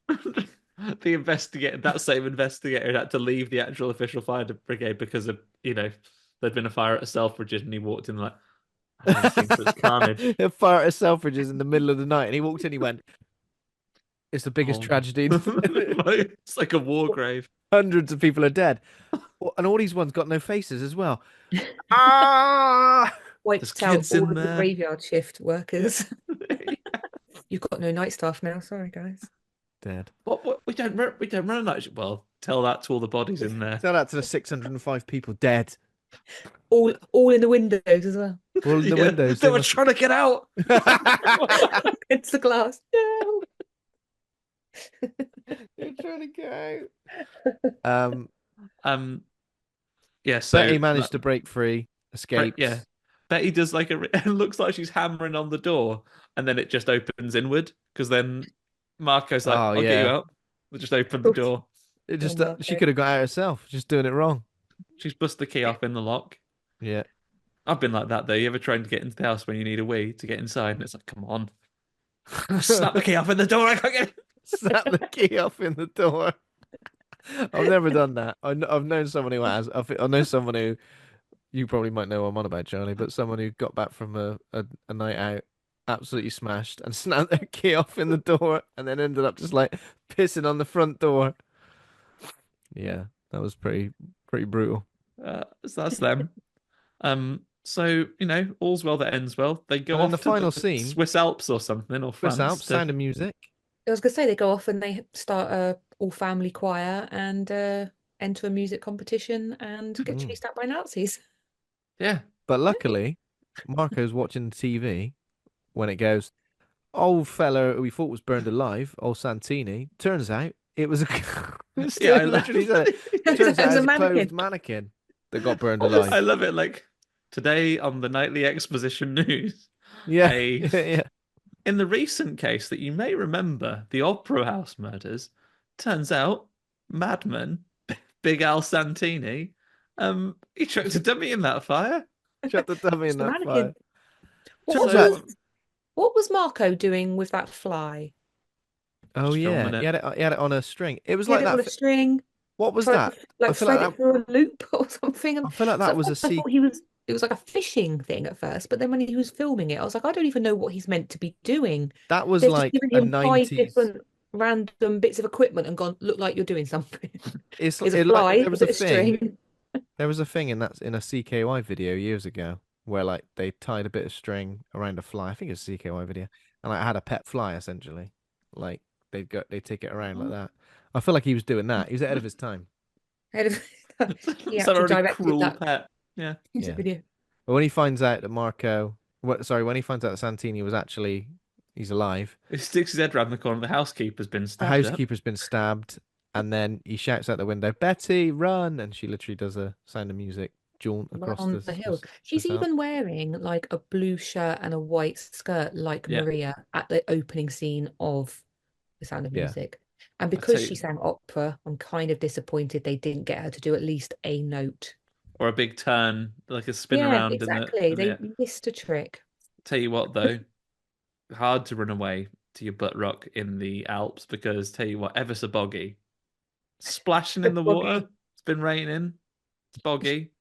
The investigator, that same investigator, had to leave the actual official fire brigade because of there'd been a fire at Selfridges, and he walked in like, I don't think it was carnage. A fire at Selfridges in the middle of the night, and he walked in. He went, "It's the biggest Oh. tragedy. It's like a war grave. Hundreds of people are dead, and all these ones got no faces as well." Ah! Wiped There's out kids all in of the there. graveyard shift workers. You've got no night staff now. Sorry, guys. Dead. What we don't run a night shift. Well, tell that to all the bodies in there. Tell that to the 605 people dead. All in the windows as well. All in the Yeah, windows. They were trying to get out. It's the glass. No. They're trying to get out. Yeah. So Betty managed to break free, escapes. Yeah. Betty does like it looks like she's hammering on the door, and then it just opens inward because then Marco's like, Oh, "I'll get yeah. you out." They just open the door. It just Oh, she okay. could have got out herself, just doing it wrong. She's bust the key off in the lock. Yeah. I've been like that though. You ever tried to get into the house when you need a wee to get inside, and it's like, come on, snap the key off in the door. I can't get. Snap the key off in the door. I've never done that. I've known someone who has. I know someone who you probably might know what I'm on about, Charlie, but someone who got back from a night out absolutely smashed and snapped their key off in the door and then ended up just like pissing on the front door. Yeah, that was pretty brutal. So that's them. So all's well that ends well. They And go then the off to final the scene, Swiss Alps or something, or Swiss France. Alps, Sound of Music. I was gonna say they go off and they start a all family choir and enter a music competition and get Mm. chased out by Nazis. Yeah. But luckily, Marco's watching the TV when it goes, old fella who we thought was burned alive, old Santini. Turns out it was a Yeah, I literally said it. Turns out As it a was a clothed mannequin. mannequin that got burned What was alive. I love it. Like today on the nightly exposition news, Yeah, a yeah. in the recent case that you may remember, the Opera House murders, turns out Madman, Big Al Santini, he chucked a dummy in that fire. Shut the dummy in Just a that mannequin. fire. What Turns So out, was what was Marco doing with that fly? oh just yeah, filming he it. had it on a string. It was He had like it on that. a string, What was tried to that? I like feel like thread it that. through a loop or something. I feel like So that at was a first I thought it was like a fishing thing at first, but then when he was filming it, I was like, I don't even know what he's meant to be doing. That was They've just like given a him five 90s. different random bits of equipment and gone, look like you're doing something. It's Here's a it, like fly, there a was a bit of thing. string. There was a thing in a CKY video years ago where like they tied a bit of string around a fly. I think it's a CKY video, and like, I had a pet fly essentially. Like they take it around like that. I feel like he was doing that. He was ahead of his time. Head of- He It's a actually very directed cruel that pet. Yeah. music Yeah. video. But when he finds out that when he finds out that Santini was actually he's alive, He sticks his head round the corner. The housekeeper's been the stabbed up. housekeeper's been stabbed, and then he shouts out the window, "Betty, run!" And she literally does a Sound of Music jaunt Run across on the hills. She's Swiss Alps. even wearing like a blue shirt and a white skirt like Yeah. Maria at the opening scene of The Sound of Yeah. Music. And I tell because she you, sang opera, I'm kind of disappointed they didn't get her to do at least a note. or a big turn, like a spin Yeah, around exactly. in They the. missed a trick. Tell you what though, hard to run away to your butt rock in the Alps because tell you what, ever so boggy, splashing in the water. It's been raining. It's boggy.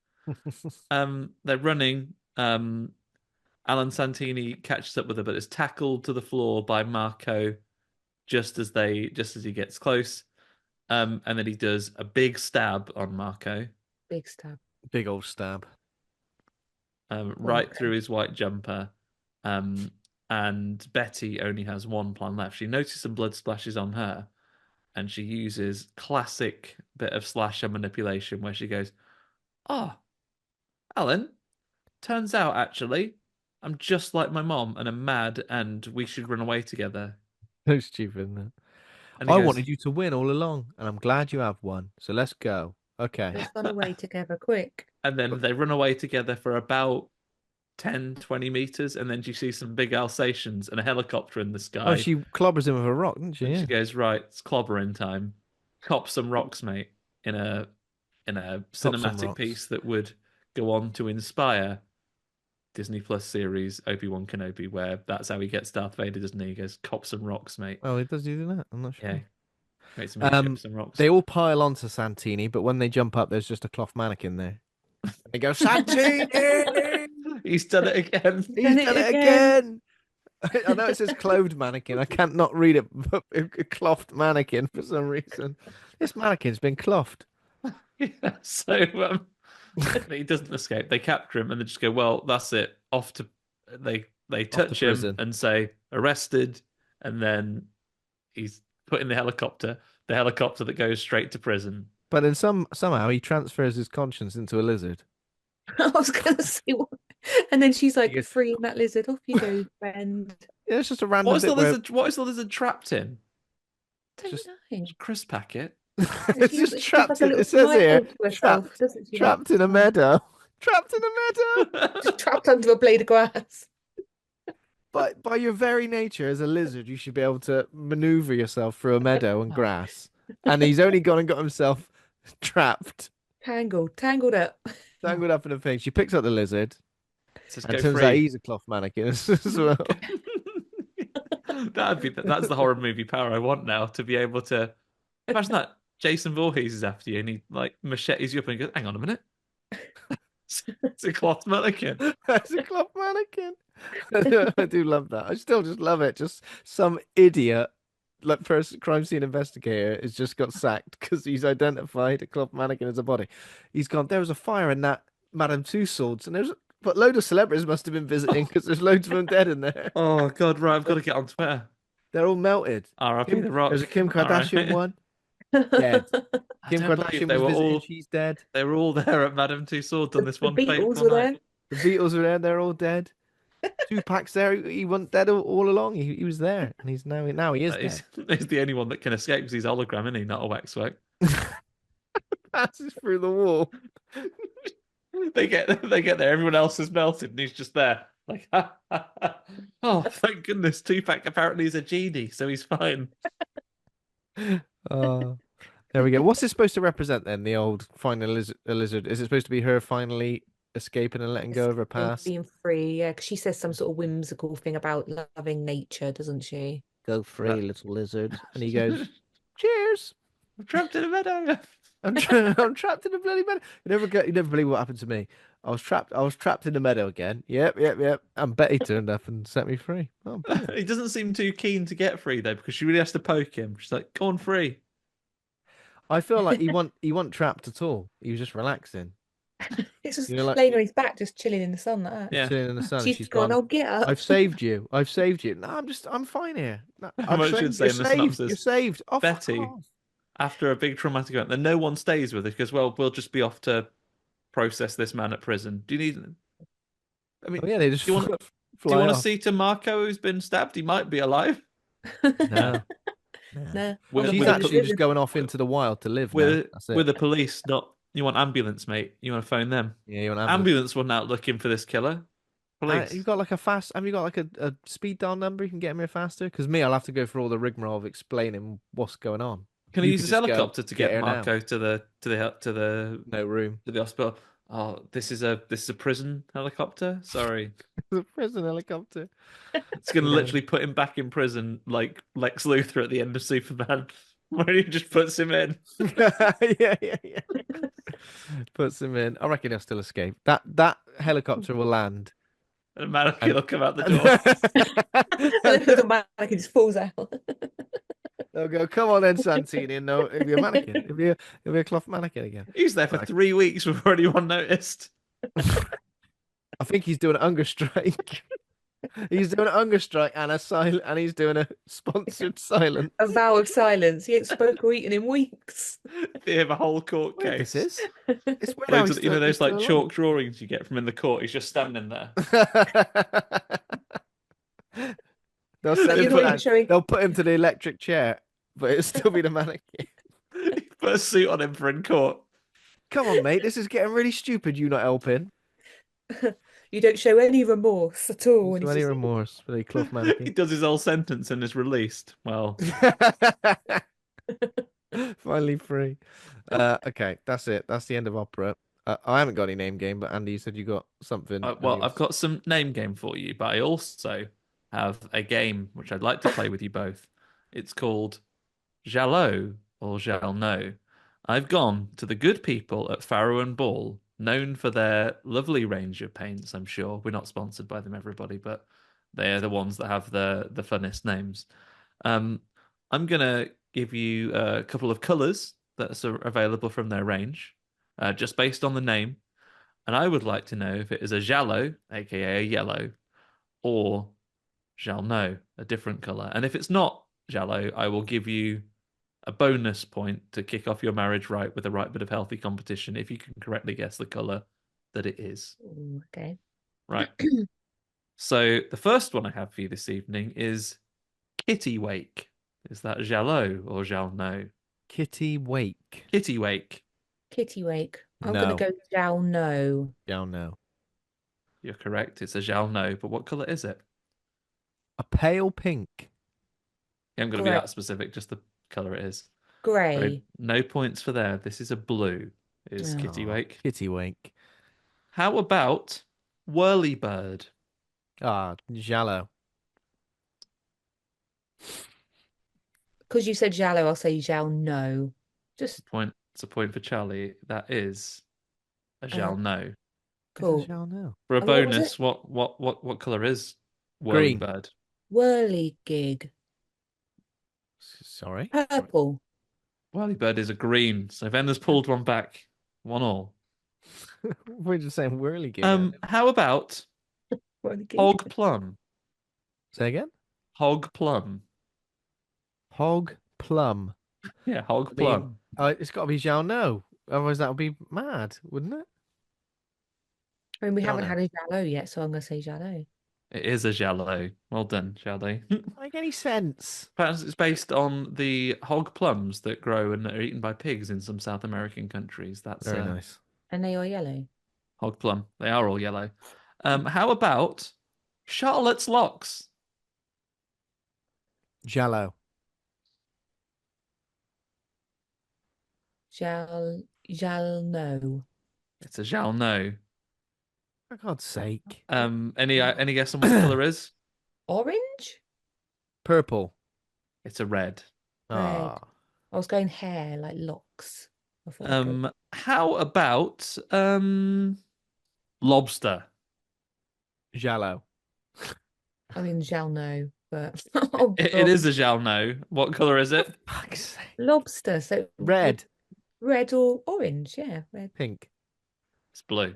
They're running. Alan Santini catches up with her, but is tackled to the floor by Marco just as he gets close. And then he does a big stab on Marco, Big stab. Big old stab. right through his white jumper. And Betty only has one plan left. She notices some blood splashes on her, and she uses classic bit of slasher manipulation where she goes, "Oh, Alan, turns out actually I'm just like my mom and I'm mad and we should run away together." So stupid, isn't it? And he I goes, wanted you to win all along, and I'm glad you have won. So let's go. Okay. Let's run away together, quick. and then they run away together for about 10, 20 meters, and then she sees some big Alsatians and a helicopter in the Oh, sky. she clobbers him with a rock, didn't she? And Yeah. she goes, right, it's clobbering time. Cop some rocks, mate, in a some cinematic rocks. piece that would go on to inspire Disney Plus series Obi-Wan Kenobi, where that's how he gets Darth Vader, doesn't he? He goes, cop some rocks, mate. Oh, he does do that. I'm not sure. Yeah. Makes me ship some rocks. They all pile onto Santini, but when they jump up, there's just a cloth mannequin there. And they go, Santini! He's done it again. He's done it again! I know it says clothed mannequin. I can't not read it, but a clothed mannequin for some reason. This mannequin's been clothed. Yeah, so he doesn't escape. They capture him and they just go, well, that's it. Off to they touch him prison. and say arrested, and then he's put in the helicopter that goes straight to prison. But then somehow he transfers his conscience into a lizard. I was gonna say what? And then she's like, Yes. freeing that lizard. Off you go, friend. Yeah, it's just a random What is bit the where lizard? What is the lizard trapped in? Don't Just- know. Crisp packet. it's She just has trapped like a in, little it says here, smile to herself, doesn't she? trapped in a meadow. Trapped in a meadow. Just trapped under a blade of grass. But by your very nature as a lizard, you should be able to maneuver yourself through a meadow and grass. And he's only gone and got himself trapped, Tangled up. tangled up in a thing. She picks up the lizard, Says, and go turns out free. he's a cloth mannequin as well. That's the horror movie power I want now, to be able to imagine that Jason Voorhees is after you and he like machetes you up and goes, hang on a minute. It's a cloth mannequin. It's a cloth mannequin. I do love that. I still just love it. Just some idiot, like first crime scene investigator, has just got sacked because he's identified a cloth mannequin as a body. He's gone. There was a fire in that Madame Tussauds, and but load of celebrities must have been visiting because there's loads of them dead in there. Oh God, right, I've got to get on Twitter. They're all melted. R.I.P. The Rock. There's a Kim Kardashian R.I.P. one. Dead. I Kim don't believe Kardashian they was were visiting. all She's dead. they were all there at Madame Tussauds on this The one Beatles fateful were night. there. The Beatles were there. They're all dead. Tupac's there. He wasn't dead all along. He was there, and he's now he is He's, dead. he's the only one that can escape because he's a hologram, isn't he? Not a waxwork. Passes through the wall. They get there. Everyone else is melted, and he's just there. Like, oh, thank goodness. Tupac apparently is a genie, so he's fine. Oh, there we go. What's this supposed to represent then? The old final lizard. Is it supposed to be her finally escaping and letting go of her past? Being free, yeah, because she says some sort of whimsical thing about loving nature, doesn't she? Go free, little lizard. And he goes, "Cheers." I'm trapped in a meadow. I'm trapped in a bloody meadow. You never believe what happened to me. I was trapped in the meadow again. Yep. And Betty turned up and set me free. Oh, He doesn't seem too keen to get free though, because she really has to poke him. She's like, "Go on, free." I feel like he wasn't trapped at all. He was just relaxing. It's just Like, laying on his back, just chilling in the sun like that. Yeah. sitting in the sun. She's gone, "Oh, get up." I've saved you. I've saved you. No, I'm fine here. No, I might should say in the you're saved. synopsis, You're saved. Oh, fuck Betty, off. after a big traumatic event, then no one stays with her because, well, we'll just be off to process this man at prison. Do you need? I mean, Oh, yeah, they just do you want fly to off. see to Marco who's been stabbed? He might be alive. No. No. With- She's with- actually just going off into the wild to live now. That's it. With the police, not you want ambulance, mate. You want to phone them. Yeah, you want Ambulance wasn't out looking for this killer. Police. You've got like have you got like a speed dial number you can get him here faster? Because me, I'll have to go through all the rigmarole of explaining what's going on. Can I You use could his just go, helicopter to "Get get here now." Marco to the No room. to the hospital? Oh, this is a prison helicopter. Sorry, The prison helicopter. it's gonna Yeah. literally put him back in prison like Lex Luthor at the end of Superman, where he just puts him in. Yeah. Puts him in. I reckon he'll still escape. That helicopter will land. And Marco will come out the door. And then the mannequin just falls out. They'll go, "Come on then, Santini, and no, it'll be a mannequin. It'll be a cloth mannequin again." He's there for 3 weeks before anyone noticed. I think he's doing a hunger strike. He's doing a hunger strike and and he's doing a sponsored silent. A vow of silence. He ain't spoke or eaten in weeks. They have a whole court Wait, case. this is. It's weird how Loads he's of, you know still- those he's like still chalk drawings you get from in the court. He's just standing there. alive. They'll send You're him not down. even showing- They'll put him to the electric chair, but it'll still be the mannequin. Put a suit on him for in court. Come on, mate. This is getting really stupid. You not helping. You don't show any remorse at all. when So he's any just- remorse for the cloth He mannequin. does his whole sentence and is released. Well, Finally free. Okay, that's it. That's the end of opera. I haven't got any name game, but Andy, you said you got something. well, I've got some name game for you, but I also have a game which I'd like to play with you both. It's called Giallo or Gial-no. I've gone to the good people at Farrow and Ball, known for their lovely range of paints, I'm sure. We're not sponsored by them, everybody, but they're the ones that have the funnest names. I'm going to give you a couple of colours that are available from their range, just based on the name. And I would like to know if it is a Giallo, aka a yellow, or Gial-no, a different colour. And if it's not Giallo, I will give you a bonus point to kick off your marriage right with the right bit of healthy competition if you can correctly guess the colour that it is. Ooh, okay. Right. So the first one I have for you this evening is Kitty Wake. Is that Giallo or Gial-no? Kitty Wake. Kitty Wake. Kitty Wake. I'm No. going to go Gial-no. Down now. You're correct. It's a Gial-no, but what colour is it? A pale pink. I'm going to be Grey. that specific, just the colour it is. Grey. Right, no points for there. This is a blue. Is Kitty Aw, Wake. Kitty Wake. How about Whirlybird? Ah, Giallo. Because you said Giallo, I'll say Gial-no. Just It's a point for Charley. That is a Gial-no. It's a Cool. Gial-no. For a And what was it? bonus, what color is Green. Whirlybird? Whirligig. Sorry. Purple. Whirlybird is a green, so Ben has pulled one back. 1-1. We're just saying whirligig. How about Whirligig. Hog Plum? Say again? Hog Plum. Hog plum. Yeah, Hog I mean, Plum. it's got to be Gial-no. Otherwise, that would be mad, wouldn't it? I mean, we haven't Giallo. had a Giallo yet, so I'm going to say Giallo. It is a Giallo. Well done, Charley. Doesn't make any sense. Perhaps it's based on the hog plums that grow and are eaten by pigs in some South American countries. That's Very nice. And they are yellow. hog plum. They are all yellow. How about Charlotte's locks? Giallo. Giallo. It's a Giallo. For God's sake. Any guess on what the color is? Orange? Purple. It's a red. Red. Ah. I was going hair, like locks. I thought I'd go- How about lobster? Giallo. I mean, Giallo, but It is a Giallo. What color is it? Fuck's sake. lobster. So Red. red or orange? Yeah, red. Pink. It's blue.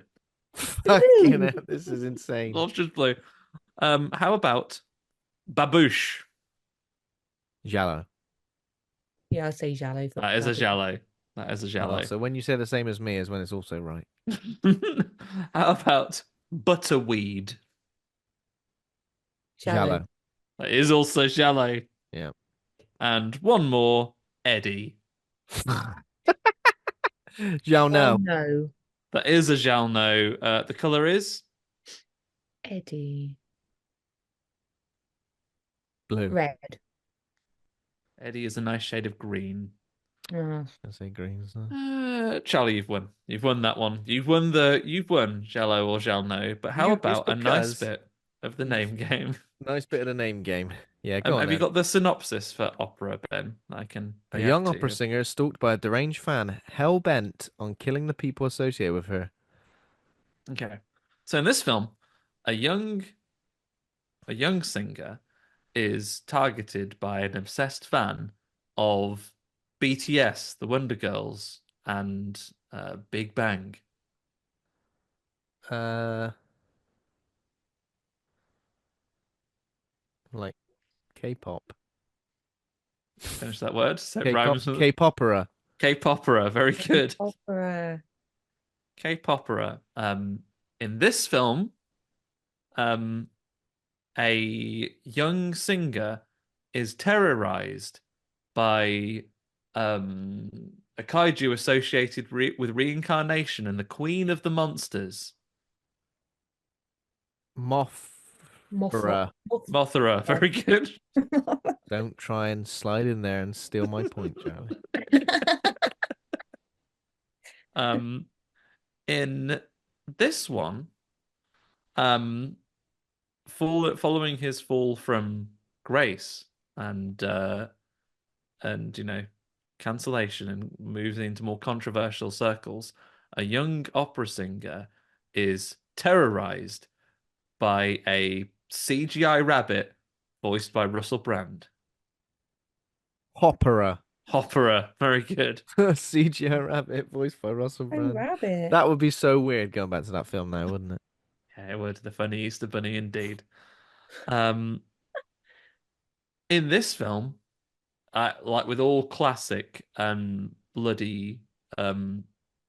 Fucking hell, this is insane. Lobster's blue. How about babouche? Giallo. Yeah, I'd say Giallo. That is a Giallo. That is a Giallo. So when you say the same as me is when it's also right. How about butterweed? Giallo. That is also Giallo. Yeah. And one more, Eddie. Giallo. No. That is a Giallo. The color is Eddie. Blue. Red. Eddie is a nice shade of green. I say green. Charlie, you've won. You've won that one. You've won Giallo or Giallo. But how about a nice bit of the name game? Nice bit of the name game. Yeah, go on Have you then. got the synopsis for opera, Ben? I can. A young react to opera you. singer is stalked by a deranged fan, hell-bent on killing the people associated with her. Okay. So in this film, a young singer is targeted by an obsessed fan of BTS, the Wonder Girls, and Big Bang. Like K-pop. Finish that word. So it K-pop. rhymes with K-popera. K-popera. Very good. Opera. K-popera. In this film, a young singer is terrorized by a kaiju associated with reincarnation and the queen of the monsters. Mothra. Mothra. Very good. Don't try and slide in there and steal my point, Charlie. In this one, following his fall from grace and cancellation and moving into more controversial circles, a young opera singer is terrorized by a CGI rabbit voiced by Russell Brand. Hopera. Hopera, very good. CGI rabbit voiced by Russell Brand. Rabbit. That would be so weird going back to that film now, wouldn't it? Yeah, it would. The funny Easter Bunny indeed. In this film, like with all classic bloody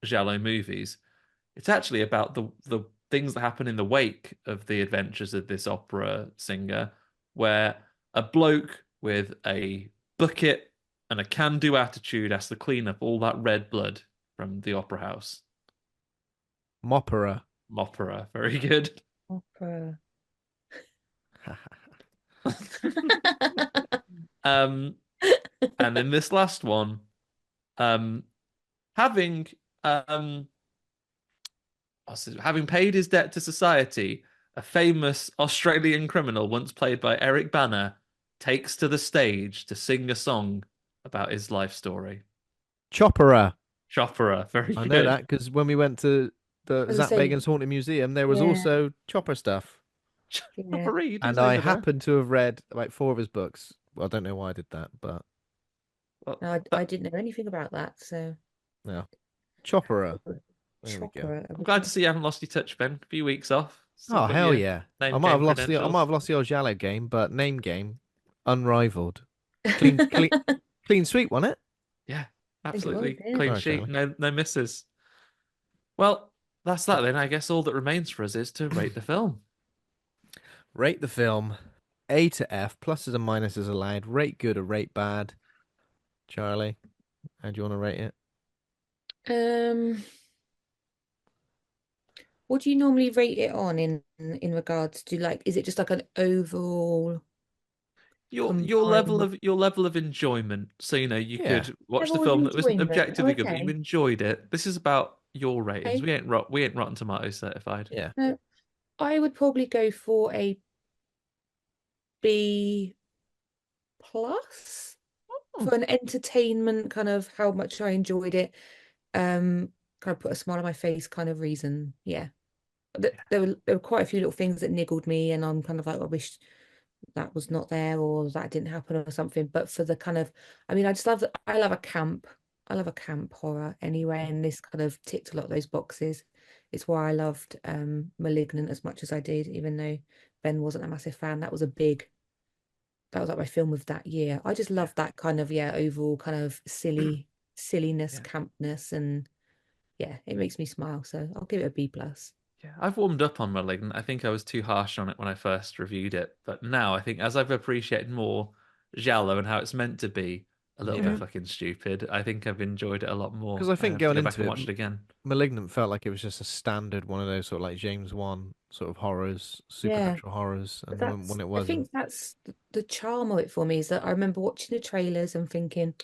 Giallo movies, it's actually about the things that happen in the wake of the adventures of this opera singer, where a bloke with a bucket and a can-do attitude has to clean up all that red blood from the opera house. Mopera. Mopera, very good. Opera. And in this last one, having paid his debt to society, a famous Australian criminal, once played by Eric Bana, takes to the stage to sing a song about his life story. Chopera. Chopera, very I good. know that because when we went to I was gonna Zach say, Bagans' Haunted Museum, there was yeah, also Chopper stuff. yeah. Read, And he's I over there. happen to have read like 4 of his books. Well, I don't know why I did that, but Well, No, I didn't know anything about that. So yeah. Chopperer. There we go. chopper. I'm glad to see you haven't lost your touch, Ben. A few weeks off. Still Oh got hell your yeah! name game I might credentials. have lost the old Giallo game, but name game, unrivaled. Clean, clean, clean sweep, wasn't it? Yeah, I think it was, absolutely yeah. clean Sorry, sheet. Charlie. No misses. Well, that's that then. I guess all that remains for us is to rate the film. Rate the film, A to F. Pluses and minuses allowed. Rate good or rate bad. Charlie, how do you want to rate it? Um, what do you normally rate it on in regards to like, is it just like an overall combined Your level of enjoyment. So you Yeah, could watch the level of film that wasn't enjoyment? Oh, objectively good, but you okay. enjoyed it. This is about your ratings. Okay. We ain't Rotten Tomatoes certified. yeah. I would probably go for a B plus Oh, for an entertainment kind of how much I enjoyed it. Kind of put a smile on my face kind of reason. Yeah. There were quite a few little things that niggled me, and I'm kind of like, I wish that was not there or that didn't happen or something. But for the kind of, I mean, I just love that. I love a camp horror anyway, and this kind of ticked a lot of those boxes. It's why I loved Malignant as much as I did, even though Ben wasn't a massive fan. That was like my film of that year. I just yeah, love that kind of, yeah, overall kind of silliness, yeah. campness, and yeah, it makes me smile. So I'll give it a B plus. Yeah, I've warmed up on Malignant. I think I was too harsh on it when I first reviewed it, but now I think as I've appreciated more Giallo and how it's meant to be a little bit Yeah. Mhm. fucking stupid, I think I've enjoyed it a lot more. Because I I think have to going go back into and it, watch it again. Malignant felt like it was just a standard one of those sort of like James Wan sort of horrors, Yeah. supernatural horrors, But and when it I wasn't. think that's the charm of it for me is that I remember watching the trailers and thinking,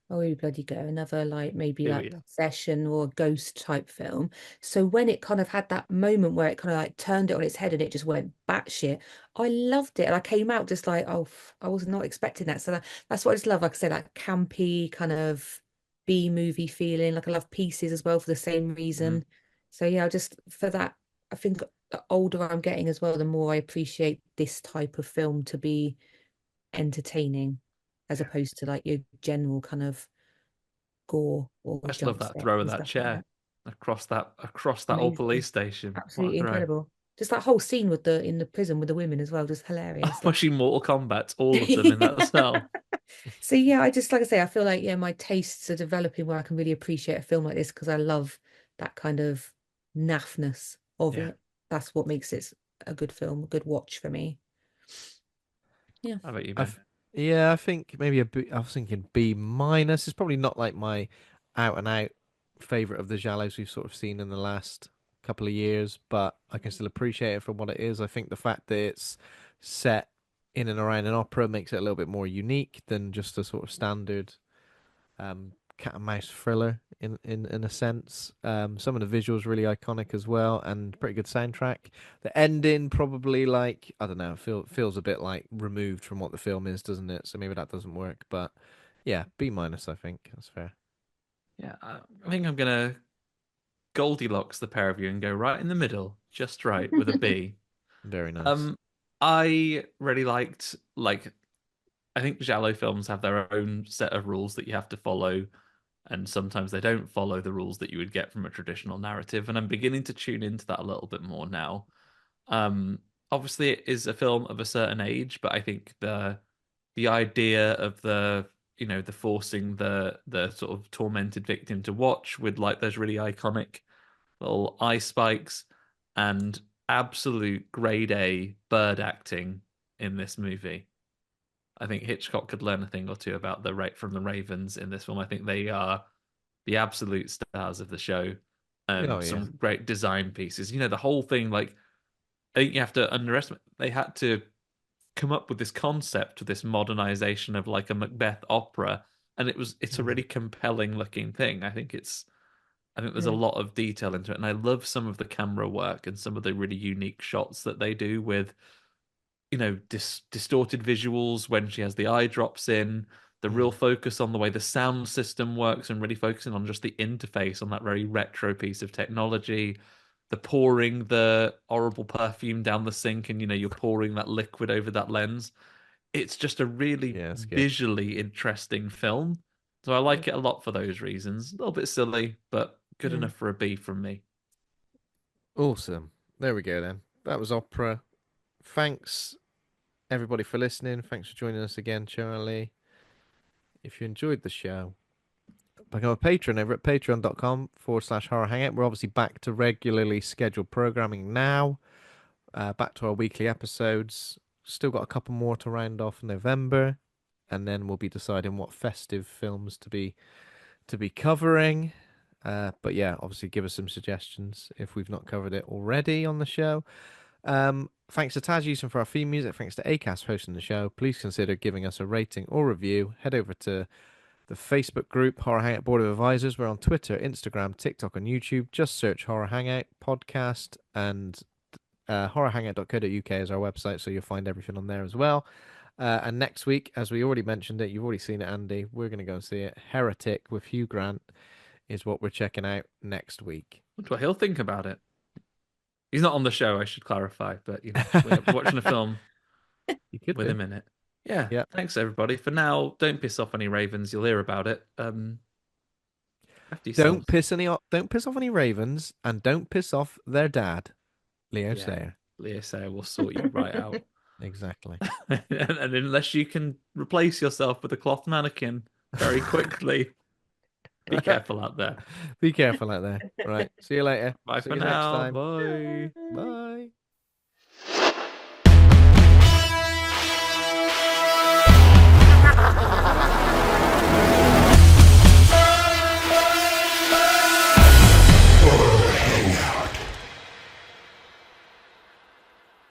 oh, you bloody go, another like maybe Here like we are. possession or a ghost type film. So when it kind of had that moment where it kind of like turned it on its head and it just went batshit, I loved it. And I came out just like, oh, I was not expecting that. So that's what I just love. Like I said, like campy kind of B movie feeling. Like I love Pieces as well for the same Mhm. reason. So yeah, I just for that, I think the older I'm getting as well, the more I appreciate this type of film to be entertaining as Yeah. opposed to like your general kind of gore I or just love jump that scares throw of and that stuff like chair that. across that old Amazing. police station. What a Absolutely throw. incredible. Just that whole scene with the in the prison with the women as well, just hilarious. Like Pushing Mortal Kombat, all of them in that cell. so yeah, I just like I say, I feel like yeah, my tastes are developing where I can really appreciate a film like this because I love that kind of naffness of Yeah. it. That's what makes it a good film, a good watch for me. Yeah. How about you, I Ben? f Yeah, I think maybe a B. I was thinking B minus. It's probably not like my out and out favorite of the Giallos we've sort of seen in the last couple of years, but I can still appreciate it for what it is. I think the fact that it's set in and around an opera makes it a little bit more unique than just a sort of standard cat and mouse thriller in a sense. Some of the visuals really iconic as well, and pretty good soundtrack. The ending probably like I don't know, feels a bit like removed from what the film is, doesn't it? So maybe that doesn't work. But yeah, B minus. I think that's fair. Yeah, I think I'm gonna Goldilocks the pair of you and go right in the middle, just right, with a B. Very nice. Um, I really liked I think Giallo films have their own set of rules that you have to follow, and sometimes they don't follow the rules that you would get from a traditional narrative, and I'm beginning to tune into that a little bit more now. Um, Obviously it is a film of a certain age, but I think the idea of the forcing the sort of tormented victim to watch with like those really iconic little eye spikes and absolute grade A bird acting in this movie. I think Hitchcock could learn a thing or two about the rate from the Ravens in this film. I think they are the absolute stars of the show. Oh yeah. Some great design pieces. The whole thing, like I think you have to underestimate they had to come up with this concept of this modernization of like a Macbeth opera, and it's a Mm. really compelling looking thing. I think there's a Mm. lot of detail into it, and I love some of the camera work and some of the really unique shots that they do with distorted visuals when she has the eye drops in, the real Mm. focus on the way the sound system works, and really focusing on just the interface on that very retro piece of technology. the pouring the horrible perfume down the sink, and you're pouring that liquid over that lens. It's just a really Yeah, it's good. visually interesting film. So I like it a lot for those reasons. A little bit silly, but good Mm. enough for a B from me. Awesome. There we go then. That was opera. Thanks everybody for listening. Thanks for joining us again, Charlie. If you enjoyed the show, become a patron over at patreon.com/horror hangout. We're obviously back to regularly scheduled programming now. Back to our weekly episodes. Still got a couple more to round off in November, and then we'll be deciding what festive films to be covering. But yeah, obviously give us some suggestions if we've not covered it already on the show. Thanks to Taj Easton for our theme music. Thanks to Acast for hosting the show. Please consider giving us a rating or review. Head over to the Facebook group Horror Hangout Board of Advisors. We're on Twitter, Instagram, TikTok, and YouTube. Just search Horror Hangout podcast, and horrorhangout.co.uk is our website, so you'll find everything on there as well. And next week, as we already mentioned it, you've already seen it, Andy. We're going to go and see it. Heretic with Hugh Grant is what we're checking out next week. What do he'll think about it? He's not on the show, I should clarify, but we're watching a film You could with be. him in it. Yeah. Yeah. Thanks everybody. For now, don't piss off any ravens. You'll hear about it. After Don't yourselves. don't piss off any ravens, and don't piss off their dad, Leo Yeah. Sayer. Leo Sayer will sort you right out. Exactly. And unless you can replace yourself with a cloth mannequin very quickly, be careful out there. Be careful out there. Right. See you later. Bye See for you next now. time. Bye. Bye.